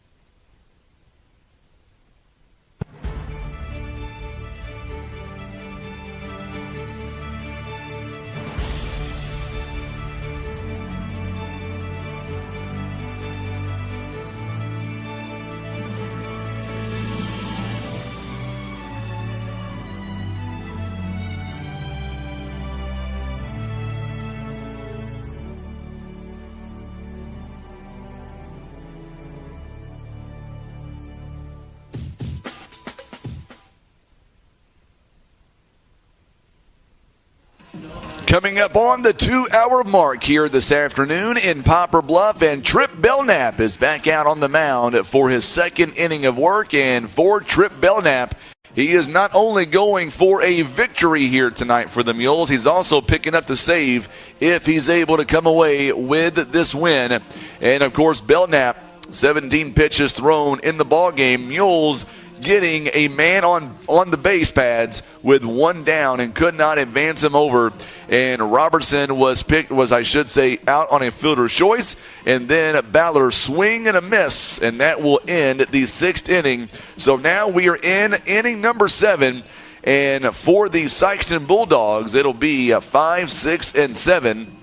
Coming up on the 2-hour mark here this afternoon in Poplar Bluff, and Trip Belknap is back out on the mound for his second inning of work. And for Trip Belknap, he is not only going for a victory here tonight for the Mules, he's also picking up the save if he's able to come away with this win. And, of course, Belknap, 17 pitches thrown in the ballgame. Mules getting a man on the base pads with one down and could not advance him over. And Robertson was out on a fielder's choice. And then Ballard swing and a miss, and that will end the 6th inning. So now we are in inning number 7. And for the Sikeston Bulldogs, it'll be 5, 6, and 7.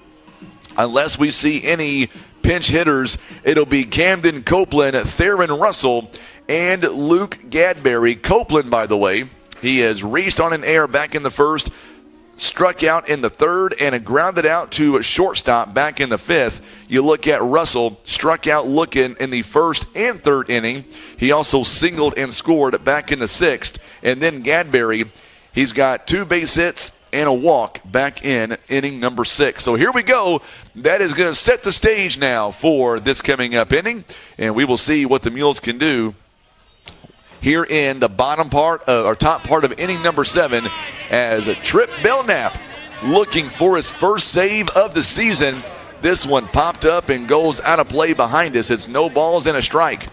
Unless we see any pinch hitters, it'll be Camden Copeland, Theron Russell, and Luke Gadberry. Copeland, by the way, he has reached on an error back in the first, struck out in the third, and grounded out to a shortstop back in the 5th. You look at Russell, struck out looking in the first and third inning. He also singled and scored back in the 6th. And then Gadberry, he's got 2 base hits and a walk back in inning number 6. So here we go. That is going to set the stage now for this coming up inning, and we will see what the Mules can do here in the top part of inning number 7, as Trip Belknap looking for his first save of the season. This one popped up and goes out of play behind us. It's no balls and a strike.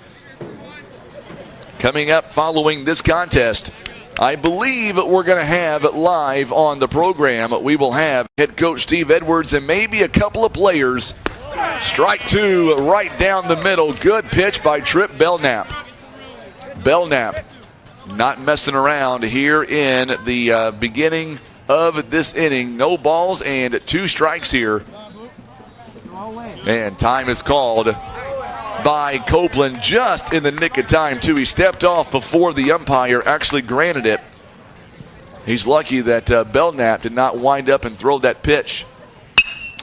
Coming up following this contest, I believe we're going to have live on the program, we will have head coach Steve Edwards and maybe a couple of players. Strike 2 right down the middle. Good pitch by Trip Belknap. Belknap not messing around here in the beginning of this inning. No balls and 2 strikes here. And time is called by Copeland just in the nick of time, too. He stepped off before the umpire actually granted it. He's lucky that Belknap did not wind up and throw that pitch.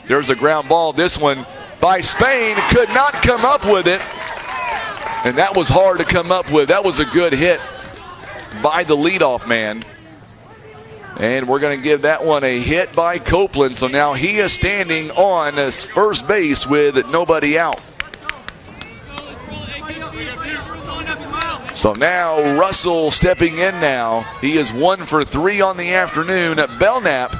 There's a ground ball. This one by Spain, could not come up with it. And that was hard to come up with. That was a good hit by the leadoff man. And we're going to give that one a hit by Copeland. So now he is standing on his first base with nobody out. So now Russell stepping in now. He is 1 for 3 on the afternoon. Belknap,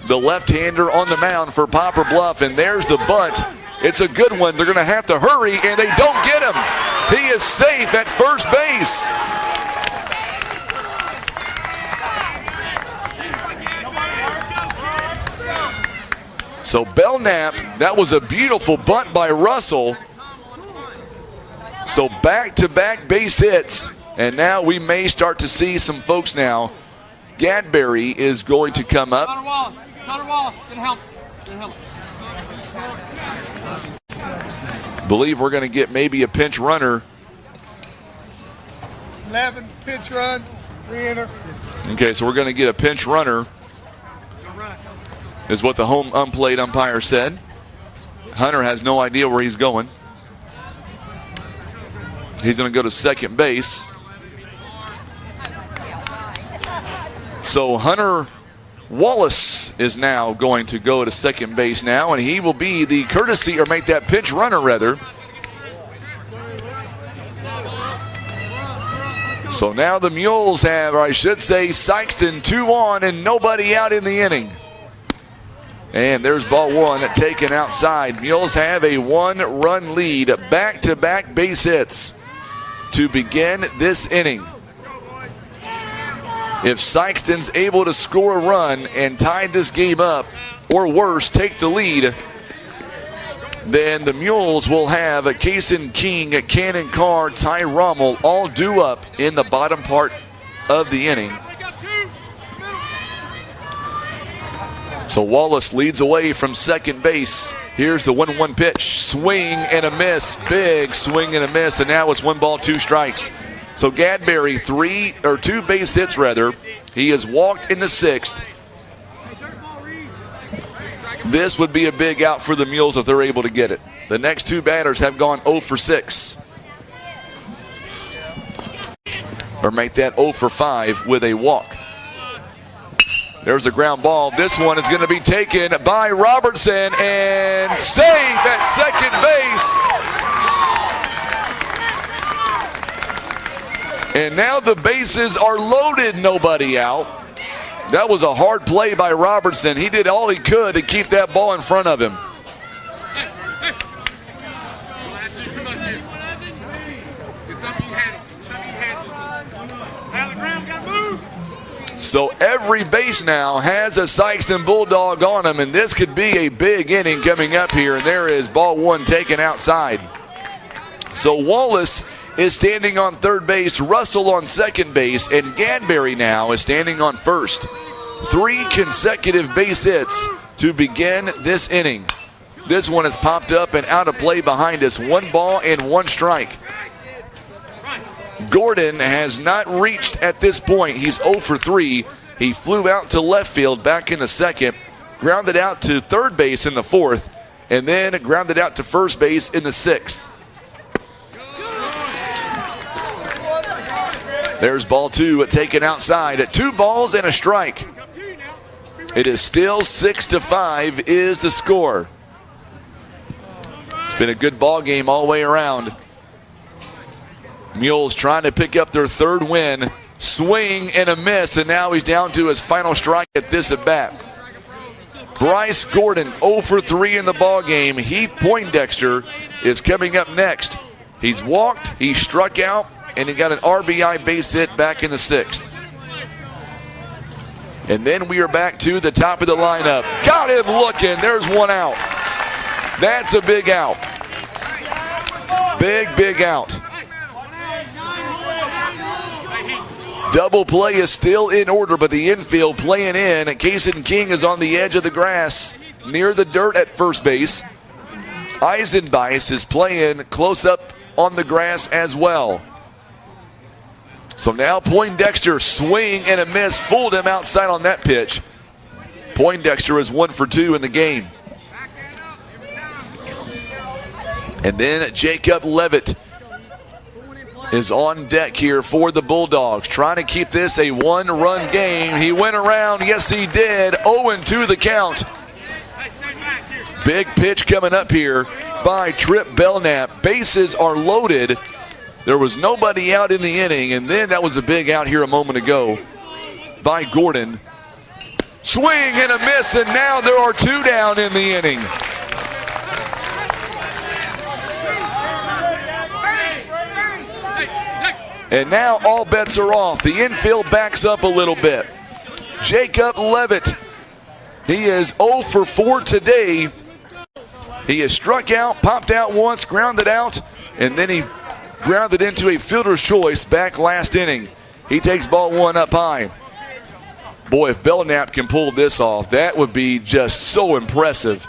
the left-hander on the mound for Poplar Bluff. And there's the bunt. It's a good one. They're going to have to hurry, and they don't get him. He is safe at first base. So Belknap, that was a beautiful bunt by Russell. So back-to-back base hits, and now we may start to see some folks now. Gadberry is going to come up. Connor Wallace, can help. Believe we're going to get maybe a pinch runner. 11, pitch run, re-enter. Okay, so we're going to get a pinch runner, is what the home plate umpire said. Hunter has no idea where he's going. He's going to go to second base. So Hunter Wallace is now going to go to second base now, and he will be the courtesy, or make that pinch runner rather. So now the Mules have, or I should say Sikeston, 2 on and nobody out in the inning. And there's ball 1 taken outside. Mules have a 1-run lead, back-to-back base hits to begin this inning. If Sikeston's able to score a run and tie this game up, or worse, take the lead, then the Mules will have Kaysen King, Cannon Carr, Ty Rommel all due up in the bottom part of the inning. So Wallace leads away from second base. Here's the 1-1 pitch. Swing and a miss. Big swing and a miss. And now it's 1 ball, 2 strikes. So Gadberry, 2 base hits rather. He has walked in the 6th. This would be a big out for the Mules if they're able to get it. The next 2 batters have gone 0 for 6. Or make that 0 for 5 with a walk. There's a ground ball. This one is going to be taken by Robertson and safe at second base. And now the bases are loaded, nobody out. That was a hard play by Robertson. He did all he could to keep that ball in front of him. So every base now has a Sikeston Bulldog on them, and this could be a big inning coming up here. And there is ball one taken outside. So Wallace is standing on third base, Russell on second base, and Gadberry now is standing on first. 3 consecutive base hits to begin this inning. This one has popped up and out of play behind us. 1 ball and 1 strike. Gordon has not reached at this point. He's 0 for 3. He flew out to left field back in the second, grounded out to third base in the fourth, and then grounded out to first base in the sixth. There's ball 2 taken outside. 2 balls and a strike. It is still 6-5 is the score. It's been a good ball game all the way around. Mules trying to pick up their 3rd win. Swing and a miss, and now he's down to his final strike at this at-bat. Bryce Gordon 0 for 3 in the ball game. Heath Poindexter is coming up next. He's walked, he struck out, and he got an RBI base hit back in the 6th. And then we are back to the top of the lineup. Got him looking. There's 1 out. That's a big out. Big out. Double play is still in order, but the infield playing in. Kaysen King is on the edge of the grass near the dirt at first base. Eisenbeis is playing close up on the grass as well. So now Poindexter, swing and a miss, fooled him outside on that pitch. Poindexter is 1 for 2 in the game. And then Jacob Levitt is on deck here for the Bulldogs, trying to keep this a 1-run game. He went around, yes he did, 0-2 the count. Big pitch coming up here by Trip Belknap. Bases are loaded. There was nobody out in the inning, and then that was a big out here a moment ago by Gordon. Swing and a miss, and now there are 2 down in the inning. And now all bets are off. The infield backs up a little bit. Jacob Levitt, he is 0 for 4 today. He has struck out, popped out once, grounded out, and then he grounded into a fielder's choice back last inning. He takes ball 1 up high. Boy, if Belknap can pull this off, that would be just so impressive.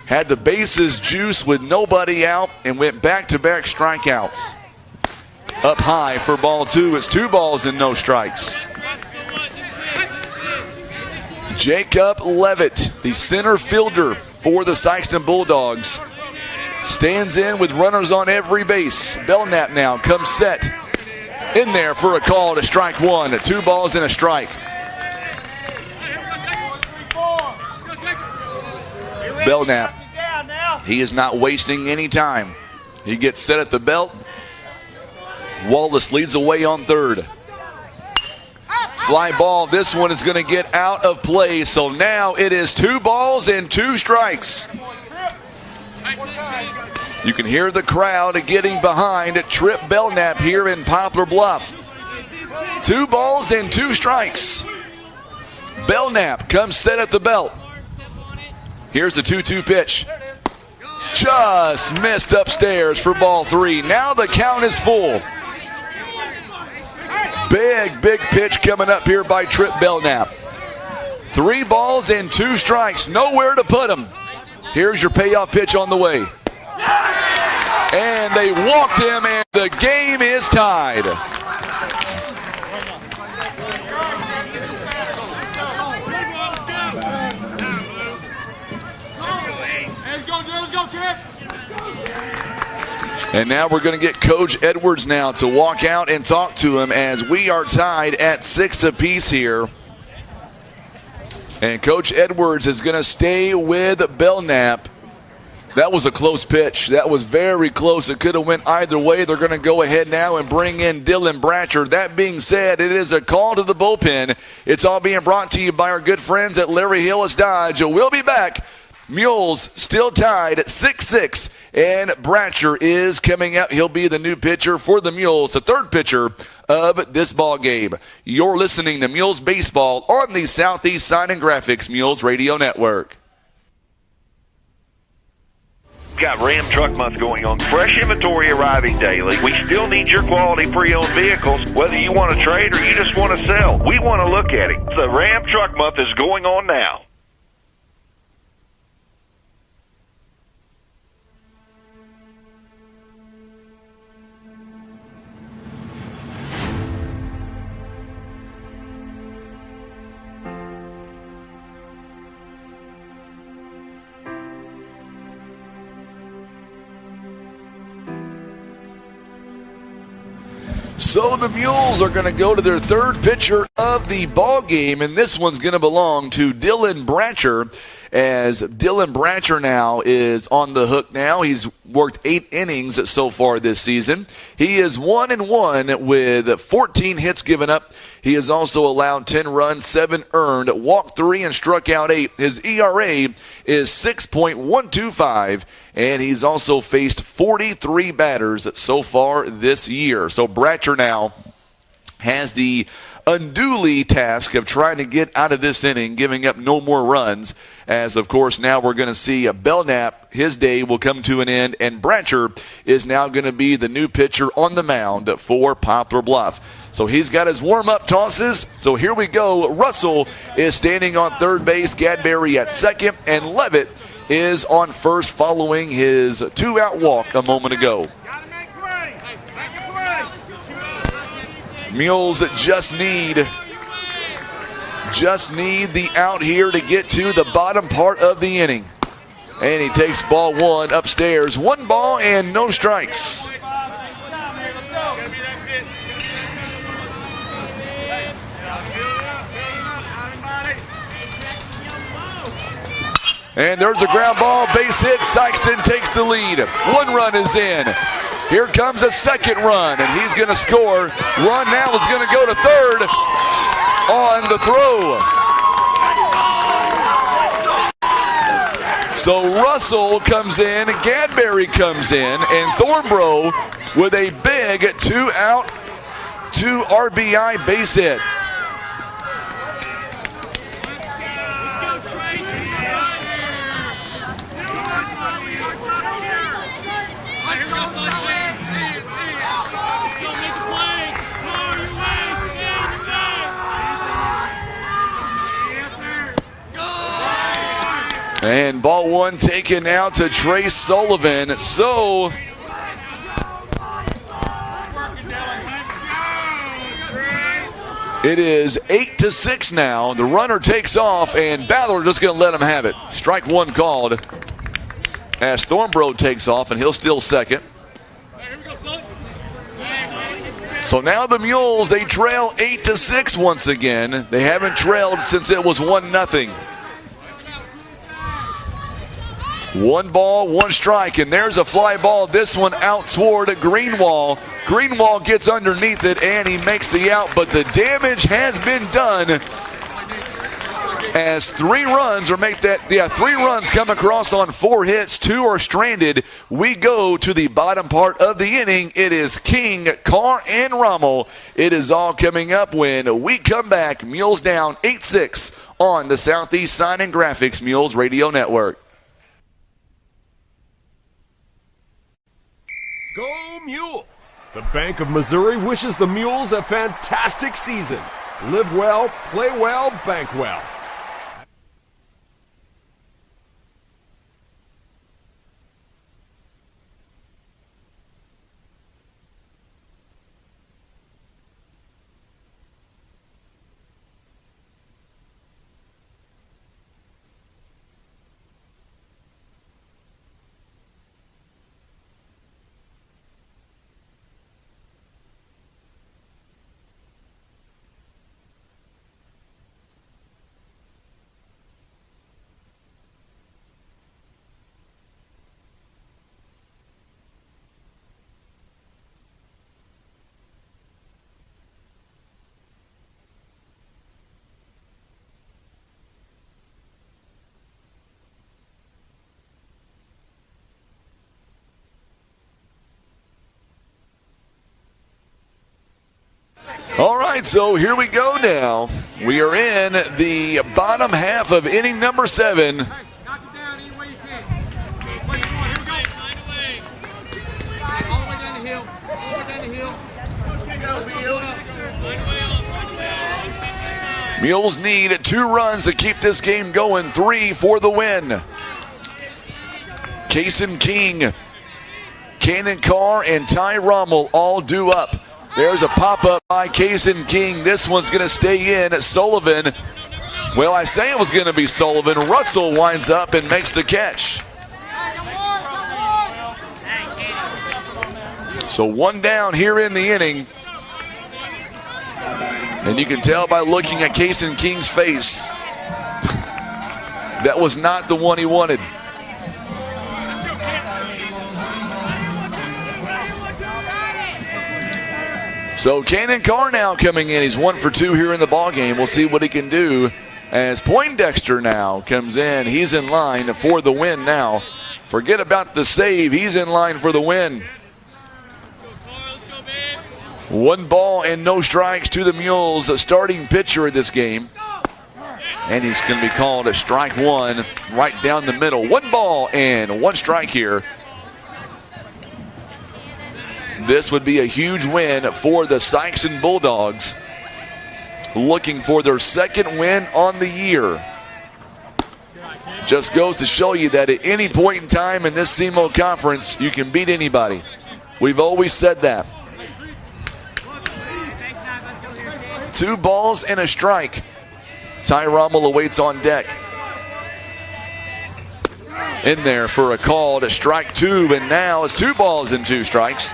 Had the bases juice with nobody out and went back-to-back strikeouts. Up high for ball 2. It's 2 balls and no strikes. Jacob Levitt, the center fielder for the Sikeston Bulldogs, stands in with runners on every base. Belknap now comes set in there for a call to strike 1. 2 balls and a strike. Belknap, he is not wasting any time. He gets set at the belt. Wallace leads away on third. Fly ball. This one is going to get out of play. So now it is 2 balls and 2 strikes. You can hear the crowd getting behind Trip Belknap here in Poplar Bluff. 2 balls and 2 strikes. Belknap comes set at the belt. Here's the 2-2 pitch. Just missed upstairs for ball 3. Now the count is full. Big pitch coming up here by Trip Belknap. 3 balls and 2 strikes. Nowhere to put them. Here's your payoff pitch on the way. And they walked him, and the game is tied. And now we're going to get Coach Edwards now to walk out and talk to him as we are tied at 6 apiece here. And Coach Edwards is going to stay with Belknap. That was a close pitch. That was very close. It could have went either way. They're going to go ahead now and bring in Dylan Bratcher. That being said, it is a call to the bullpen. It's all being brought to you by our good friends at Larry Hillis Dodge. We'll be back. Mules still tied at 6-6, and Bratcher is coming out. He'll be the new pitcher for the Mules, the third pitcher of this ball game. You're listening to Mules Baseball on the Southeast Sign and Graphics Mules Radio Network. Got Ram Truck Month going on. Fresh inventory arriving daily. We still need your quality pre-owned vehicles, whether you want to trade or you just want to sell. We want to look at it. The Ram Truck Month is going on now. So the Mules are going to go to their third pitcher of the ball game, and this one's going to belong to Dylan Bratcher, as Dylan Bratcher now is on the hook now. He's worked 8 innings so far this season. He is 1-1 with 14 hits given up. He has also allowed 10 runs, 7 earned, walked 3, and struck out 8. His ERA is 6.125, and he's also faced 43 batters so far this year. So Bratcher now has the unduly task of trying to get out of this inning, giving up no more runs, as of course now we're going to see a Belknap. His day will come to an end, and Bratcher is now going to be the new pitcher on the mound for Poplar Bluff. So he's got his warm-up tosses. So here we go. Russell is standing on third base, Gadberry at second, and Levitt is on first following his 2-out walk a moment ago. Mules just need the out here to get to the bottom part of the inning. And he takes ball 1 upstairs. 1 ball and no strikes. And there's a ground ball, base hit. Sikeston takes the lead. 1 run is in. Here comes a second run, and he's going to score. Run now is going to go to third on the throw. So Russell comes in, Gadberry comes in, and Thornbrough with a big 2-out, 2 RBI base hit. And ball 1 taken out to Trace Sullivan. So it is 8-6 now. The runner takes off, and Ballard just going to let him have it. Strike 1 called as Thornbrough takes off, and he'll steal second. So now the Mules, they trail 8-6 once again. They haven't trailed since it was 1-0. 1 ball, 1 strike, and there's a fly ball. This one out toward Greenwall. Greenwall gets underneath it, and he makes the out, but the damage has been done as 3 runs come across on 4 hits. 2 are stranded. We go to the bottom part of the inning. It is King, Carr, and Rommel. It is all coming up when we come back. Mules down 8-6 on the Southeast Sign and Graphics Mules Radio Network. Go Mules! The Bank of Missouri wishes the Mules a fantastic season. Live well, play well, bank well. right, so here we go now. We are in the bottom half of inning number 7. Mules need 2 runs to keep this game going, 3 for the win. Kason King, Cannon Carr, and Ty Rommel all due up. There's a pop-up by Kason King. This one's going to stay in. Sullivan, well, I say it was going to be Sullivan. Russell winds up and makes the catch. So 1 down here in the inning. And you can tell by looking at Kason King's face, that was not the one he wanted. So Cannon Carr now coming in. He's 1 for 2 here in the ballgame. We'll see what he can do as Poindexter now comes in. He's in line for the win now. Forget about the save. He's in line for the win. 1 ball and no strikes to the Mules, starting pitcher of this game. And he's going to be called a strike 1 right down the middle. 1 ball and 1 strike here. This would be a huge win for the Sikeston Bulldogs, looking for their 2nd win on the year. Just goes to show you that at any point in time in this SEMO Conference, you can beat anybody. We've always said that. 2 balls and a strike. Ty Rommel awaits on deck. In there for a call to strike 2, and now it's 2 balls and 2 strikes.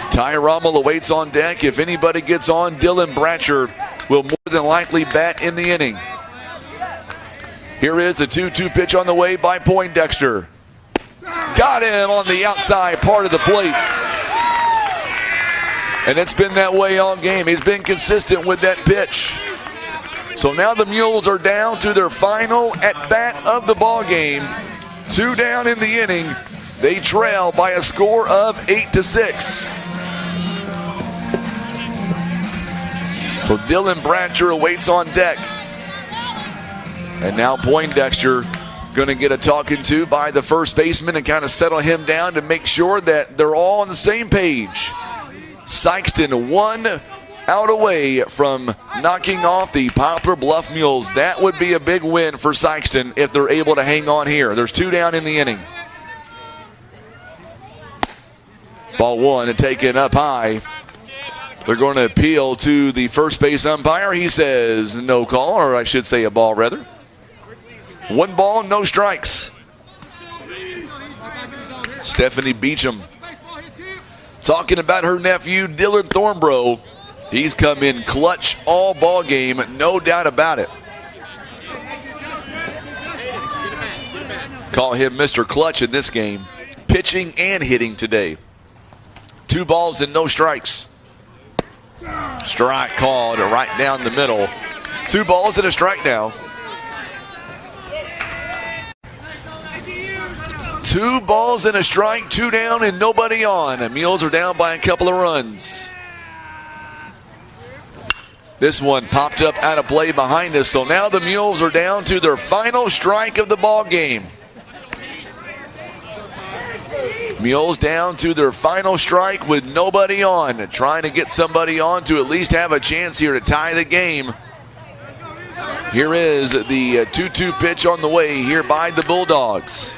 Ty Rommel awaits on deck. If anybody gets on, Dylan Bratcher will more than likely bat in the inning. Here is the 2-2 pitch on the way by Poindexter. Got him on the outside part of the plate. And it's been that way all game. He's been consistent with that pitch. So now the Mules are down to their final at-bat of the ball game. 2 down in the inning. They trail by a score of 8-6. So Dylan Bratcher awaits on deck. And now Poindexter going to get a talking to by the first baseman and kind of settle him down to make sure that they're all on the same page. Sikeston 1 out away from knocking off the Poplar Bluff Mules. That would be a big win for Sikeston if they're able to hang on here. There's 2 down in the inning. Ball 1 and taken up high. They're going to appeal to the first base umpire. He says no call, or I should say a ball rather. 1 ball, no strikes. Stephanie Beecham talking about her nephew, Dylan Thornbrough. He's come in clutch all ball game, no doubt about it. Call him Mr. Clutch in this game. Pitching and hitting today. 2 balls and no strikes. Strike called right down the middle. 2 balls and a strike now. 2 balls and a strike, 2 down and nobody on. The Mules are down by a couple of runs. This one popped up out of play behind us, so now the Mules are down to their final strike of the ball game. Mules down to their final strike with nobody on. Trying to get somebody on to at least have a chance here to tie the game. Here is the 2-2 pitch on the way here by the Bulldogs.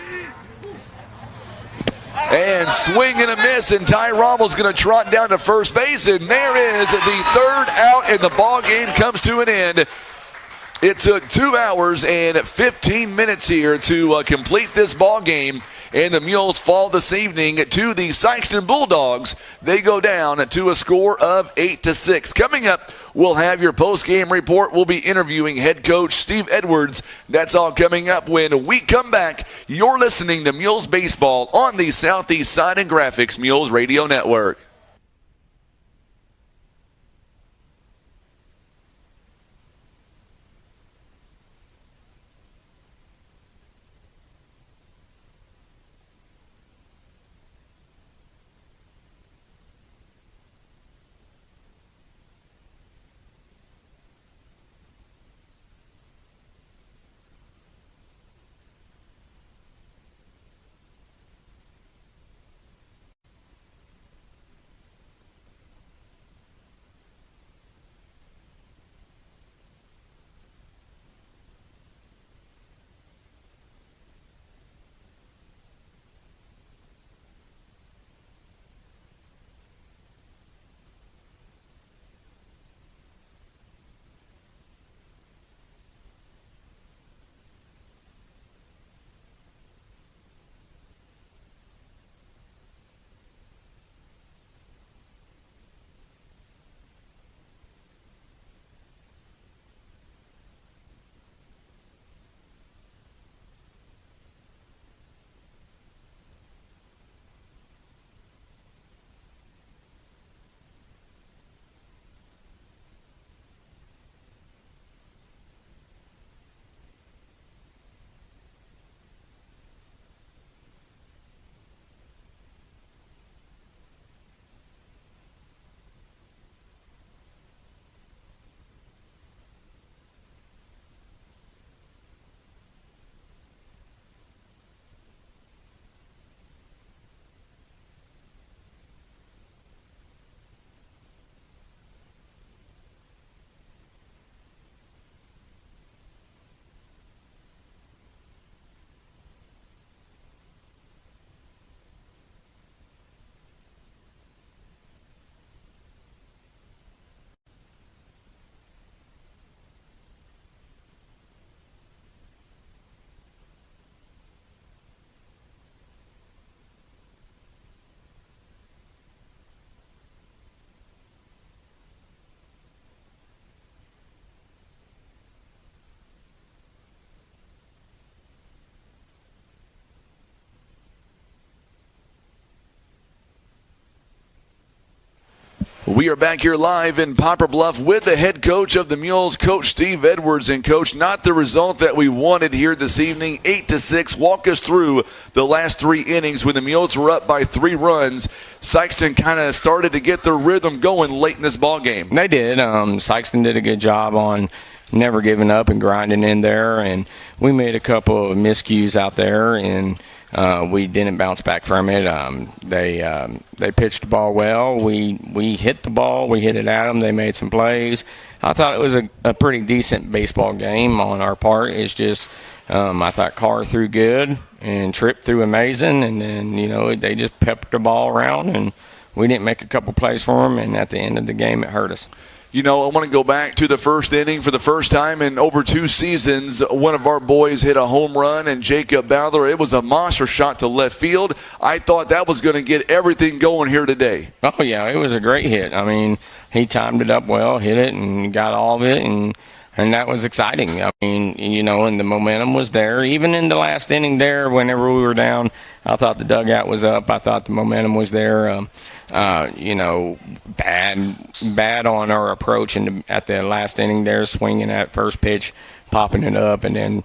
And swing and a miss, and Ty Rommel's going to trot down to first base, and there is the 3rd out, and the ball game comes to an end. It took 2 hours and 15 minutes here to complete this ball game. And the Mules fall this evening to the Sikeston Bulldogs. They go down to a score of 8-6. Coming up, we'll have your post-game report. We'll be interviewing head coach Steve Edwards. That's all coming up when we come back. You're listening to Mules Baseball on the Southeast Side and Graphics Mules Radio Network. We are back here live in Poplar Bluff with the head coach of the Mules, Coach Steve Edwards. And, Coach, not the result that we wanted here this evening, 8-6. Walk us through the last 3 innings when the Mules were up by 3 runs. Sikeston kind of started to get their rhythm going late in this ball game. They did. Sikeston did a good job on never giving up and grinding in there. And we made a couple of miscues out there, and we didn't bounce back from it. They pitched the ball well. We hit the ball. We hit it at them. They made some plays. I thought it was a pretty decent baseball game on our part. It's just I thought Carr threw good and Tripp threw amazing, and then they just peppered the ball around, and we didn't make a couple plays for them. And at the end of the game, it hurt us. I want to go back to the first inning. For the first time in over 2 seasons, one of our boys hit a home run, and Jacob Bowler, it was a monster shot to left field. I thought that was going to get everything going here today. Oh, yeah, it was a great hit. I mean, he timed it up well, hit it, and got all of it, and that was exciting. I mean, and the momentum was there. Even in the last inning there, whenever we were down, I thought the dugout was up. I thought the momentum was there. Bad on our approach at the last inning there, swinging at first pitch, popping it up, and then,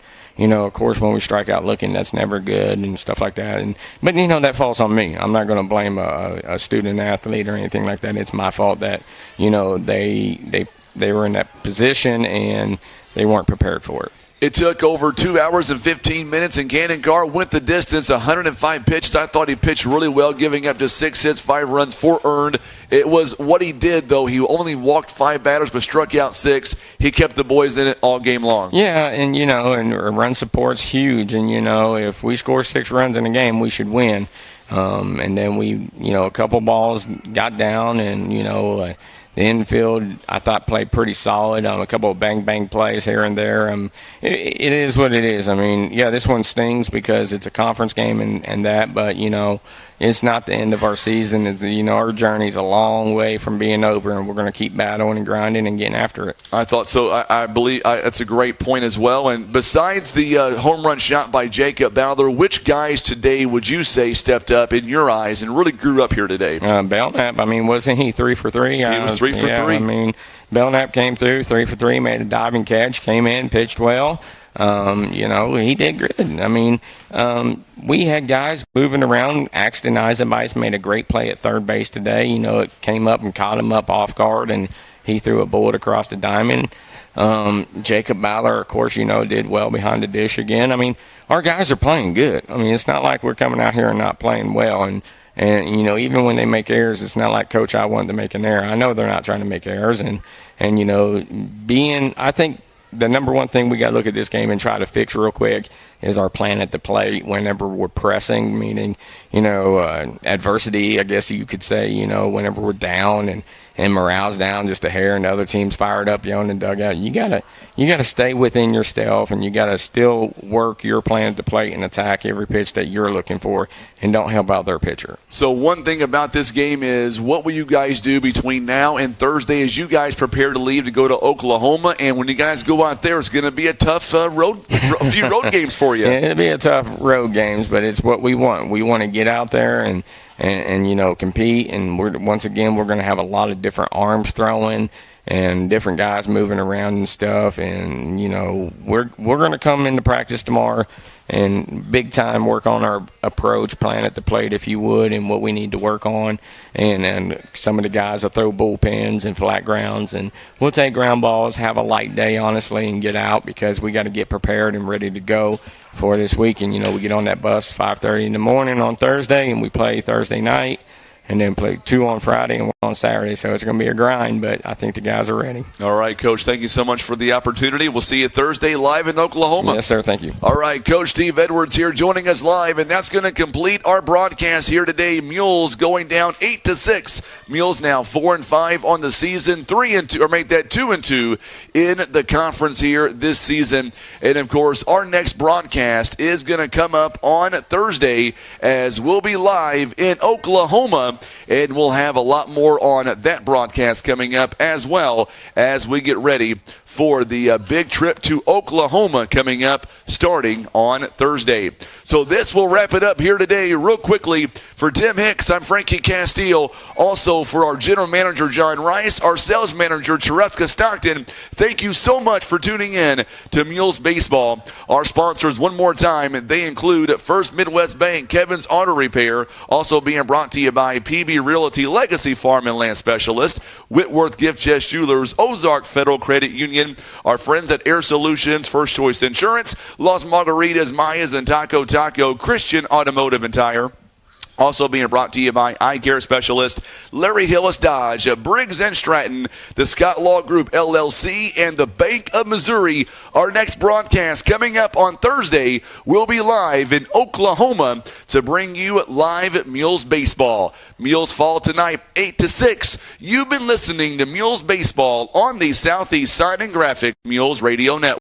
of course, when we strike out looking, that's never good and stuff like that. But that falls on me. I'm not going to blame a student athlete or anything like that. It's my fault that, they were in that position and they weren't prepared for it. It took over 2 hours and 15 minutes, and Cannon Carr went the distance, 105 pitches. I thought he pitched really well, giving up just 6 hits, 5 runs, 4 earned. It was what he did, though. He only walked 5 batters but struck out 6. He kept the boys in it all game long. Yeah, and, and run support's huge. And, if we score 6 runs in a game, we should win. And then we, a couple balls got down, and, the infield, I thought, played pretty solid. A couple of bang-bang plays here and there. It is what it is. I mean, yeah, this one stings because it's a conference game and that, but, it's not the end of our season. It's, our journey's a long way from being over, and we're going to keep battling and grinding and getting after it. I thought so. I believe that's a great point as well. And besides the home run shot by Jacob Bowler, which guys today would you say stepped up in your eyes and really grew up here today? Belknap, wasn't he 3 for 3? He was 3 for 3. Belknap came through 3 for 3, made a diving catch, came in, pitched well. He did good. We had guys moving around. Axton Eisenbeis made a great play at third base today. It came up and caught him up off guard, and he threw a bullet across the diamond. Jacob Bowler, of course, did well behind the dish again. Our guys are playing good. It's not like we're coming out here and not playing well. And even when they make errors, it's not like, Coach, I wanted to make an error. I know they're not trying to make errors. I think the number one thing we got to look at this game and try to fix real quick is our plan at the plate whenever we're pressing, meaning, adversity, I guess you could say, whenever we're down and morale's down just a hair and the other team's fired up, in the dugout. You gotta stay within yourself, and you gotta still work your plan at the plate and attack every pitch that you're looking for, and don't help out their pitcher. So one thing about this game is, what will you guys do between now and Thursday as you guys prepare to leave to go to Oklahoma? And when you guys go out there, it's going to be a tough a few road games for you. Yeah, it'll be a tough road games, but it's what we want. We want to get out there and compete, and we're going to have a lot of different arms throwing and different guys moving around and stuff, and we're going to come into practice tomorrow and big time work on our approach, plan at the plate, if you would, and what we need to work on, and some of the guys will throw bullpens and flat grounds, and we'll take ground balls, have a light day, honestly, and get out, because we got to get prepared and ready to go for this week. And we get on that bus 5:30 in the morning on Thursday, and we play Thursday night, and then play 2 on Friday and 1 on Saturday. So it's going to be a grind, but I think the guys are ready. All right, Coach, thank you so much for the opportunity. We'll see you Thursday live in Oklahoma. Yes, sir. Thank you. All right, Coach Steve Edwards here joining us live, and that's going to complete our broadcast here today. Mules going down 8-6. Mules now 4-5 on the season, 3-2, or make that 2-2 in the conference here this season. And, of course, our next broadcast is going to come up on Thursday, as we'll be live in Oklahoma. And we'll have a lot more on that broadcast coming up, as well as we get ready for the big trip to Oklahoma coming up starting on Thursday. So this will wrap it up here today. Real quickly, for Tim Hicks, I'm Frankie Castile. Also for our general manager, John Rice, our sales manager, Chereska Stockton, thank you so much for tuning in to Mules Baseball. Our sponsors, one more time, they include First Midwest Bank, Kevin's Auto Repair, also being brought to you by PB Realty Legacy Farm and Land Specialist, Whitworth Gift Chest Jewelers, Ozark Federal Credit Union, our friends at Air Solutions, First Choice Insurance, Las Margaritas, Mayas, and Taco Taco, Christian Automotive and Tire. Also being brought to you by Eye Care Specialist Larry Hillis Dodge, Briggs & Stratton, the Scott Law Group LLC, and the Bank of Missouri. Our next broadcast coming up on Thursday will be live in Oklahoma to bring you live Mules Baseball. Mules fall tonight 8 to 6. You've been listening to Mules Baseball on the Southeast Sign and Graphic Mules Radio Network.